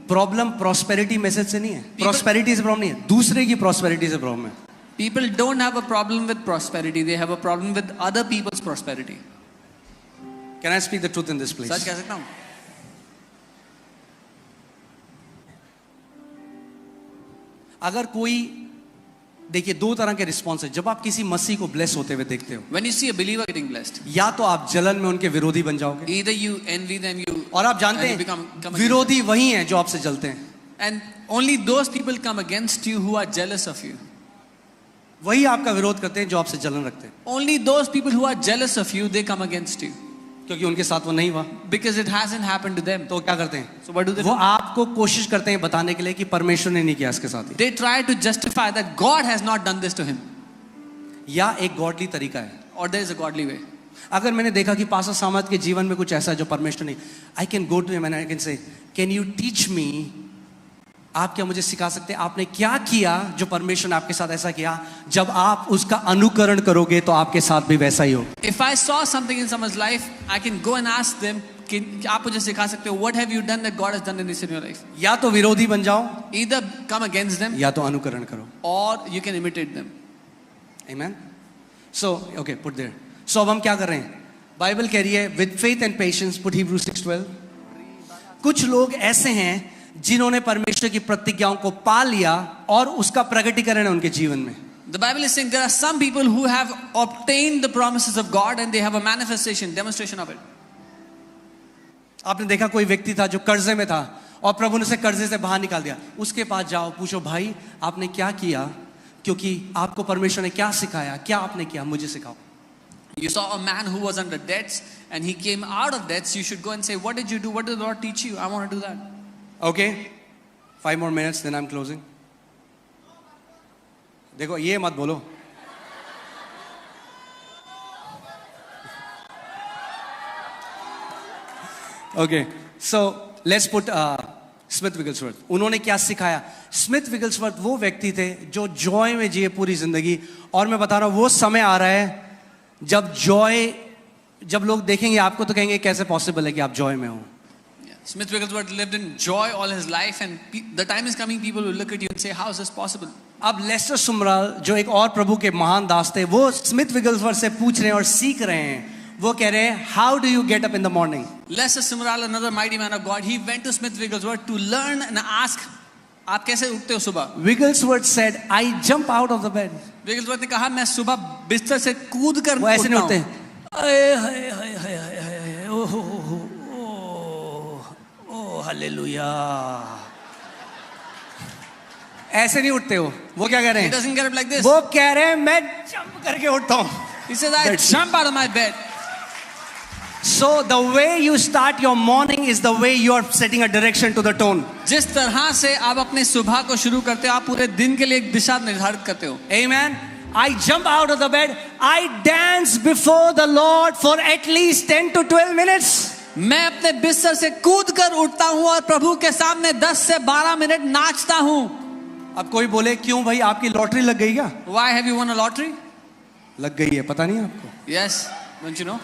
Speaker 1: प्रॉब्लम प्रॉस्पेरिटी मैसेज से नहीं है, प्रॉस्पेरिटी से प्रॉब्लम नहीं है, दूसरे की प्रॉस्पेरिटी से प्रॉब्लम है।
Speaker 2: People don't have a problem with prosperity, they have a problem with other people's prosperity.
Speaker 1: Can I speak the truth in this place?
Speaker 2: सच कह सकता हूं?
Speaker 1: अगर कोई, देखिए दो तरह के रिस्पॉन्स है जब आप किसी मसीह को ब्लेस होते हुए देखते हो।
Speaker 2: When you see a believer getting blessed,
Speaker 1: या तो आप जलन में उनके विरोधी बन जाओगे,
Speaker 2: either you envy them, you
Speaker 1: और आप जानते
Speaker 2: and you
Speaker 1: हैं
Speaker 2: come
Speaker 1: विरोधी वही हैं जो आपसे जलते हैं,
Speaker 2: and only those people come against you who are jealous of you.
Speaker 1: वही आपका विरोध करते हैं जो आपसे जलन रखते हैं,
Speaker 2: Only those people who are jealous of you, they come against you
Speaker 1: क्योंकि उनके साथ वो नहीं हुआ।
Speaker 2: because it hasn't happened to them.
Speaker 1: तो क्या करते हैं,
Speaker 2: So what do they
Speaker 1: वो
Speaker 2: do?
Speaker 1: आपको कोशिश करते हैं बताने के लिए कि परमेश्वर ने नहीं किया इसके साथ ही,
Speaker 2: They try to justify that God has not done this to him,
Speaker 1: या एक गॉडली तरीका है।
Speaker 2: or there is a godly way.
Speaker 1: अगर मैंने देखा कि पास्टर सामत के जीवन में कुछ ऐसा है जो परमेश्वर नहीं, I can go to him and I can say can you teach me, आप क्या मुझे सिखा सकते हैं आपने क्या किया जो परमेश्वर ने आपके साथ ऐसा किया, जब आप उसका अनुकरण करोगे तो आपके साथ भी वैसा ही हो।
Speaker 2: If I saw something in someone's life, I can go and ask them, आप मुझे सिखा सकते हो, what have you done that God has done in this in your life?
Speaker 1: या तो विरोधी बन जाओ,
Speaker 2: Either come against them,
Speaker 1: या तो अनुकरण करो।
Speaker 2: or you can imitate them.
Speaker 1: Amen. So okay, put there. So अब हम क्या कर रहे हैं, बाइबल कह रही है with faith and patience, put Hebrews 6:12। कुछ लोग ऐसे हैं जिन्होंने परमेश्वर की प्रतिज्ञाओं को पा लिया और उसका प्रकटीकरण है उनके जीवन में।
Speaker 2: The Bible is saying there are some people who have obtained the promises of God and they have a manifestation, demonstration of it.
Speaker 1: आपने देखा कोई व्यक्ति था जो कर्जे में था और प्रभु ने उसे कर्जे से बाहर निकाल दिया, उसके पास जाओ, पूछो भाई आपने क्या किया, क्योंकि आपको परमेश्वर ने क्या सिखाया, क्या आपने किया, मुझे सिखाओ।
Speaker 2: You saw a man who was under debts and he came out of debts. You should go and say, what did you do? What did the Lord teach you? I want to do that.
Speaker 1: Okay, 5 more minutes, then I'm closing. देखो ये मत बोलो, okay, so let's put Smith Wigglesworth. उन्होंने क्या सिखाया? Smith Wigglesworth वो व्यक्ति थे जो जॉय में जिए पूरी जिंदगी, और मैं बता रहा हूं वो समय आ रहा है जब जॉय, जब लोग देखेंगे आपको तो कहेंगे कैसे पॉसिबल है कि आप जॉय में हो।
Speaker 2: Smith Wigglesworth lived in joy all his life, and the time is coming people will look at you and say, how is this possible?
Speaker 1: अब लेस्टर सुमराल जो एक और प्रभु के महान दास थे, वो स्मिथ विगल्सवर्थ से पूछ रहे हैं और सीख रहे हैं। वो कह रहे हैं, how do you get up in the morning?
Speaker 2: Lester Sumrall, another mighty man of God, he went to Smith Wigglesworth to learn and ask, आप कैसे उठते हो सुबह?
Speaker 1: Wigglesworth said, I jump out of the bed.
Speaker 2: Wigglesworth ने कहा, मैं सुबह बिस्तर से कूद कर
Speaker 1: वो ऐसे नहीं
Speaker 2: उठता
Speaker 1: उठते, ओह हालेलुया, ऐसे नहीं उठते हो। वो क्या कह रहे
Speaker 2: He
Speaker 1: हैं?
Speaker 2: doesn't get up like this.
Speaker 1: वो कह रहे हैं मैं जंप करके उठता हूं।
Speaker 2: He says, I jump out of my bed.
Speaker 1: So the way you start your morning is the way you are setting a direction to the tone.
Speaker 2: जिस तरह से आप अपने सुबह को शुरू करते हो, आप पूरे दिन के लिए एक दिशा निर्धारित करते हो।
Speaker 1: Amen. I jump out of the bed. I dance before the Lord for at least 10 to 12 minutes.
Speaker 2: मैं अपने बिस्तर से कूद कर उठता हूँ और प्रभु के सामने 10 से 12 मिनट नाचता हूँ।
Speaker 1: अब कोई बोले क्यों भाई आपकी लॉटरी लग गई क्या?
Speaker 2: Why have you won a lottery?
Speaker 1: लग गई है, पता नहीं आपको?
Speaker 2: Yes, don't you know?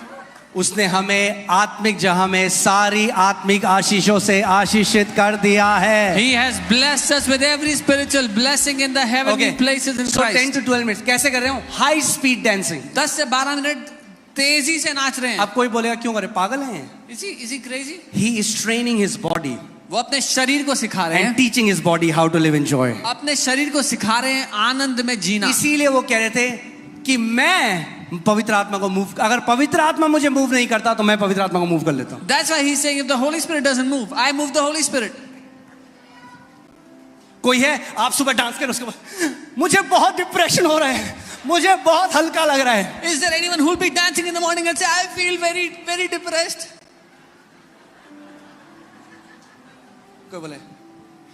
Speaker 1: उसने हमें आत्मिक जहां में सारी आत्मिक आशीषों से आशीषित कर दिया है।
Speaker 2: He has blessed us with every spiritual blessing in the heavenly places in
Speaker 1: So 10
Speaker 2: Christ.
Speaker 1: to 12 minutes कैसे कर रहे हो? High speed dancing.
Speaker 2: 10 से 12 मिनट तेजी से नाच रहे हैं।
Speaker 1: अब कोई बोलेगा क्यों करे, पागल हैं?
Speaker 2: Is he crazy?
Speaker 1: He is training his body
Speaker 2: वो अपने शरीर को सिखा रहे
Speaker 1: and
Speaker 2: हैं,
Speaker 1: teaching his body how to live in joy.
Speaker 2: अपने शरीर को सिखा रहे हैं आनंद में जीना।
Speaker 1: इसीलिए वो कह रहे थे कि मैं पवित्र आत्मा को मूव, अगर पवित्र आत्मा मुझे मूव नहीं करता तो मैं पवित्र आत्मा को मूव कर लेता हूं।
Speaker 2: That's why he's saying if the Holy Spirit doesn't move, I move the Holy Spirit.
Speaker 1: कोई है आप सुबह डांस करें उसके बाद मुझे बहुत डिप्रेशन हो रहा है, मुझे बहुत हल्का लग रहा है।
Speaker 2: Is there anyone who will be dancing in the morning and say I feel very very depressed?
Speaker 1: कोई बोले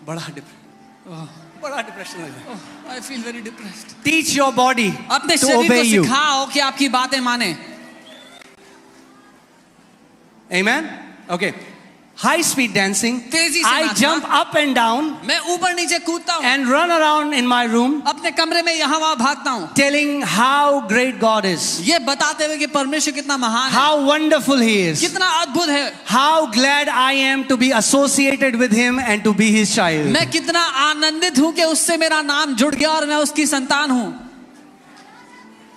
Speaker 1: बड़ा डिप्रेशन लग रहा है।
Speaker 2: I feel very depressed.
Speaker 1: Teach your body
Speaker 2: अपने
Speaker 1: to
Speaker 2: शरीर
Speaker 1: obey
Speaker 2: को
Speaker 1: you.
Speaker 2: सिखाओ कि आपकी बातें माने।
Speaker 1: Amen. Okay. High speed dancing.
Speaker 2: तेजी से
Speaker 1: I
Speaker 2: नाचना।
Speaker 1: jump up and down
Speaker 2: मैं ऊपर नीचे कूदता हूँ,
Speaker 1: and run around in my room
Speaker 2: अपने कमरे में यहाँ वहाँ भागता हूँ,
Speaker 1: telling how great God is,
Speaker 2: ये बताते हुए कि परमेश्वर कितना महान है,
Speaker 1: how wonderful He is,
Speaker 2: कितना अद्भुत है,
Speaker 1: how glad I am to be associated with Him and to be His child.
Speaker 2: मैं कितना आनंदित हूँ कि उससे मेरा नाम जुड़ गया और मैं उसकी संतान हूँ।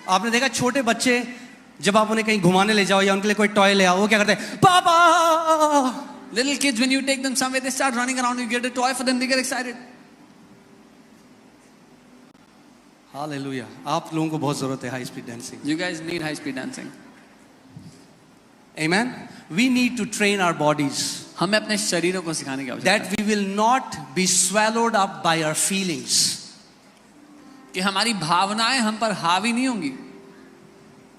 Speaker 1: आपने देखा छोटे बच्चे जब आप उन्हें कहीं घुमाने ले जाओ या उनके लिए कोई टॉय ले आओ, वो क्या करते हैं? पापा।
Speaker 2: Little kids, when you take them somewhere, they start running around. You get a toy for them, they get excited.
Speaker 1: Hallelujah. आप लोगों को बहुत जरूरत है high speed dancing.
Speaker 2: You guys need high speed dancing.
Speaker 1: Amen. We need to train our bodies
Speaker 2: हमें अपने शरीरों को सिखाने की आवश्यकता
Speaker 1: that we will not be swallowed up by our feelings.
Speaker 2: है कि हमारी भावनाएं हम पर हावी नहीं होंगी।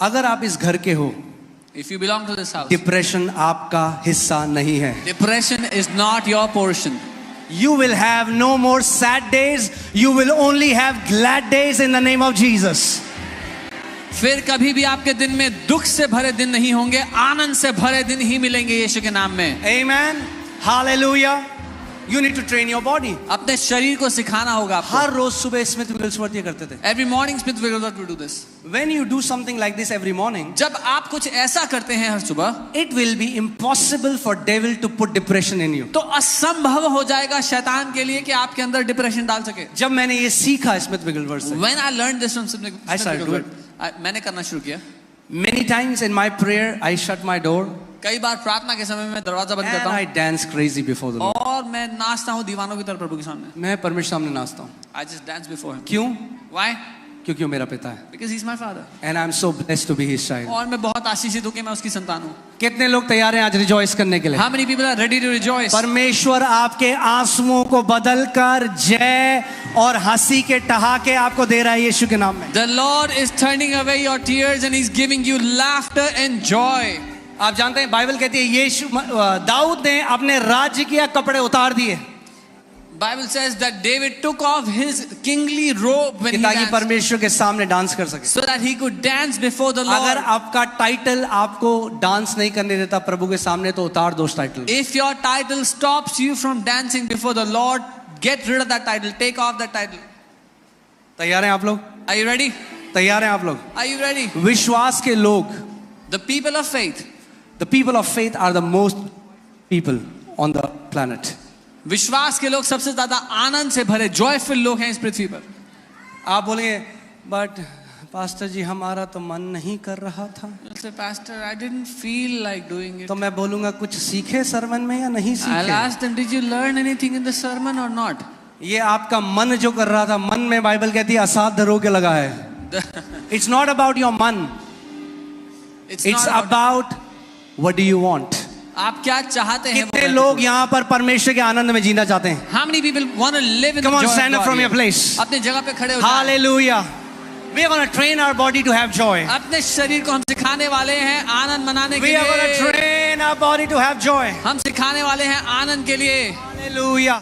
Speaker 1: अगर आप इस घर के हो,
Speaker 2: If you belong to this house,
Speaker 1: depression आपका हिस्सा नहीं है।
Speaker 2: depression is not your portion.
Speaker 1: You will have no more sad days. You will only have glad days in the name of Jesus.
Speaker 2: फिर कभी भी आपके दिन में दुख से भरे दिन नहीं होंगे, आनंद से भरे दिन ही मिलेंगे यीशु के नाम में।
Speaker 1: Amen. Hallelujah. You need to train your body.
Speaker 2: अपने शरीर को सिखाना होगा आपको।
Speaker 1: हर रोज सुबह स्मिथ विगलस्वर्थ ये करते थे।
Speaker 2: Every morning Smith Wigglesworth will do this.
Speaker 1: When you do something like this every morning,
Speaker 2: जब आप कुछ ऐसा करते हैं हर सुबह,
Speaker 1: it will be impossible for devil to put depression in you.
Speaker 2: तो असंभव हो जाएगा शैतान के लिए कि आपके अंदर डिप्रेशन डाल सके।
Speaker 1: जब मैंने ये सीखा स्मिथ विगलस्वर्थ से,
Speaker 2: When I learned this from Smith
Speaker 1: I started to do
Speaker 2: Wigglesworth, मैंने करना शुरू किया।
Speaker 1: many times in my prayer I shut my door
Speaker 2: कई बार प्रार्थना के समय में दरवाजा बंद करता
Speaker 1: and I
Speaker 2: हूँ
Speaker 1: dance crazy before the Lord.
Speaker 2: और मैं नाचता हूँ दीवानों की तरह प्रभु के सामने।
Speaker 1: मैं परमेश्वर सामने नाचता हूँ।
Speaker 2: I just dance before him.
Speaker 1: क्यों?
Speaker 2: Why?
Speaker 1: क्योंकि वो मेरा पिता है।
Speaker 2: Because he's my father.
Speaker 1: And I'm so blessed to be his child.
Speaker 2: और मैं बहुत आशीषित हूँ कि मैं उसकी संतान हूँ।
Speaker 1: कितने लोग तैयार हैं आज रिजॉइस करने के लिए?
Speaker 2: How many people are ready to rejoice?
Speaker 1: परमेश्वर आपके आंसुओं को बदल कर जय और हंसी के ठहाके आपको दे रहा है यीशु के नाम में।
Speaker 2: The Lord is turning away your tears and he's giving you laughter and joy.
Speaker 1: आप जानते हैं बाइबल कहती है यीशु दाऊद ने अपने राज्य के कपड़े उतार दिए
Speaker 2: Bible says that David took off his kingly robe when he
Speaker 1: ताकि
Speaker 2: danced,
Speaker 1: परमेश्वर के सामने डांस कर सके।
Speaker 2: so that he could dance before the
Speaker 1: अगर
Speaker 2: Lord.
Speaker 1: आपका टाइटल आपको डांस नहीं करने देता प्रभु के सामने तो उतार दो उस title.
Speaker 2: If your title stops you from dancing before the Lord, get rid of that title. Take off that title.
Speaker 1: तैयार हैं आप लोग?
Speaker 2: Are you ready?
Speaker 1: तैयार हैं आप लोग?
Speaker 2: Are you ready?
Speaker 1: विश्वास के लोग,
Speaker 2: The people of faith.
Speaker 1: the people of faith are the most people on the planet.
Speaker 2: विश्वास के लोग सबसे ज्यादा आनंद से भरे जॉयफुल लोग हैं इस पृथ्वी पर।
Speaker 1: आप बोलेंगे बट पास्टर जी हमारा तो मन नहीं कर रहा था।
Speaker 2: You'll say, Pastor, I didn't feel like doing it.
Speaker 1: तो मैं बोलूंगा कुछ सीखे सरमन में या नहीं
Speaker 2: I'll
Speaker 1: सीखे?
Speaker 2: ask them, did you learn anything in the sermon or not?
Speaker 1: ये आपका मन जो कर रहा था, मन में बाइबल कहती है असाध्य रोग लगा है। It's not about your मन.
Speaker 2: It's
Speaker 1: It's
Speaker 2: not
Speaker 1: about what do you want.
Speaker 2: आप क्या चाहते हैं?
Speaker 1: कितने लोग यहाँ पर परमेश्वर के आनंद में जीना चाहते हैं?
Speaker 2: How many people want to live in
Speaker 1: Come
Speaker 2: the
Speaker 1: on,
Speaker 2: joy
Speaker 1: stand
Speaker 2: of
Speaker 1: up
Speaker 2: God
Speaker 1: from your
Speaker 2: here?
Speaker 1: place.
Speaker 2: अपने जगह पे खड़े हो जाएं।
Speaker 1: Hallelujah. We are going to train our body to have joy.
Speaker 2: अपने शरीर को हम सिखाने वाले हैं आनंद मनाने के
Speaker 1: We are going to
Speaker 2: लिए।
Speaker 1: train our body to have joy.
Speaker 2: हम सिखाने वाले हैं आनंद के लिए।
Speaker 1: Hallelujah.